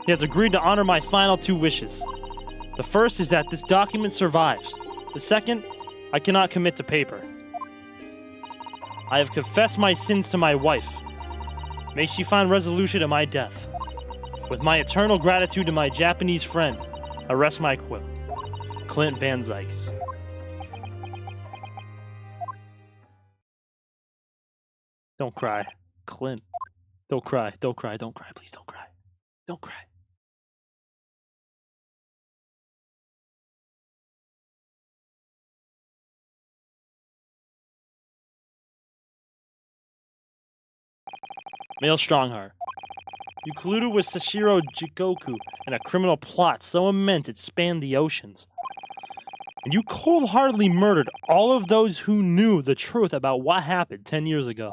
He has agreed to honor my final two wishes. The first is that this document survives. The second, I cannot commit to paper. I have confessed my sins to my wife. May she find resolution to my death. With my eternal gratitude to my Japanese friend, I rest my quill. Clint Van Zykes. Don't cry. Clint. Don't cry. Don't cry. Don't cry. Please don't cry. Don't cry. Male Strongheart. You colluded with Sashiro Jigoku in a criminal plot so immense it spanned the oceans. And you cold-heartedly murdered all of those who knew the truth about what happened 10 years ago.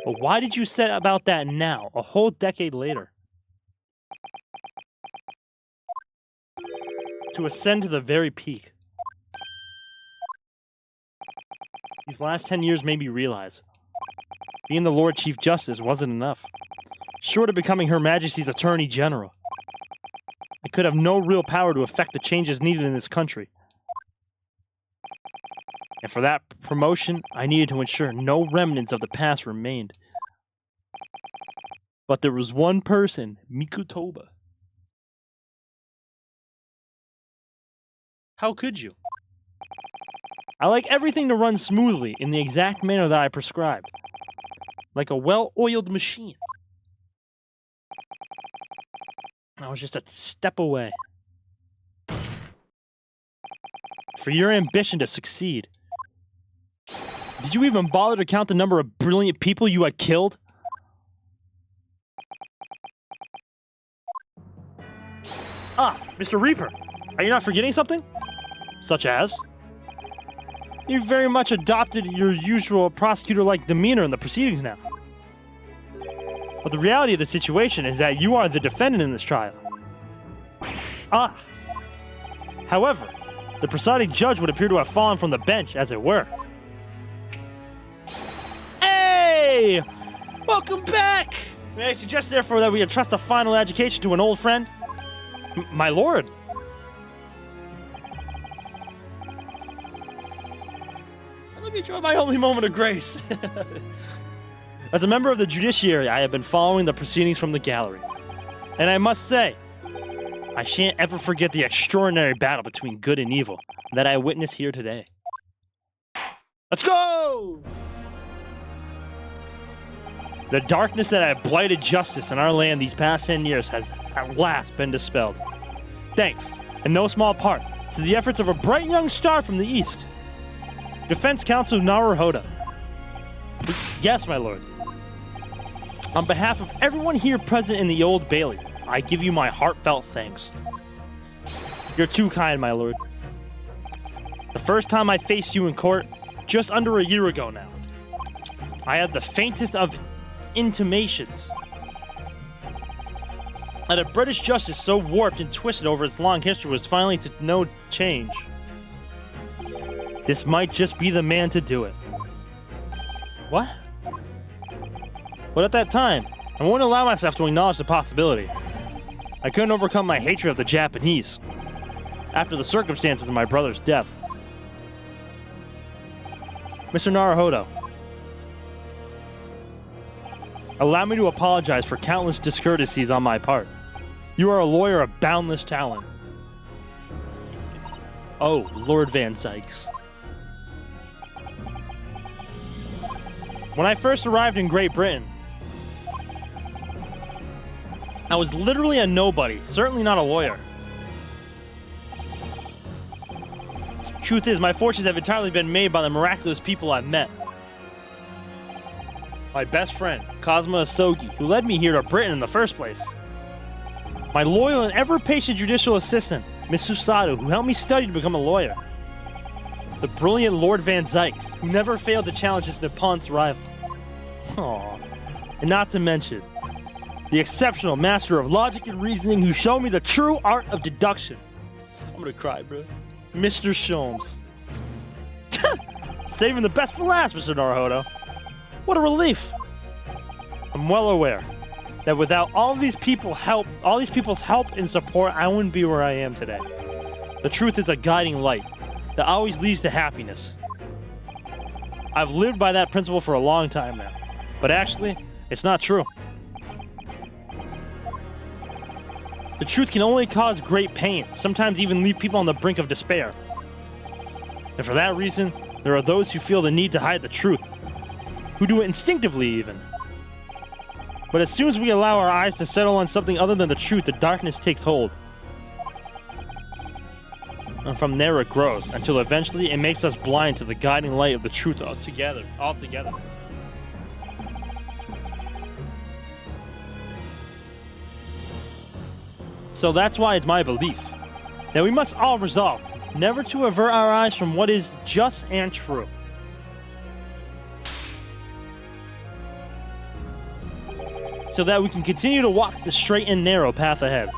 But why did you set about that now, a whole decade later? To ascend to the very peak. These last 10 years made me realize being the Lord Chief Justice wasn't enough. Short of becoming Her Majesty's Attorney General, I could have no real power to effect the changes needed in this country. And for that promotion, I needed to ensure no remnants of the past remained. But there was one person, Mikutoba. How could you? I like everything to run smoothly in the exact manner that I prescribed. Like a well-oiled machine. I was just a step away. For your ambition to succeed. Did you even bother to count the number of brilliant people you had killed? Ah, Mr. Reaper, are you not forgetting something? Such as? You very much adopted your usual prosecutor-like demeanor in the proceedings now. But the reality of the situation is that you are the defendant in this trial. Ah. However, the presiding judge would appear to have fallen from the bench, as it were. Hey! Welcome back! May I suggest, therefore, that we entrust the final education to an old friend? My lord. Let me enjoy my only moment of grace. As a member of the judiciary, I have been following the proceedings from the gallery. And I must say, I shan't ever forget the extraordinary battle between good and evil that I witnessed here today. Let's go! The darkness that had blighted justice in our land these past 10 years has at last been dispelled. Thanks, in no small part, to the efforts of a bright young star from the east. Defense Counsel Naruhodo. Yes, my lord. On behalf of everyone here present in the Old Bailey, I give you my heartfelt thanks. You're too kind, my lord. The first time I faced you in court, just under a year ago now, I had the faintest of intimations That a British justice so warped and twisted over its long history was finally to no change. This might just be the man to do it. What? But at that time, I wouldn't allow myself to acknowledge the possibility. I couldn't overcome my hatred of the Japanese after the circumstances of my brother's death. Mr. Naruhodo, allow me to apologize for countless discourtesies on my part. You are a lawyer of boundless talent. Oh, Lord Van Sykes. When I first arrived in Great Britain, I was literally a nobody, certainly not a lawyer. Truth is, my fortunes have entirely been made by the miraculous people I've met. My best friend, Cosmo Asogi, who led me here to Britain in the first place. My loyal and ever-patient judicial assistant, Miss Susato, who helped me study to become a lawyer. The brilliant Lord Van Sykes, who never failed to challenge his Nippon's rival. Aww. And not to mention, the exceptional master of logic and reasoning who showed me the true art of deduction. I'm gonna cry, bro. Mr. Sholmes. Saving the best for last, Mr. Naruhodo. What a relief. I'm well aware that without all these people's help and support, I wouldn't be where I am today. The truth is a guiding light that always leads to happiness. I've lived by that principle for a long time now, but actually, it's not true. The truth can only cause great pain, sometimes even leave people on the brink of despair. And for that reason, there are those who feel the need to hide the truth, who do it instinctively even. But as soon as we allow our eyes to settle on something other than the truth, the darkness takes hold. And from there it grows, until eventually it makes us blind to the guiding light of the truth altogether. So that's why it's my belief that we must all resolve never to avert our eyes from what is just and true. So that we can continue to walk the straight and narrow path ahead.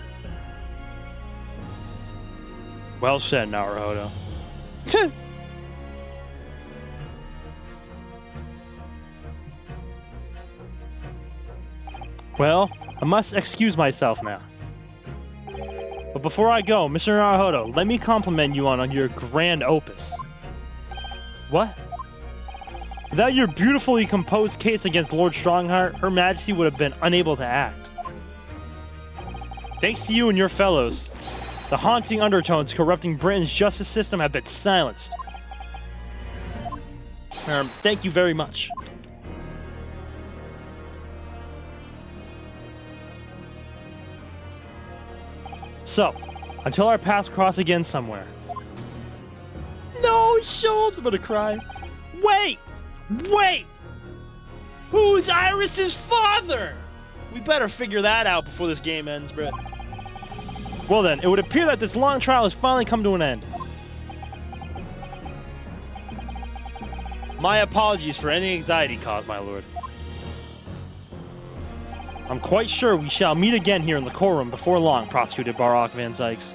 Well said, Naruhodo. Well, I must excuse myself now. But before I go, Mr. Naruhodo, let me compliment you on your grand opus. What? Without your beautifully composed case against Lord Strongheart, Her Majesty would have been unable to act. Thanks to you and your fellows, the haunting undertones corrupting Britain's justice system have been silenced. Thank you very much. So, until our paths cross again somewhere. No, Sholmes, I'm gonna cry. Wait! Who's Iris's father? We better figure that out before this game ends, bro. Well then, it would appear that this long trial has finally come to an end. My apologies for any anxiety caused, my lord. I'm quite sure we shall meet again here in the courtroom before long, prosecuted Barak Van Sykes.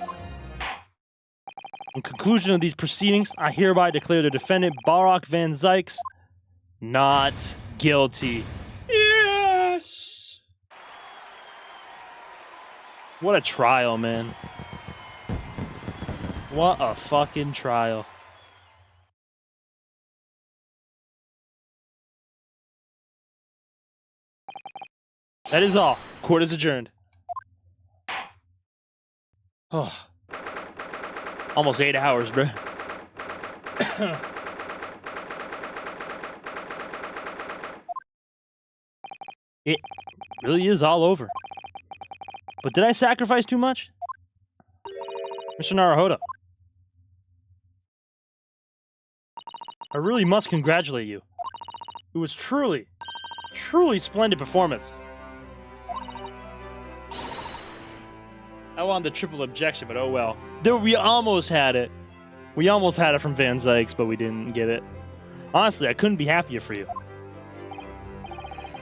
In conclusion of these proceedings, I hereby declare the defendant Barak Van Sykes not guilty. Yes! What a trial, man. What a fucking trial. That is all. Court is adjourned. Oh. Almost 8 hours, bro. It really is all over. But did I sacrifice too much? Mr. Naruhodo, I really must congratulate you. It was truly splendid performance. I wanted the triple objection, but oh well. We almost had it. We almost had it from Van Sykes, but we didn't get it. Honestly, I couldn't be happier for you.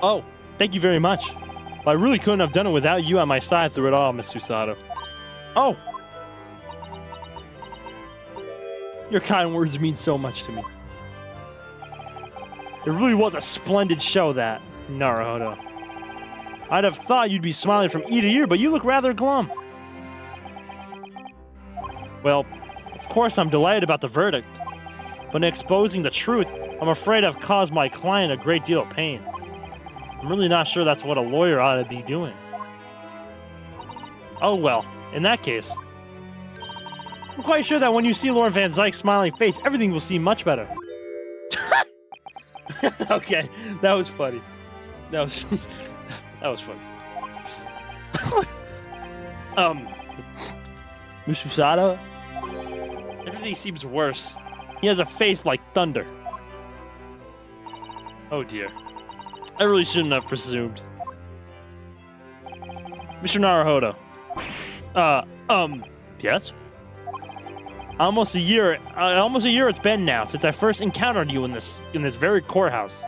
Oh, thank you very much. But I really couldn't have done it without you at my side through it all, Miss Susato. Oh! Your kind words mean so much to me. It really was a splendid show, that, Naruhodo. I'd have thought you'd be smiling from ear to ear, but you look rather glum. Well, of course I'm delighted about the verdict, but in exposing the truth, I'm afraid I've caused my client a great deal of pain. I'm really not sure that's what a lawyer ought to be doing. Oh well, in that case, I'm quite sure that when you see Lord Van Zyke's smiling face, everything will seem much better. Okay, that was funny. That was that was funny. Miss Susato? Everything seems worse. He has a face like thunder. Oh dear. I really shouldn't have presumed. Mr. Naruhodo. Yes? Almost a year it's been now since I first encountered you in this very courthouse.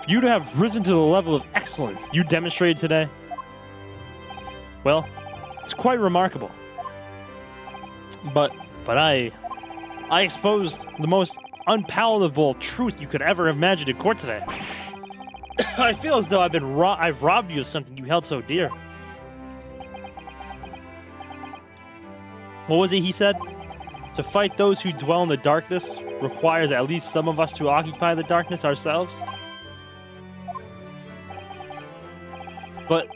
For you to have risen to the level of excellence you demonstrated today, well, it's quite remarkable. But I exposed the most unpalatable truth you could ever imagine in court today. I feel as though I've robbed you of something you held so dear. What was it he said? To fight those who dwell in the darkness requires at least some of us to occupy the darkness ourselves. But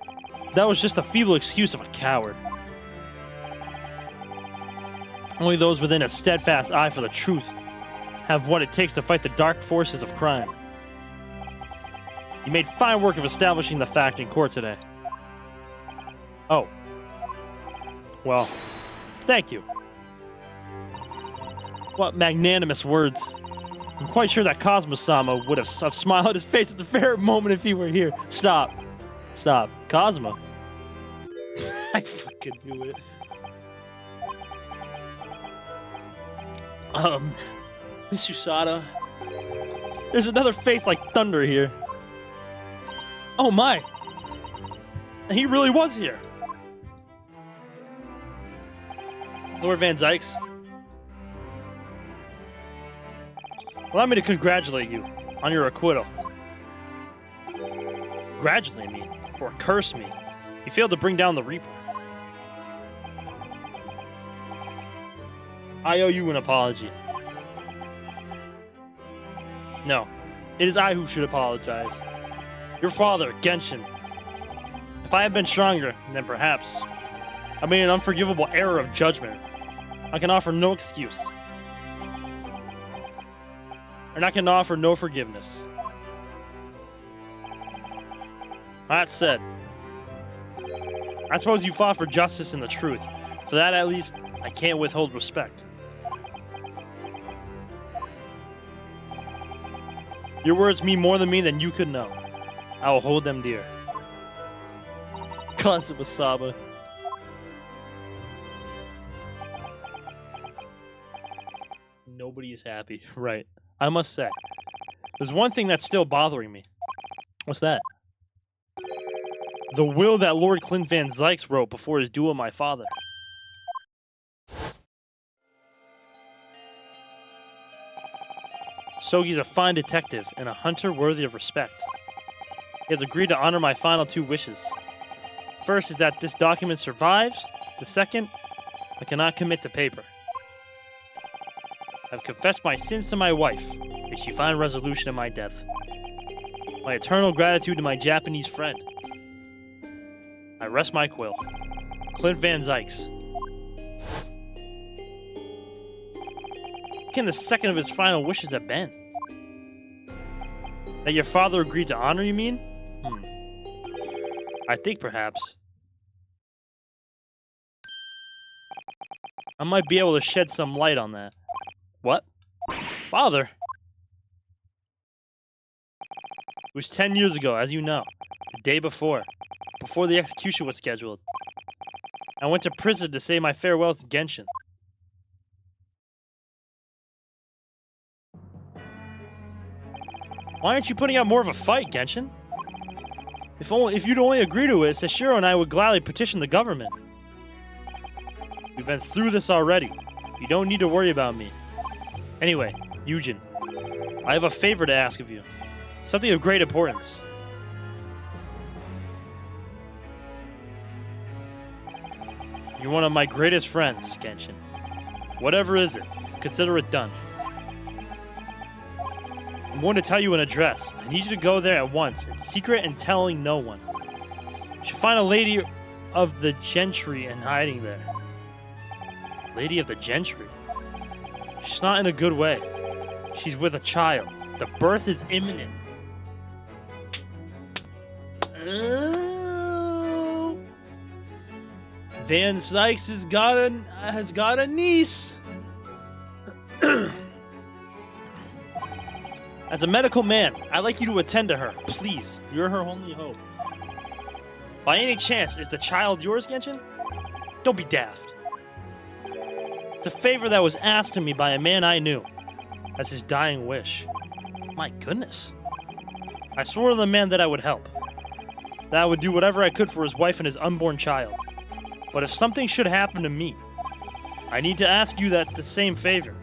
that was just a feeble excuse of a coward. Only those within a steadfast eye for the truth have what it takes to fight the dark forces of crime. You made fine work of establishing the fact in court today. Oh. Well, thank you. What magnanimous words. I'm quite sure that Cosmo-sama would have smiled on his face at the very moment if he were here. Stop. Stop. Cosmo. I fucking knew it. Miss Susato. There's another face like thunder here. Oh my. He really was here. Lord Van Zykes. Allow me to congratulate you on your acquittal. Congratulate me, or curse me. You failed to bring down the Reaper. I owe you an apology. No, it is I who should apologize. Your father, Genshin. If I had been stronger, then perhaps I made an unforgivable error of judgment. I can offer no excuse. And I can offer no forgiveness. That said, I suppose you fought for justice and the truth. For that, at least, I can't withhold respect. Your words mean more to me than you could know. I will hold them dear. Kazuma-sama. Nobody is happy. Right. I must say, there's one thing that's still bothering me. What's that? The will that Lord Clint Van Zykes wrote before his duel with my father. Sogi's a fine detective and a hunter worthy of respect. He has agreed to honor my final two wishes. First is that this document survives. The second, I cannot commit to paper. I've confessed my sins to my wife. May she find resolution in my death. My eternal gratitude to my Japanese friend. I rest my quill. Clint Van Zykes. What can the second of his final wishes have been? That your father agreed to honor, you mean? I think perhaps I might be able to shed some light on that. What? Father? It was 10 years ago, as you know. The day before the execution was scheduled. I went to prison to say my farewells to Genshin. Why aren't you putting out more of a fight, Genshin? If you'd only agree to it, Sashiro and I would gladly petition the government. We've been through this already. You don't need to worry about me. Anyway, Eugen, I have a favor to ask of you. Something of great importance. You're one of my greatest friends, Genshin. Whatever is it, consider it done. I'm going to tell you an address. I need you to go there at once, in secret and telling no one. You should find a lady of the gentry and hiding there. Lady of the gentry? She's not in a good way. She's with a child. The birth is imminent. Oh. Van Sykes has got a niece. As a medical man, I'd like you to attend to her, please. You're her only hope. By any chance, is the child yours, Genshin? Don't be daft. It's a favor that was asked of me by a man I knew, as his dying wish. My goodness. I swore to the man that I would help, that I would do whatever I could for his wife and his unborn child. But if something should happen to me, I need to ask you that the same favor.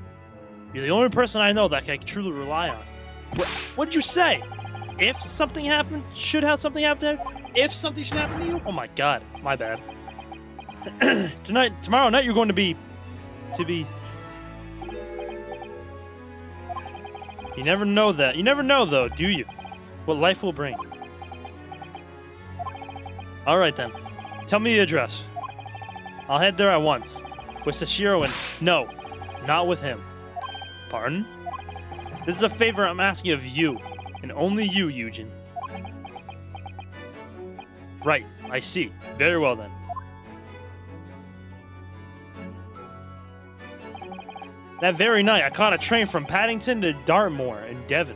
You're the only person I know that I can truly rely on. What did you say? If something happened, if something should happen to you? Oh my god, my bad. Tomorrow night you're going to be... You never know that. You never know though, do you? What life will bring. Alright then. Tell me the address. I'll head there at once. With Sashiro and... No, not with him. Pardon? This is a favor I'm asking of you, and only you, Eugen. Right, I see. Very well then. That very night, I caught a train from Paddington to Dartmoor in Devon.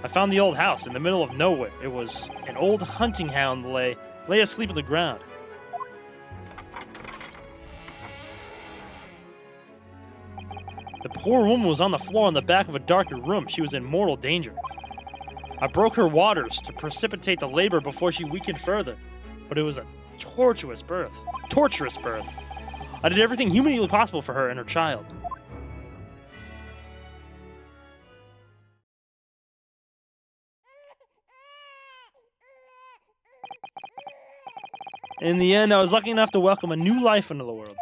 I found the old house in the middle of nowhere. It was an old hunting hound lay asleep on the ground. The poor woman was on the floor in the back of a darkened room. She was in mortal danger. I broke her waters to precipitate the labor before she weakened further, but it was a torturous birth. I did everything humanly possible for her and her child. In the end, I was lucky enough to welcome a new life into the world.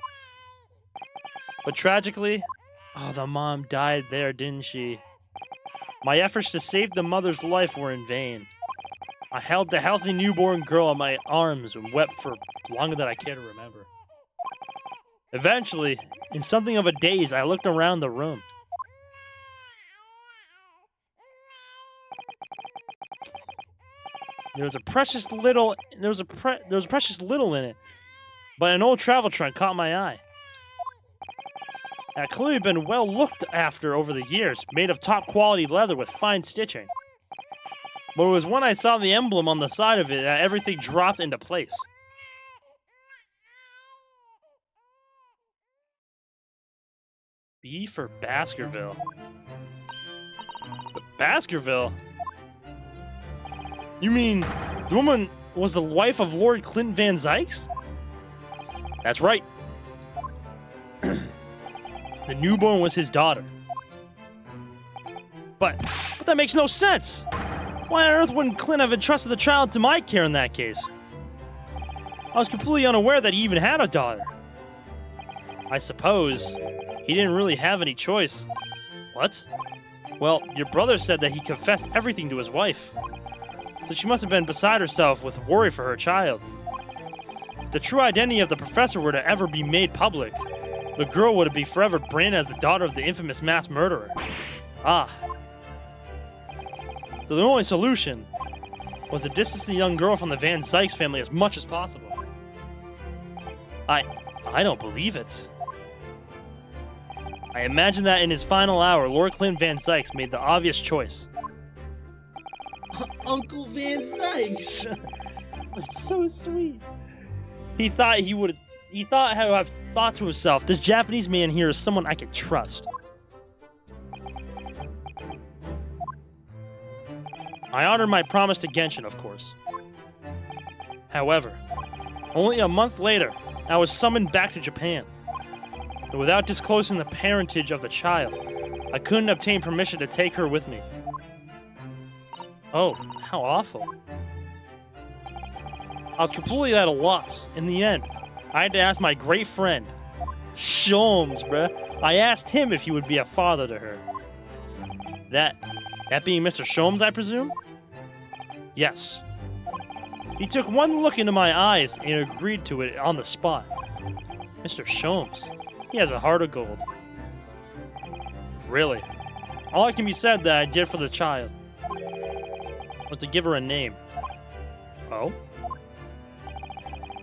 But tragically, the mom died there, didn't she? My efforts to save the mother's life were in vain. I held the healthy newborn girl in my arms and wept for longer than I care to remember. Eventually, in something of a daze, I looked around the room. There was a precious little in it, but an old travel trunk caught my eye. It had clearly been well looked after over the years, made of top quality leather with fine stitching. But it was when I saw the emblem on the side of it that everything dropped into place. B for Baskerville. Baskerville? You mean the woman was the wife of Lord Clint Van Sykes? That's right. The newborn was his daughter. But that makes no sense. Why on earth wouldn't Clint have entrusted the child to my care in that case? I was completely unaware that he even had a daughter. I suppose he didn't really have any choice. What? Well, your brother said that he confessed everything to his wife. So she must have been beside herself with worry for her child. If the true identity of the professor were to ever be made public, the girl would be forever branded as the daughter of the infamous mass murderer. Ah. So the only solution was to distance the young girl from the Van Sykes family as much as possible. I don't believe it. I imagine that in his final hour, Lord Clint Van Sykes made the obvious choice. Uncle Van Sykes! That's so sweet. He thought have thought to himself, this Japanese man here is someone I can trust. I honored my promise to Genshin, of course. However, only a month later, I was summoned back to Japan. And without disclosing the parentage of the child, I couldn't obtain permission to take her with me. Oh, how awful. I was completely at a loss. In the end, I had to ask my great friend, Sholmes, bruh. I asked him if he would be a father to her. That being Mr. Sholmes, I presume? Yes. He took one look into my eyes and agreed to it on the spot. Mr. Sholmes, he has a heart of gold. Really? All that can be said that I did for the child was to give her a name. Oh?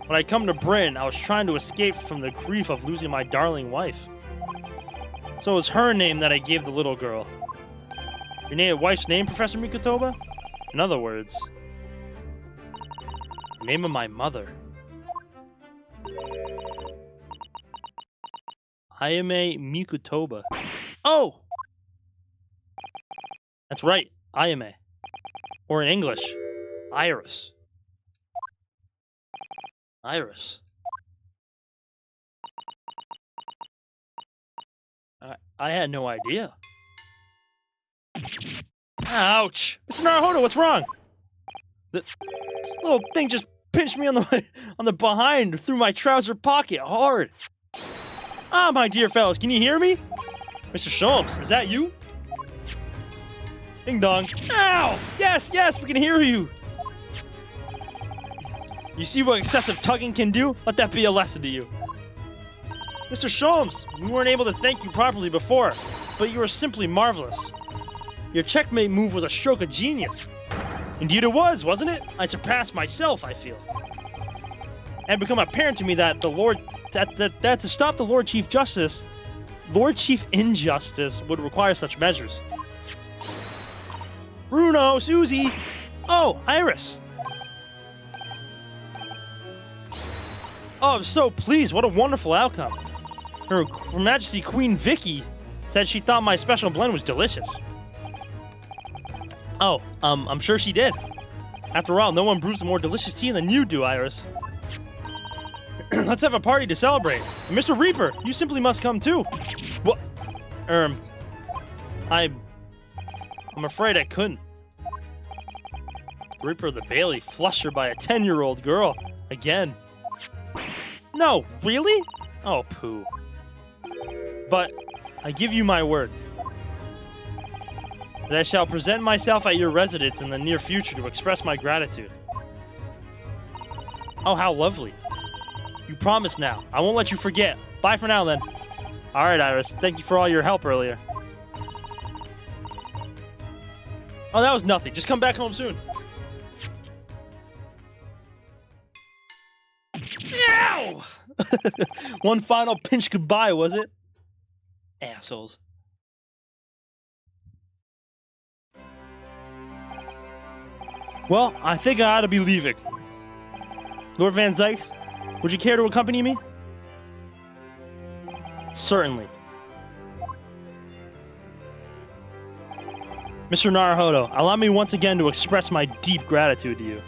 When I come to Britain, I was trying to escape from the grief of losing my darling wife. So it was her name that I gave the little girl. Your wife's name, Professor Mikutoba? In other words, the name of my mother. Ayame Mikutoba. Oh! That's right, Ayame. Or in English, Iris. Iris. I had no idea. Ouch! Mr. Naruhodo, what's wrong? This little thing just pinched me on the behind through my trouser pocket hard. Ah, my dear fellows, can you hear me? Mr. Sholmes, is that you? Ding dong. Ow! Yes, we can hear you. You see what excessive tugging can do? Let that be a lesson to you. Mr. Sholmes, we weren't able to thank you properly before, but you were simply marvelous. Your checkmate move was a stroke of genius. Indeed it was, wasn't it? I surpassed myself, I feel. And become apparent to me that that to stop the Lord Chief Injustice would require such measures. Bruno, Susie! Oh, Iris! Oh, I'm so pleased. What a wonderful outcome. Her Majesty Queen Vicky said she thought my special blend was delicious. Oh, I'm sure she did. After all, no one brews a more delicious tea than you do, Iris. Let's have a party to celebrate. And Mr. Reaper, you simply must come too. What? I'm afraid I couldn't. Reaper of the Bailey flustered by a 10-year-old girl. Again. No, really? Oh, poo. But I give you my word that I shall present myself at your residence in the near future to express my gratitude. Oh, how lovely. You promise now. I won't let you forget. Bye for now, then. All right, Iris. Thank you for all your help earlier. Oh, that was nothing. Just come back home soon. Ow! One final pinch goodbye, was it? Assholes. Well, I think I ought to be leaving. Lord Van Dykes, would you care to accompany me? Certainly. Mr. Naruhodo, allow me once again to express my deep gratitude to you.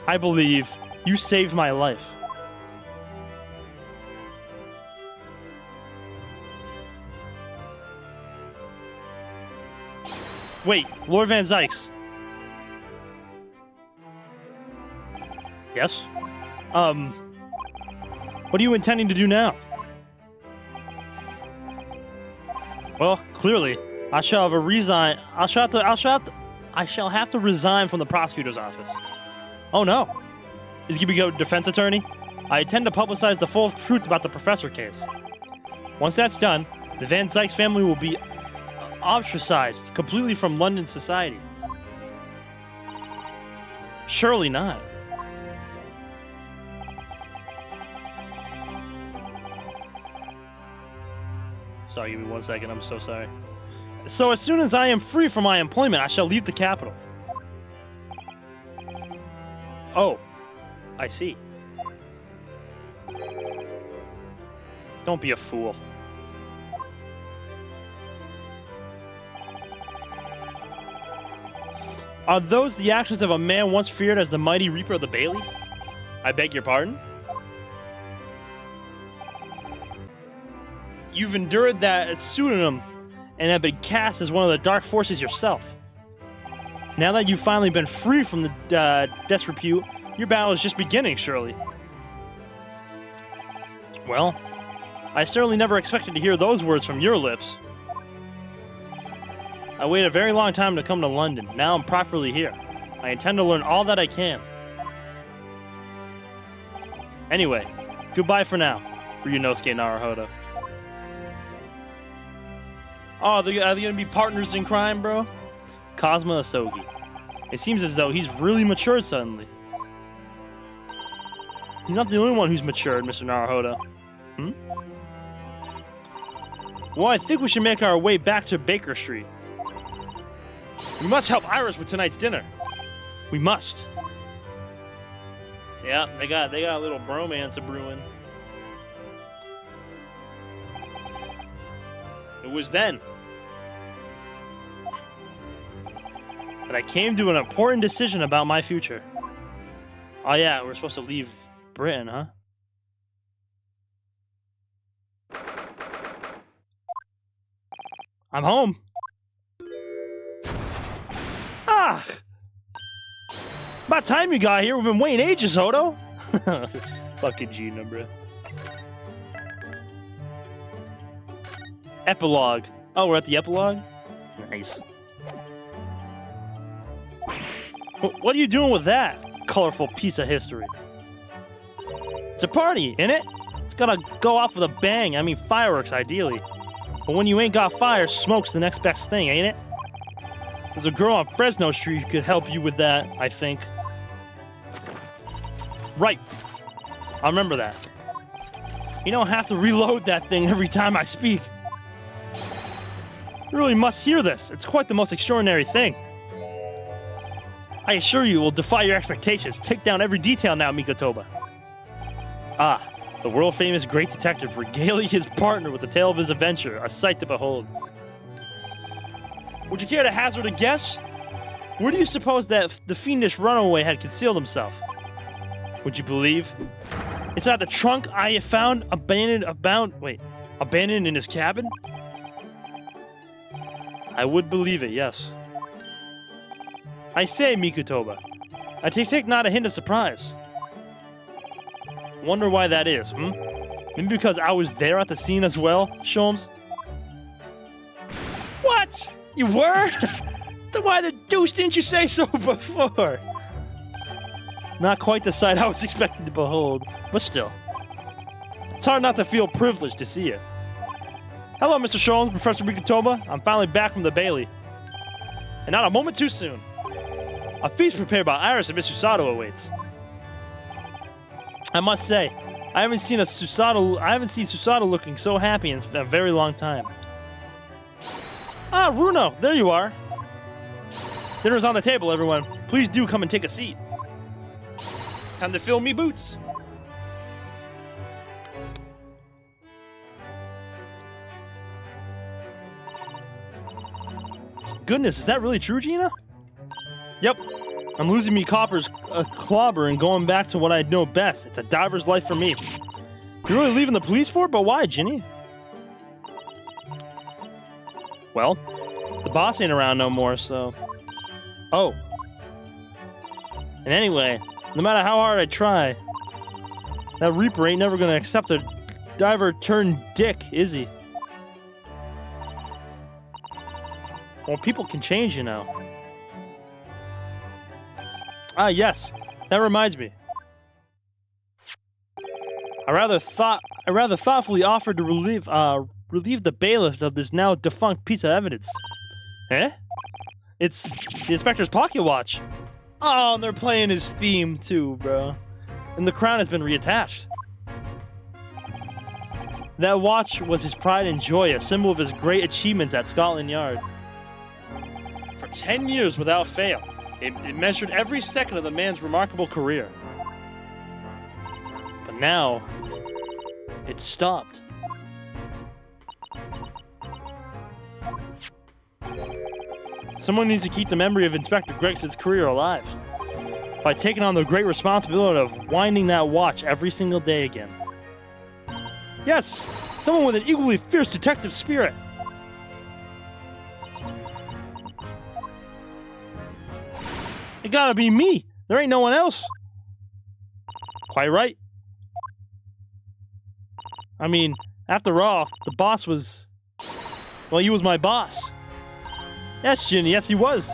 I believe you saved my life. Wait, Lord Van Dykes. Yes? What are you intending to do now? Well, clearly, I shall have to resign from the prosecutor's office. Oh no. Is Gibigo defense attorney? I intend to publicize the full truth about the professor case. Once that's done, the Van Dykes family will be ostracized completely from London society. Surely not. Sorry, give me 1 second. I'm so sorry. So as soon as I am free from my employment, I shall leave the capital. Oh, I see. Don't be a fool. Are those the actions of a man once feared as the mighty Reaper of the Bailey? I beg your pardon? You've endured that pseudonym and have been cast as one of the dark forces yourself. Now that you've finally been free from the disrepute, your battle is just beginning, surely. Well, I certainly never expected to hear those words from your lips. I waited a very long time to come to London. Now I'm properly here. I intend to learn all that I can. Anyway, goodbye for now, Ryunosuke Naruhodo. Oh, are they gonna be partners in crime, bro? Kazuma Asogi. It seems as though he's really matured suddenly. He's not the only one who's matured, Mr. Naruhodo. Hmm? Well, I think we should make our way back to Baker Street. We must help Iris with tonight's dinner. We must. Yeah, they got a little bromance a brewing. It was then that I came to an important decision about my future. Oh yeah, we're supposed to leave Britain, huh? I'm home. Ah! About time you got here. We've been waiting ages, Hodo. Fucking Gina, bro. Epilogue. Oh, we're at the epilogue? Nice. What are you doing with that colorful piece of history? It's a party, ain't it? It's gotta go off with a bang. I mean, fireworks, ideally. But when you ain't got fire, smoke's the next best thing, ain't it? There's a girl on Fresno Street who could help you with that, I think. Right. I remember that. You don't have to reload that thing every time I speak. You really must hear this. It's quite the most extraordinary thing. I assure you it will defy your expectations. Take down every detail now, Mikotoba. Ah, the world-famous great detective regaling his partner with the tale of his adventure, a sight to behold. Would you care to hazard a guess? Where do you suppose that the fiendish runaway had concealed himself? Would you believe? It's not the trunk I have found abandoned in his cabin? I would believe it, yes. I say, Mikotoba, I take not a hint of surprise. Wonder why that is, hmm? Maybe because I was there at the scene as well, Sholmes? What? You were? Then why the deuce didn't you say so before? Not quite the sight I was expecting to behold, but still. It's hard not to feel privileged to see it. Hello, Mr. Sholmes, Professor Mikotoba. I'm finally back from the Bailey. And not a moment too soon. A feast prepared by Iris and Miss Susato awaits. I must say, I haven't seen Susato looking so happy in a very long time. Ah, Runo, there you are. Dinner's on the table, everyone. Please do come and take a seat. Time to fill me boots. Goodness, is that really true, Gina? Yep. I'm losing me copper's clobber and going back to what I know best. It's a diver's life for me. You're really leaving the police for it? But why, Ginny? Well, the boss ain't around no more, so... Oh. And anyway, no matter how hard I try, that Reaper ain't never gonna accept a diver-turned-dick, is he? Well, people can change, you know. Ah, yes. That reminds me. I rather thoughtfully offered to relieve the bailiffs of this now defunct piece of evidence. Eh? It's the inspector's pocket watch. Oh, and they're playing his theme too, bro. And the crown has been reattached. That watch was his pride and joy, a symbol of his great achievements at Scotland Yard. For 10 years without fail, it measured every second of the man's remarkable career. But now, it's stopped. Someone needs to keep the memory of Inspector Gregson's career alive. by taking on the great responsibility of winding that watch every single day again. Yes, someone with an equally fierce detective spirit. It gotta be me. There ain't no one else. Quite right. I mean, after all, the boss was... Well, he was my boss. Yes, Ginny, yes he was.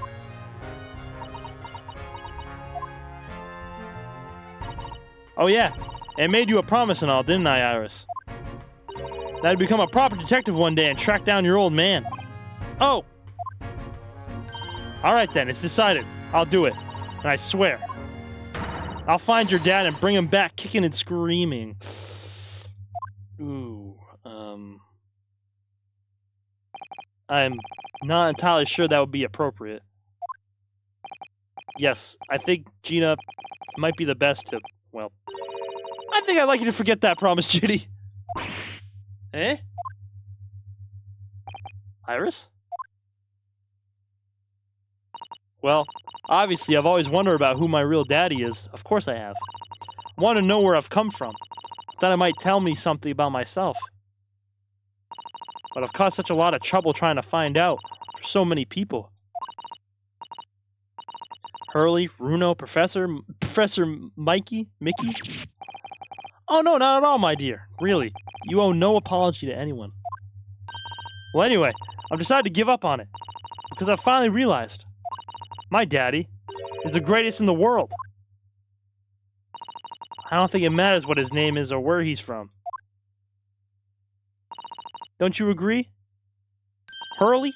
Oh yeah, I made you a promise and all, didn't I, Iris? That I'd become a proper detective one day and track down your old man. Oh! Alright then, it's decided. I'll do it. And I swear. I'll find your dad and bring him back kicking and screaming. Ooh, I'm not entirely sure that would be appropriate. Yes, I think Gina might be the best to, well... I think I'd like you to forget that promise, Ginny. Eh? Iris? Well, obviously I've always wondered about who my real daddy is. Of course I have. I want to know where I've come from. Thought it might tell me something about myself. But I've caused such a lot of trouble trying to find out for so many people. Hurley, Bruno, Professor Mickey? Oh no, not at all, my dear. Really, you owe no apology to anyone. Well anyway, I've decided to give up on it. Because I've finally realized my daddy is the greatest in the world. I don't think it matters what his name is or where he's from. Don't you agree? Hurley?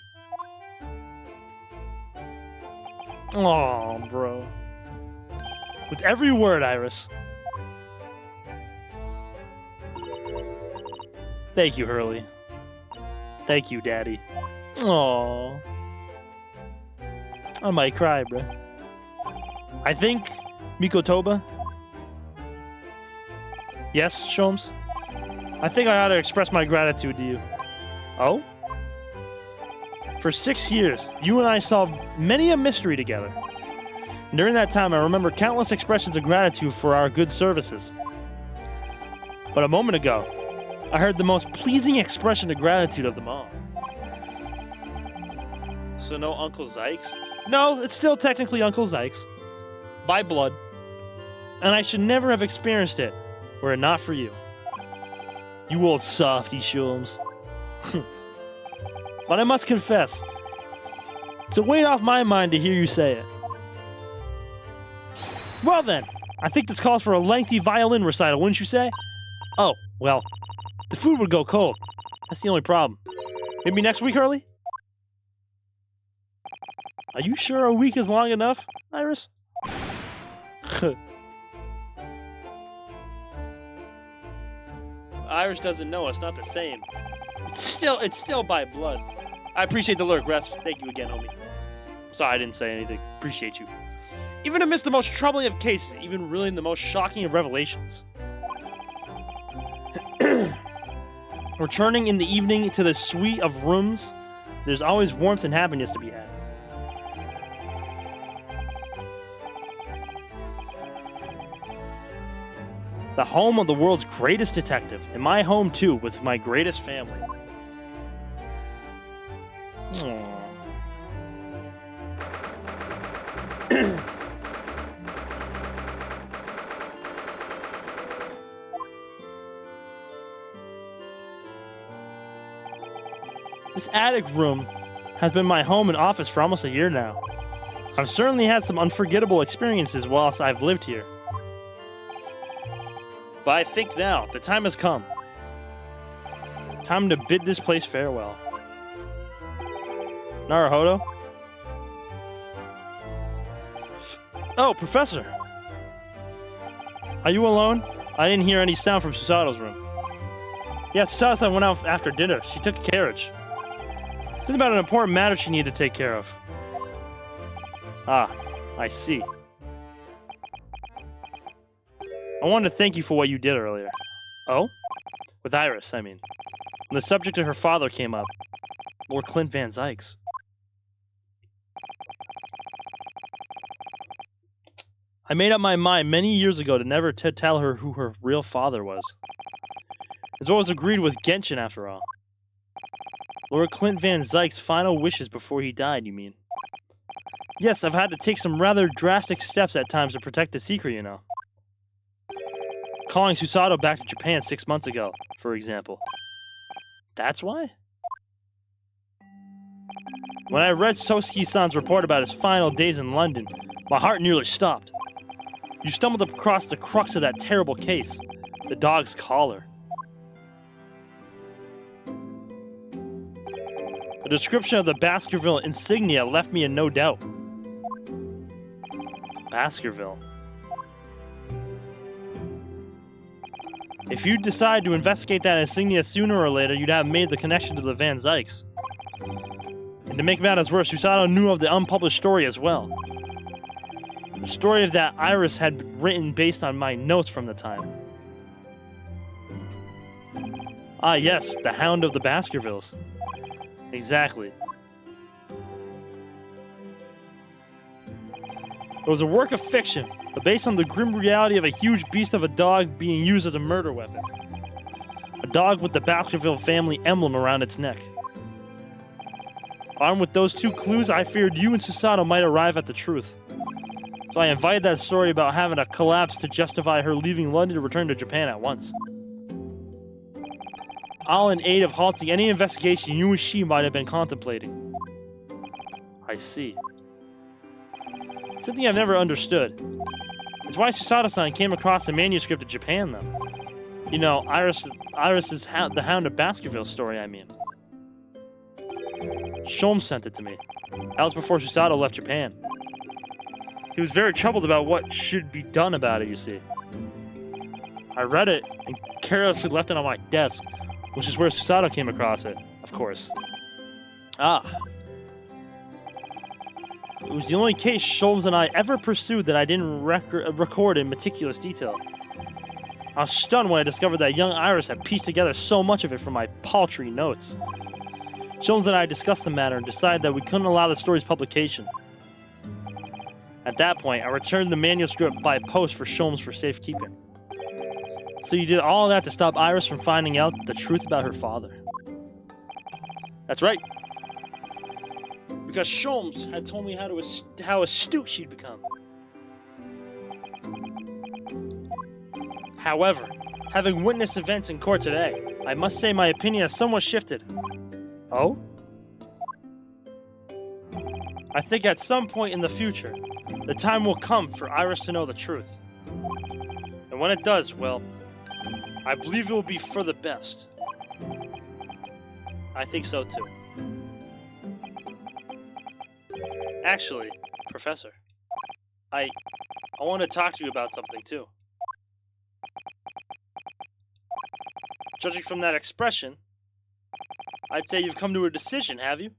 Aw, bro. With every word, Iris. Thank you, Hurley. Thank you, Daddy. Aww. I might cry, bro. I think, Mikotoba. Yes, Sholmes? I think I ought to express my gratitude to you. Oh? For 6 years, you and I solved many a mystery together. And during that time, I remember countless expressions of gratitude for our good services. But a moment ago, I heard the most pleasing expression of gratitude of them all. So no Uncle Zykes? No, it's still technically Uncle Zykes. By blood. And I should never have experienced it, were it not for you. You old softy, Sholmes. But I must confess, it's a weight off my mind to hear you say it. Well then, I think this calls for a lengthy violin recital, wouldn't you say? Oh, well, the food would go cold. That's the only problem. Maybe next week, Hurley? Are you sure a week is long enough, Iris? Iris doesn't know, it's not the same. It's still by blood. I appreciate the lurk, Rest. Thank you again, homie. Sorry I didn't say anything. Appreciate you. Even amidst the most troubling of cases, even really the most shocking of revelations. Returning in the evening to the suite of rooms, there's always warmth and happiness to be had. The home of the world's greatest detective, and my home too, with my greatest family. Aww. This attic room has been my home and office for almost a year now. I've certainly had some unforgettable experiences whilst I've lived here. But I think now, the time has come. Time to bid this place farewell. Naruhodo? Oh, Professor! Are you alone? I didn't hear any sound from Susato's room. Yeah, Susato went out after dinner. She took a carriage. Something about an important matter she needed to take care of. Ah, I see. I wanted to thank you for what you did earlier. Oh? With Iris, I mean. When the subject of her father came up. Lord Clint Van Zykes. I made up my mind many years ago to never tell her who her real father was. It's what was agreed with Genshin, after all. Lord Clint Van Zyke's final wishes before he died, you mean? Yes, I've had to take some rather drastic steps at times to protect the secret, you know. Calling Susato back to Japan 6 months ago, for example. That's why? When I read Sosuke-san's report about his final days in London, my heart nearly stopped. You stumbled across the crux of that terrible case, the dog's collar. The description of the Baskerville insignia left me in no doubt. Baskerville. If you'd decide to investigate that insignia sooner or later, you'd have made the connection to the Van Zykes. And to make matters worse, Susato knew of the unpublished story as well. The story of that Iris had been written based on my notes from the time. Ah yes, the Hound of the Baskervilles. Exactly. It was a work of fiction, but based on the grim reality of a huge beast of a dog being used as a murder weapon. A dog with the Baskerville family emblem around its neck. Armed with those two clues, I feared you and Susato might arrive at the truth. So I invited that story about having a collapse to justify her leaving London to return to Japan at once. All in aid of halting any investigation you and she might have been contemplating. I see. Something I've never understood. It's why Susato-san came across the manuscript of Japan, though. You know, Iris's the Hound of Baskerville story, I mean. Sholmes sent it to me. That was before Susato left Japan. He was very troubled about what should be done about it, you see. I read it and carelessly left it on my desk, which is where Susato came across it, of course. Ah. It was the only case Sholmes and I ever pursued that I didn't record in meticulous detail. I was stunned when I discovered that young Iris had pieced together so much of it from my paltry notes. Sholmes and I discussed the matter and decided that we couldn't allow the story's publication. At that point, I returned the manuscript by post for Sholmes for safekeeping. So you did all that to stop Iris from finding out the truth about her father? That's right. Because Sholmes had told me how astute she'd become. However, having witnessed events in court today, I must say my opinion has somewhat shifted. Oh? I think at some point in the future, the time will come for Iris to know the truth. And when it does, well, I believe it will be for the best. I think so too. Actually, Professor, I want to talk to you about something too. Judging from that expression, I'd say you've come to a decision, have you?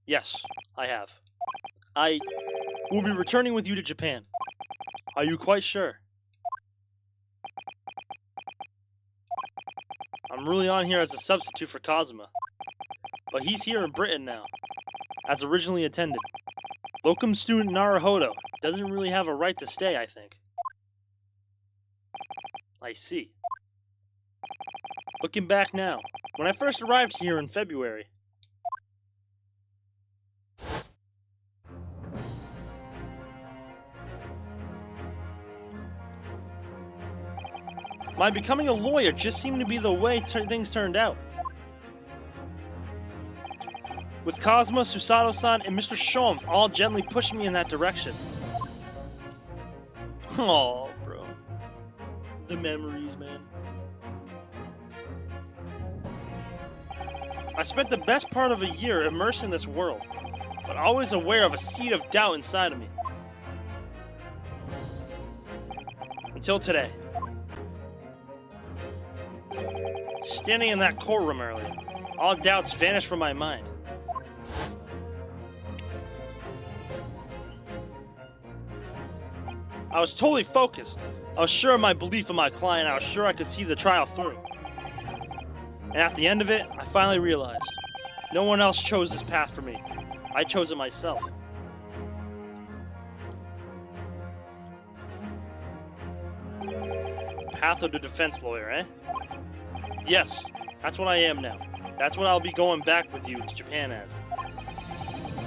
Yes, I have. I will be returning with you to Japan. Are you quite sure? I'm really on here as a substitute for Kazuma. But he's here in Britain now, as originally intended. Locum student Naruhodo doesn't really have a right to stay, I think. I see. Looking back now, when I first arrived here in February, my becoming a lawyer just seemed to be the way things turned out. With Kazuma, Susato-san, and Mr. Sholmes all gently pushing me in that direction. Oh, bro. The memories, man. I spent the best part of a year immersed in this world, but always aware of a seed of doubt inside of me. Until today. Standing in that courtroom earlier, all doubts vanished from my mind. I was totally focused. I was sure of my belief in my client. I was sure I could see the trial through. And at the end of it, I finally realized no one else chose this path for me. I chose it myself. path of the defense lawyer, eh? Yes, that's what I am now. That's what I'll be going back with you to Japan as.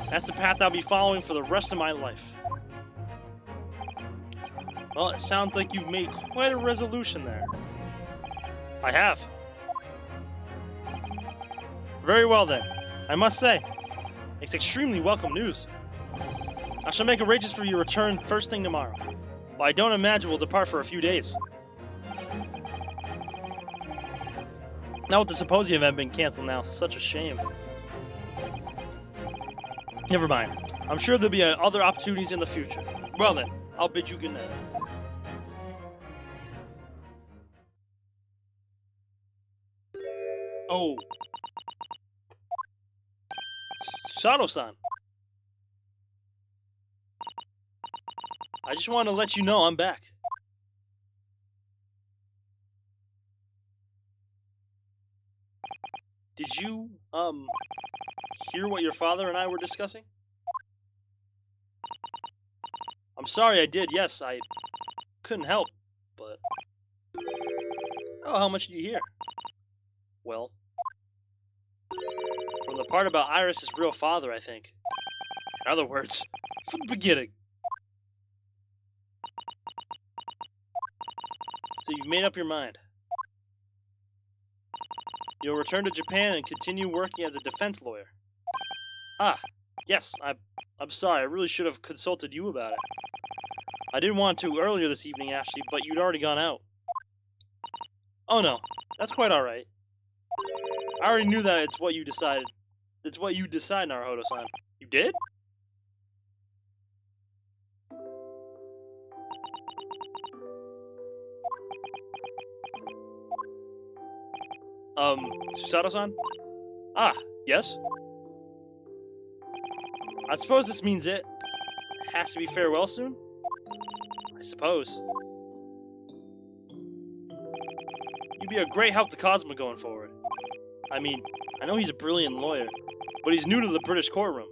That's the path I'll be following for the rest of my life. Well, it sounds like you've made quite a resolution there. I have. Very well then. I must say, it's extremely welcome news. I shall make arrangements for your return first thing tomorrow. But I don't imagine we'll depart for a few days. Now with the symposium event being canceled now, such a shame. Never mind. I'm sure there'll be other opportunities in the future. Well then, I'll bid you good night. Oh. Sato-san. I just want to let you know I'm back. Did you, hear what your father and I were discussing? I'm sorry I did, yes, I couldn't help, but... Oh, how much did you hear? Well... From the part about Iris' real father, I think. In other words, from the beginning. So you've made up your mind. You'll return to Japan and continue working as a defense lawyer. Ah, yes, I'm sorry, I really should have consulted you about it. I didn't want to earlier this evening, actually, but you'd already gone out. Oh no, that's quite alright. I already knew that it's what you decided. It's what you decide, Naruhodo-san. You did? Susato-san? Ah, yes? I suppose this means it has to be farewell soon? I suppose. You'd be a great help to Cosmo going forward. I mean, I know he's a brilliant lawyer, but he's new to the British courtroom.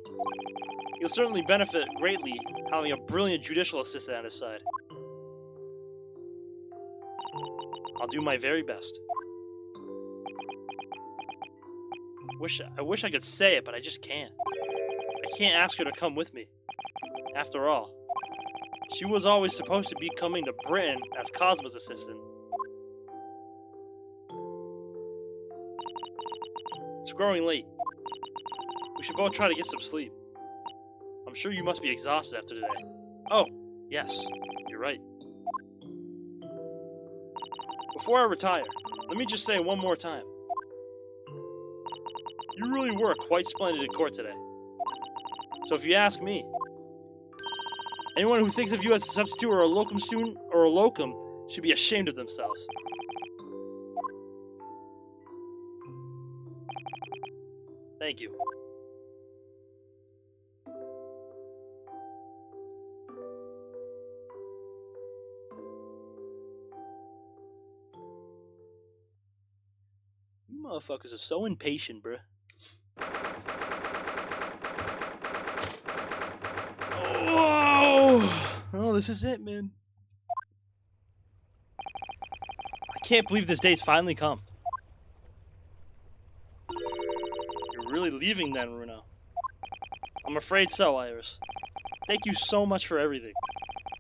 He'll certainly benefit greatly having a brilliant judicial assistant at his side. I'll do my very best. I wish I could say it, but I just can't. I can't ask her to come with me. After all, she was always supposed to be coming to Britain as Cosmo's assistant. It's growing late. We should both try to get some sleep. I'm sure you must be exhausted after today. Oh, yes, you're right. Before I retire, let me just say one more time. You really were quite splendid in court today. So if you ask me, anyone who thinks of you as a substitute or a locum student or a locum should be ashamed of themselves. Thank you. You motherfuckers are so impatient, bruh. Oh, this is it, man. I can't believe this day's finally come. You're really leaving then, Runo. I'm afraid so, Iris. Thank you so much for everything.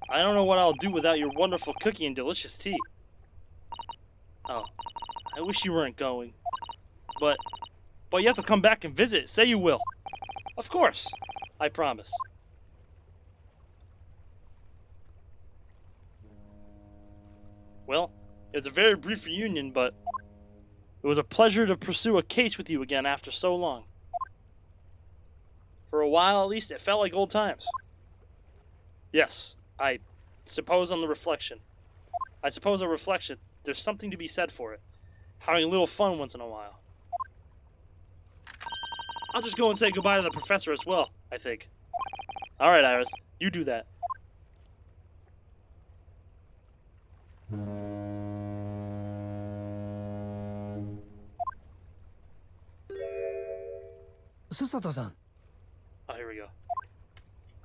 I don't know what I'll do without your wonderful cooking and delicious tea. Oh, I wish you weren't going. But you have to come back and visit. Say you will. Of course. I promise. Well, it was a very brief reunion, but it was a pleasure to pursue a case with you again after so long. For a while, at least, it felt like old times. Yes, I suppose on the reflection. I suppose on reflection, there's something to be said for it. Having a little fun once in a while. I'll just go and say goodbye to the professor as well, I think. Alright, Iris, you do that. Susato-san. Oh, here we go.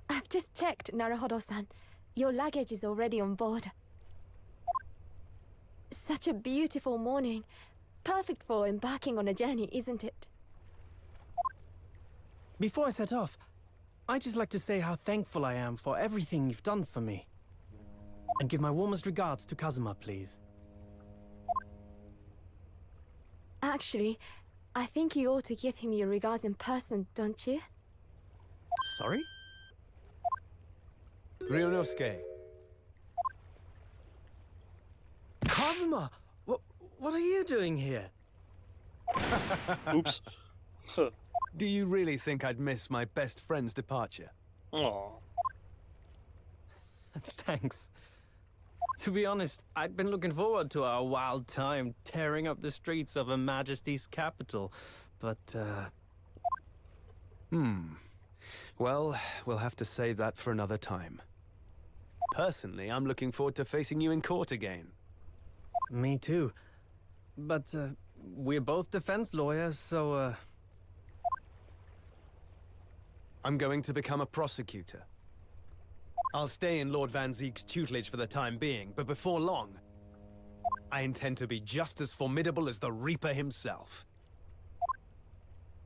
I've just checked, Naruhodo-san. Your luggage is already on board. Such a beautiful morning. Perfect for embarking on a journey, isn't it? Before I set off, I'd just like to say how thankful I am for everything you've done for me. And give my warmest regards to Kazuma, please. Actually, I think you ought to give him your regards in person, don't you? Sorry? Ryunosuke, Kazuma! What are you doing here? Oops. Huh. do you really think I'd miss my best friend's departure? Aw. Thanks. To be honest, I'd been looking forward to our wild time tearing up the streets of Her Majesty's capital, but, Well, we'll have to save that for another time. Personally, I'm looking forward to facing you in court again. me too. But, we're both defense lawyers, so, I'm going to become a prosecutor. I'll stay in Lord Van Zeek's tutelage for the time being, but before long, I intend to be just as formidable as the Reaper himself.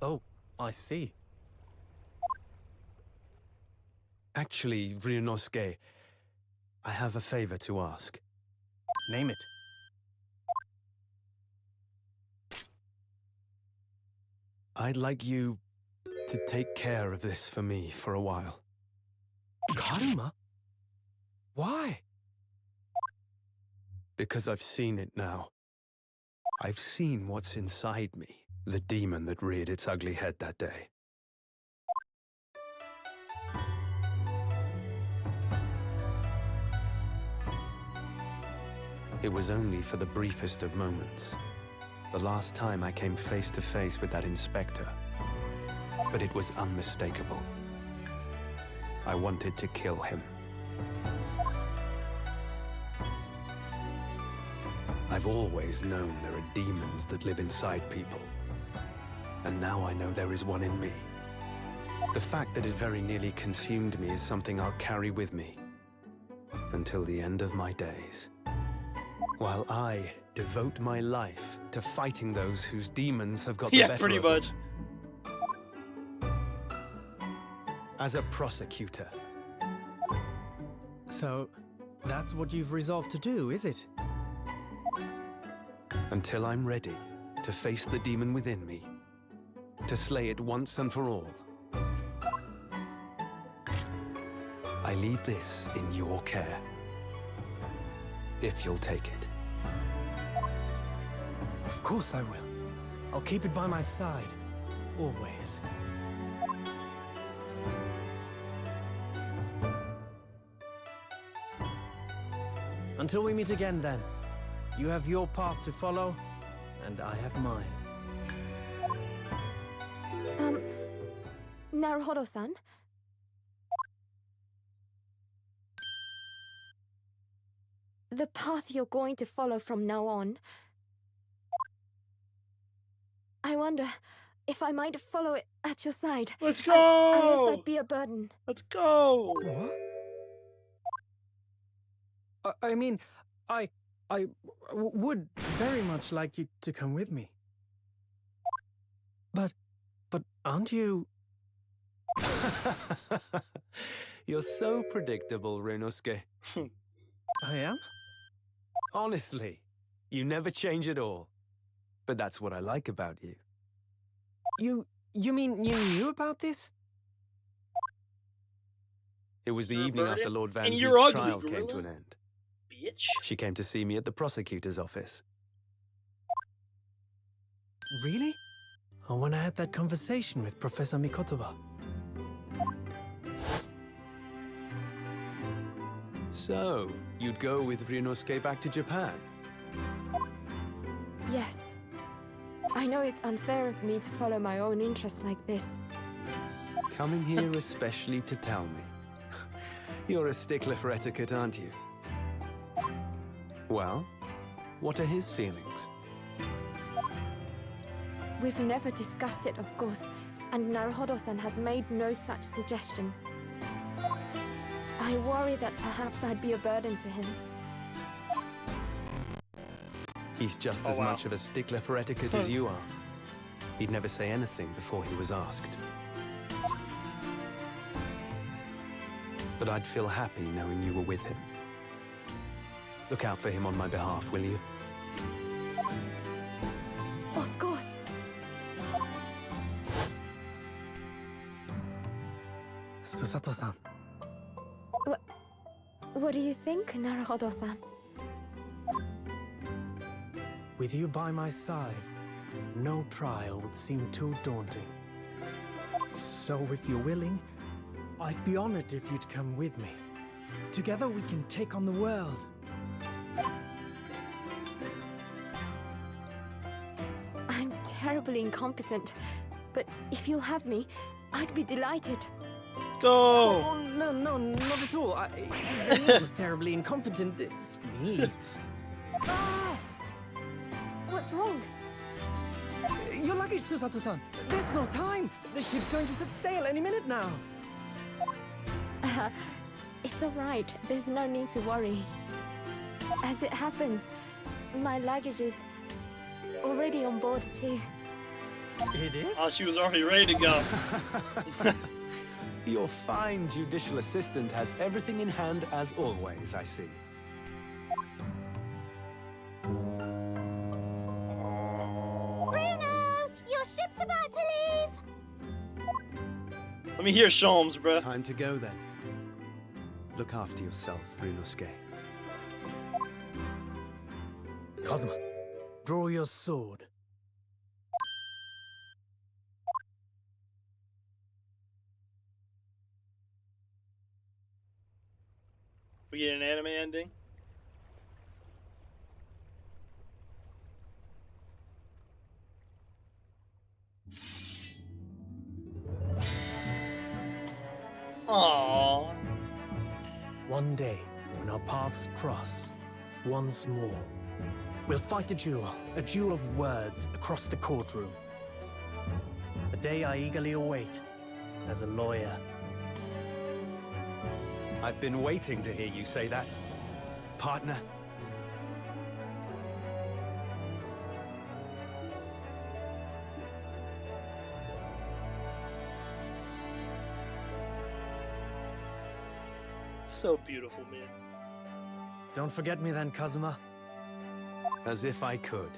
Oh, I see. Actually, Ryunosuke, I have a favor to ask. Name it. I'd like you to take care of this for me for a while. Karuma? Why? Because I've seen it now. I've seen what's inside me, the demon that reared its ugly head that day. It was only for the briefest of moments. The last time I came face to face with that inspector. But it was unmistakable. I wanted to kill him. I've always known there are demons that live inside people. And now I know there is one in me. The fact that it very nearly consumed me is something I'll carry with me until the end of my days. While I devote my life to fighting those whose demons have got the Yeah, better pretty of them. much. As a prosecutor, So, that's what you've resolved to do, is it? until I'm ready to face the demon within me, to slay it once and for all. I leave this in your care, if you'll take it. Of course I will. I'll keep it by my side. Always. Until we meet again, then. You have your path to follow, and I have mine. Naruhodo-san? The path you're going to follow from now on. I wonder if I might follow it at your side. Let's Unless go! I'd be a burden. Let's go! What? I mean, I would very much like you to come with me. But aren't you... You're so predictable, Ryunosuke. I am? Honestly, you never change at all. But that's what I like about you. You mean you knew about this? It was the You're a evening after burden, Lord Van and Zeek's you're ugly, trial came to gorilla. an end. Bitch. She came to see me at the prosecutor's office. Really? Oh, when I had that conversation with Professor Mikotoba. So, you'd go with Ryunosuke back to Japan? Yes. I know it's unfair of me to follow my own interests like this. Coming here especially to tell me. You're a stickler for etiquette, aren't you? Well, what are his feelings? We've never discussed it, of course, and Naruhodo-san has made no such suggestion. I worry that perhaps I'd be a burden to him. He's just Oh, as wow. much of a stickler for etiquette as you are. He'd never say anything before he was asked. But I'd feel happy knowing you were with him. Look out for him on my behalf, will you? Of course. Susato-san. What do you think, Naruhodo-san? With you by my side, no trial would seem too daunting. So if you're willing, I'd be honored if you'd come with me. Together we can take on the world. I'm terribly incompetent, but if you'll have me, I'd be delighted. Let's go. Oh, no, not at all. If anyone's terribly incompetent, it's me. Ah! What's wrong? Your luggage, Susato-san. There's no time. The ship's going to set sail any minute now. It's all right. There's no need to worry. As it happens, my luggage is already on board too. It is? Oh, she was already ready to go. Your fine judicial assistant has everything in hand as always, I see. Bruno! Your ship's about to leave! Let me hear Sholmes, bruh. Time to go then. Look after yourself, Ryunosuke. Kazuma, draw your sword. We get an anime ending. Aww. One day, when our paths cross, once more, we'll fight a duel of words across the courtroom. A day I eagerly await as a lawyer. I've been waiting to hear you say that, partner. So beautiful, man. Don't forget me then, Kazuma. As if I could,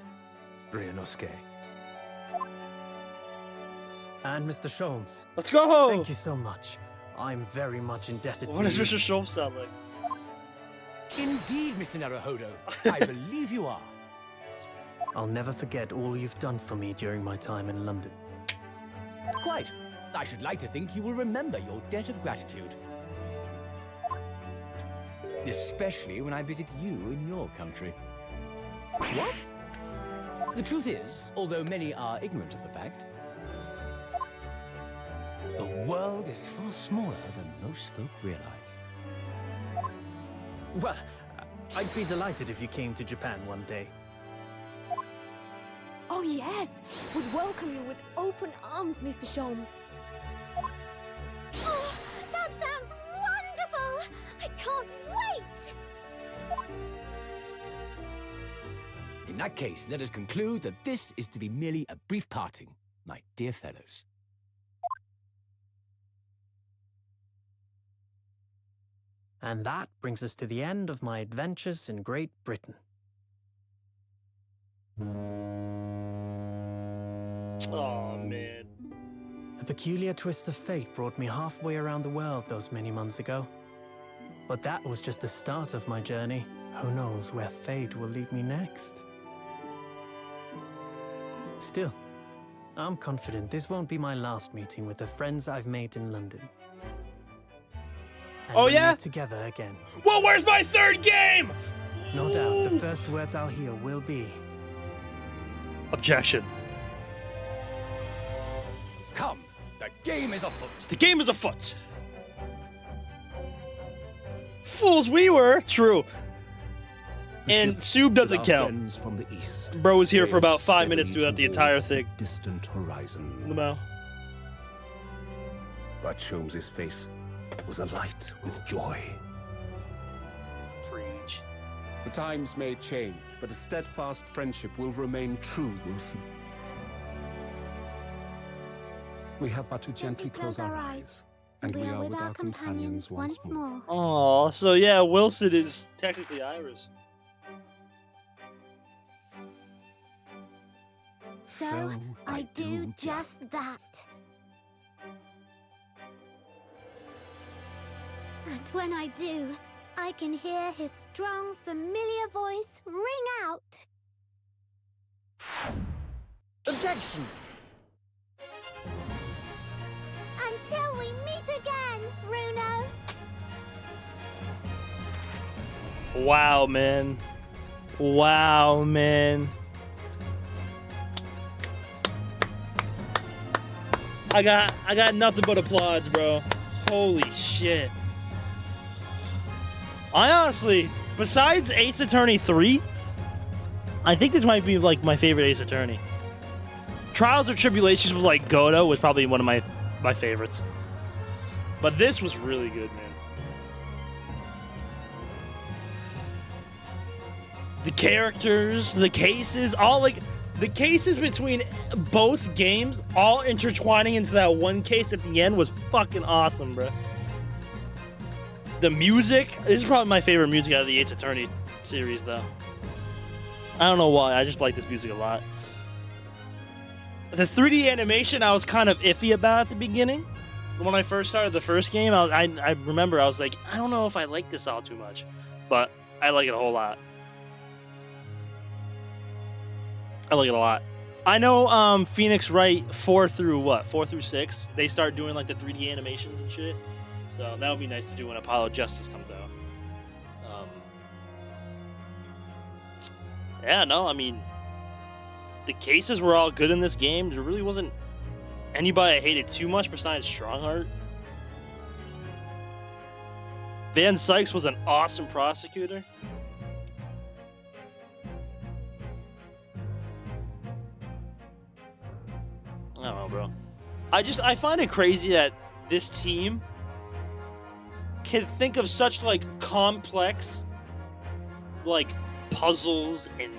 Ryunosuke. And Mr. Sholmes. Let's go! Thank you so much. I'm very much indebted What to does you. Mr. Sholmes sound like? Indeed, Mr. Naruhodo. I believe you are. I'll never forget all you've done for me during my time in London. Quite. I should like to think you will remember your debt of gratitude. Especially when I visit you in your country. What? The truth is, although many are ignorant of the fact, the world is far smaller than most folk realize. Well, I'd be delighted if you came to Japan one day. Oh yes! Would welcome you with open arms, Mr. Sholmes. Oh, that sounds wonderful! I can't wait! In that case, let us conclude that this is to be merely a brief parting, my dear fellows. And that brings us to the end of my adventures in Great Britain. Oh man. A peculiar twist of fate brought me halfway around the world those many months ago. But that was just the start of my journey. Who knows where fate will lead me next? Still, I'm confident this won't be my last meeting with the friends I've made in London. And Oh, when yeah? we're together again. Well, where's my third game? No doubt, the first words I'll hear will be, Objection. Come, the game is afoot. The game is afoot. Fools we were. True. And Soob doesn't count. Friends from the east. Bro was here for sailed about 5 minutes steadily throughout the entire towards thing. Distant horizon. Lamau. But Sholmes' face was alight with joy. Preach. The times may change, but a steadfast friendship will remain true, Wilson. We have but to gently close our eyes, and we are with our companions once more. Oh, so yeah, Wilson is technically Iris. So I do just that. And when I do, I can hear his strong, familiar voice ring out. Objection! Until we meet again, Bruno. Wow, man. Wow, man. I got nothing but applause, bro. Holy shit. I honestly, besides Ace Attorney 3, I think this might be like my favorite Ace Attorney. Trials or Tribulations with like Godo was probably one of my favorites. But this was really good, man. The characters, the cases, all like the cases between both games all intertwining into that one case at the end was fucking awesome, bro. The music, this is probably my favorite music out of the Ace Attorney series, though. I don't know why, I just like this music a lot. The 3D animation I was kind of iffy about at the beginning. When I first started the first game, I remember I was like, I don't know if I like this all too much. But I like it a whole lot. I like it a lot. I know Phoenix Wright 4 through 6, they start doing like the 3D animations and shit. So that would be nice to do when Apollo Justice comes out. Yeah, no, I mean, the cases were all good in this game. There really wasn't anybody I hated too much besides Strongheart. Van Sykes was an awesome prosecutor. I don't know, bro. I find it crazy that this team can think of such like complex like puzzles and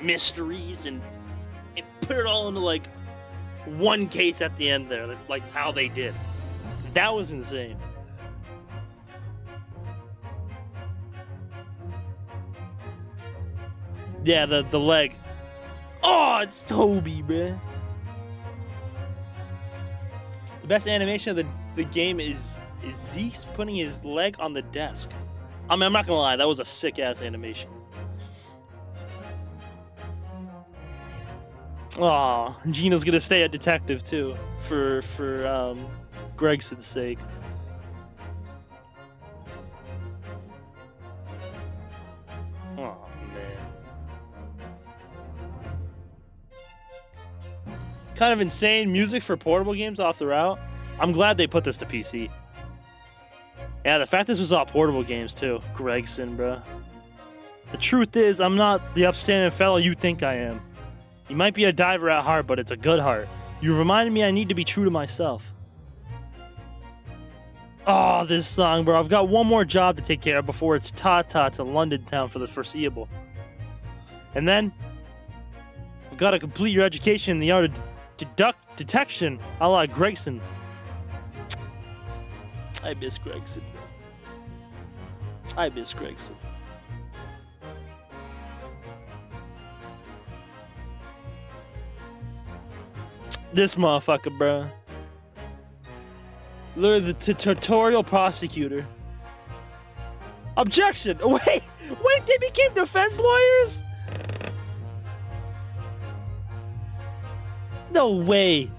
mysteries and put it all into like one case at the end there, like how they did. That was insane. Yeah, the leg. Oh, it's Toby, man. The best animation of the game is Zeke's putting his leg on the desk. I mean, I'm not gonna lie, that was a sick ass animation. Aw, Gina's gonna stay a detective too, for Gregson's sake. Oh man. Kind of insane music for portable games off the route. I'm glad they put this to PC. Yeah, the fact this was all portable games too. Gregson, bro. The truth is, I'm not the upstanding fellow you think I am. You might be a diver at heart, but it's a good heart. You reminded me I need to be true to myself. Oh, this song, bro. I've got one more job to take care of before it's ta-ta to London town for the foreseeable. And then, I've got to complete your education in the art of detection, a la Gregson. I miss Gregson. I miss Gregson. This motherfucker, bro. Lure the tutorial prosecutor. Objection! Wait, they became defense lawyers? No way.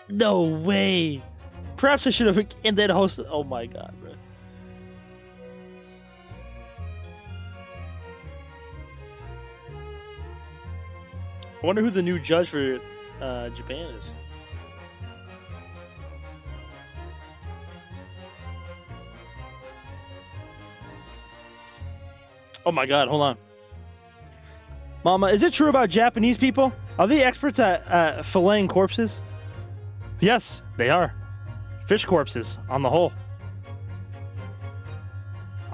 No way. Perhaps I should have and then hosted. Oh my god, bro. I wonder who the new judge for Japan is. Oh my god, hold on. Mama, is it true about Japanese people? Are they experts at filleting corpses? Yes, they are. Fish corpses, on the whole.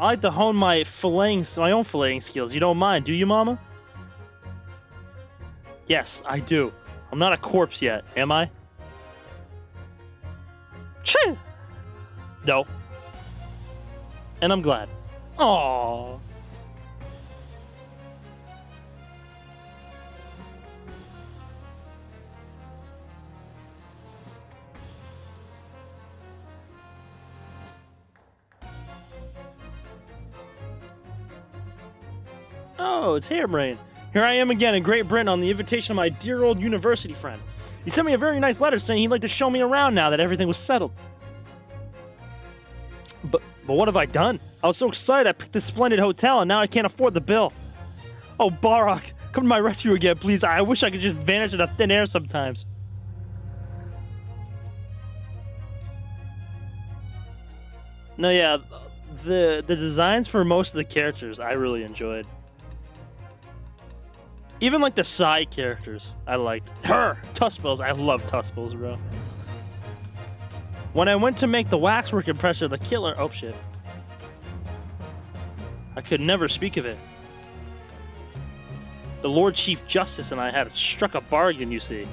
I like to hone my own filleting skills. You don't mind, do you, Mama? Yes, I do. I'm not a corpse yet, am I? Chee! No. And I'm glad. Aww. Oh, it's Hairbrain. Here I am again in Great Britain on the invitation of my dear old university friend. He sent me a very nice letter saying he'd like to show me around now that everything was settled. But what have I done? I was so excited I picked this splendid hotel and now I can't afford the bill. Oh, Barak, come to my rescue again, please. I wish I could just vanish into thin air sometimes. No, yeah, the designs for most of the characters I really enjoyed. Even like the side characters, I liked. Her! Tuspels, I love Tuspels, bro. When I went to make the waxwork impression of the killer... Oh, shit. I could never speak of it. The Lord Chief Justice and I had struck a bargain, you see.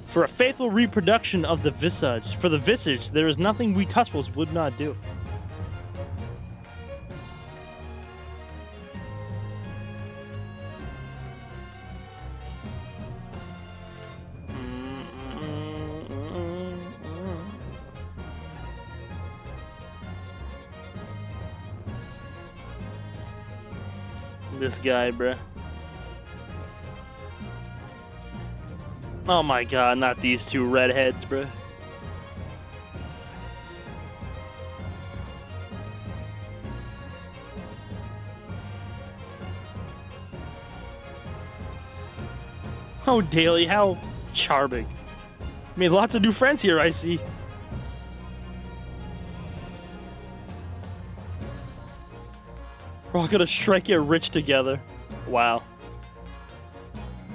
For a faithful reproduction of the visage, for the visage, there is nothing we Tuspels would not do. This guy, bruh. Oh my god, not these two redheads, bruh. Oh, Daly, how charming. Made lots of new friends here, I see. We're all gonna strike it rich together. Wow.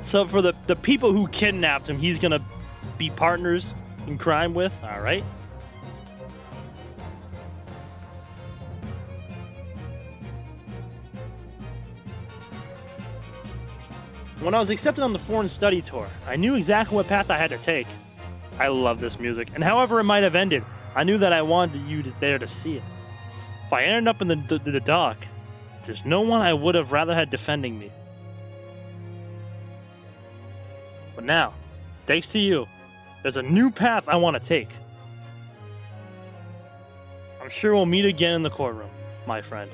So for the people who kidnapped him, he's gonna be partners in crime with? Alright. When I was accepted on the foreign study tour, I knew exactly what path I had to take. I love this music, and however it might have ended, I knew that I wanted you there to see it. If I ended up in the dock, there's no one I would have rather had defending me. But now, thanks to you, there's a new path I want to take. I'm sure we'll meet again in the courtroom, my friend.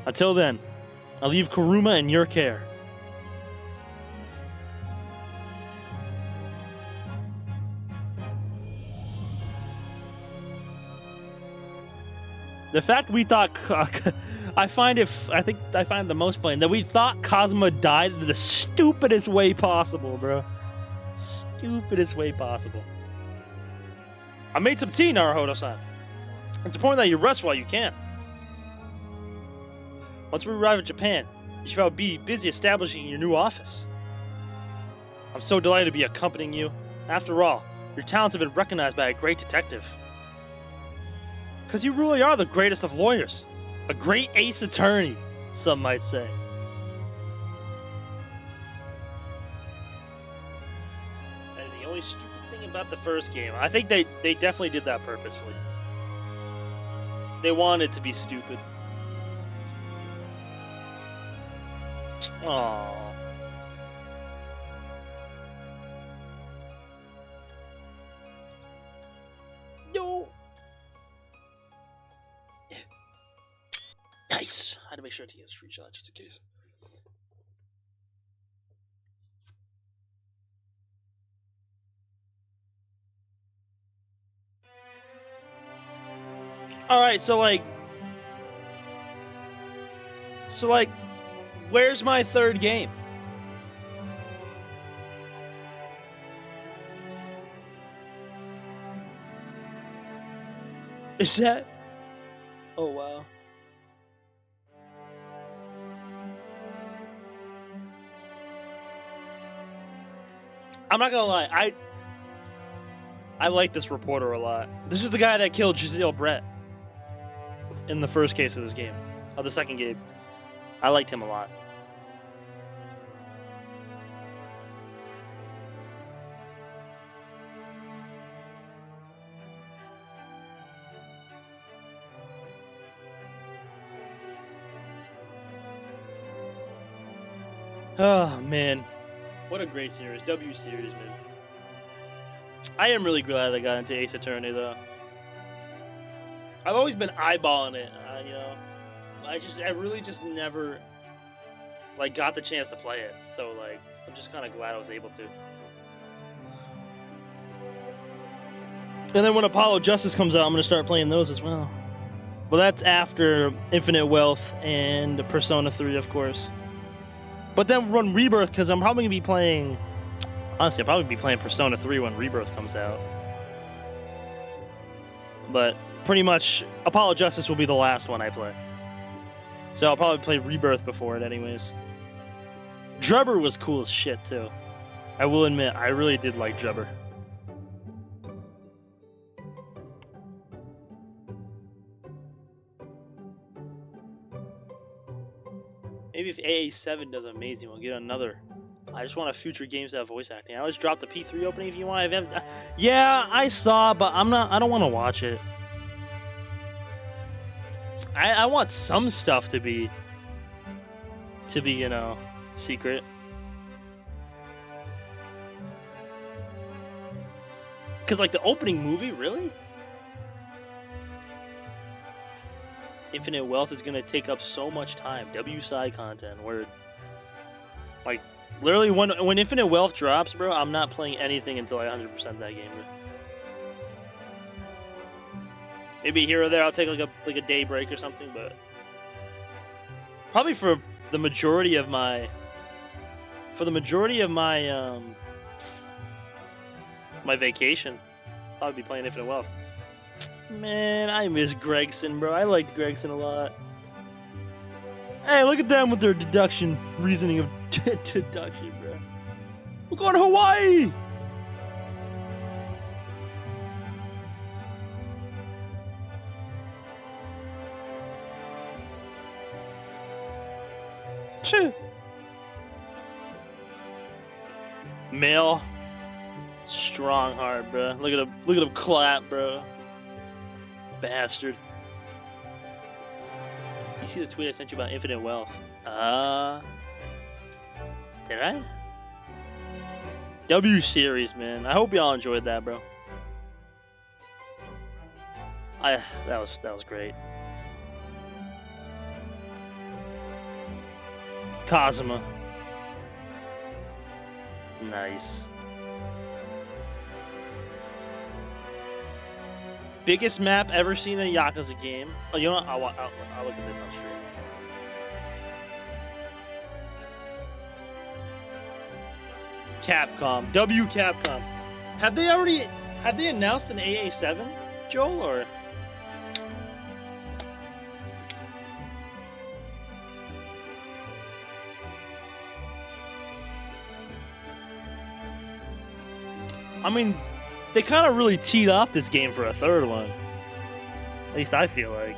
Until then, I'll leave Kuruma in your care. The fact we thought... I find it the most funny that we thought Cosmo died in the stupidest way possible, bro. Stupidest way possible. I made some tea, Naruhodo-san. It's important that you rest while you can. Once we arrive in Japan, you should probably be busy establishing your new office. I'm so delighted to be accompanying you. After all, your talents have been recognized by a great detective. Because you really are the greatest of lawyers. A great ace attorney, some might say. And the only stupid thing about the first game, I think they definitely did that purposefully. They wanted to be stupid. Aww. No. Nice. I had to make sure to get a screenshot just in case. Alright, so like, where's my third game? Is that? Oh, wow. I'm not gonna lie, I like this reporter a lot. This is the guy that killed Giselle Brett. in the first case of this game, the second game. I liked him a lot. Oh man, what a great series, W series, man. I am really glad I got into Ace Attorney though. I've always been eyeballing it, you know. I really just never like got the chance to play it. So like, I'm just kind of glad I was able to. And then when Apollo Justice comes out, I'm gonna start playing those as well. Well, that's after Infinite Wealth and Persona 3, of course. But then run Rebirth, because I'm probably gonna be playing. Honestly, I'll probably be playing Persona 3 when Rebirth comes out. But pretty much, Apollo Justice will be the last one I play. So I'll probably play Rebirth before it, anyways. Drebber was cool as shit too. I will admit, I really did like Drebber. Maybe if AA7 does amazing, we'll get another. I just want a future games that have voice acting. I just dropped the P3 opening if you want. Yeah, I saw, but I don't want to watch it. I want some stuff to be, you know, secret. Cause like the opening movie, really? Infinite Wealth is gonna take up so much time. W side content, where like literally when Infinite Wealth drops, bro, I'm not playing anything until I 100% that game, bro. Maybe here or there I'll take like a day break or something, but probably for the majority of my my vacation, I'll be playing Infinite Wealth. Man, I miss Gregson, bro. I liked Gregson a lot. Hey, look at them with their reasoning of deduction, bro. We're going to Hawaii! Shit. Male. Strong heart, bro. Look at him clap, bro. Bastard. You see the tweet I sent you about Infinite Wealth? Did I? W series, man. I hope y'all enjoyed that, bro. That was great. Kazuma. Nice. Biggest map ever seen in a Yakuza game. Oh, you know what? I'll look at this on stream. Capcom. W Capcom. Have they announced an AA7, Joel, or? I mean, they kind of really teed off this game for a third one. At least I feel like.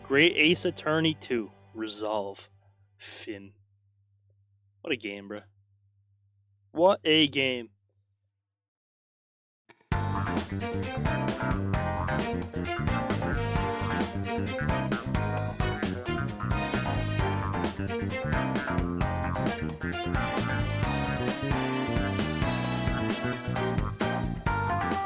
Great Ace Attorney 2. Resolve. Finn. What a game, bro. What a game.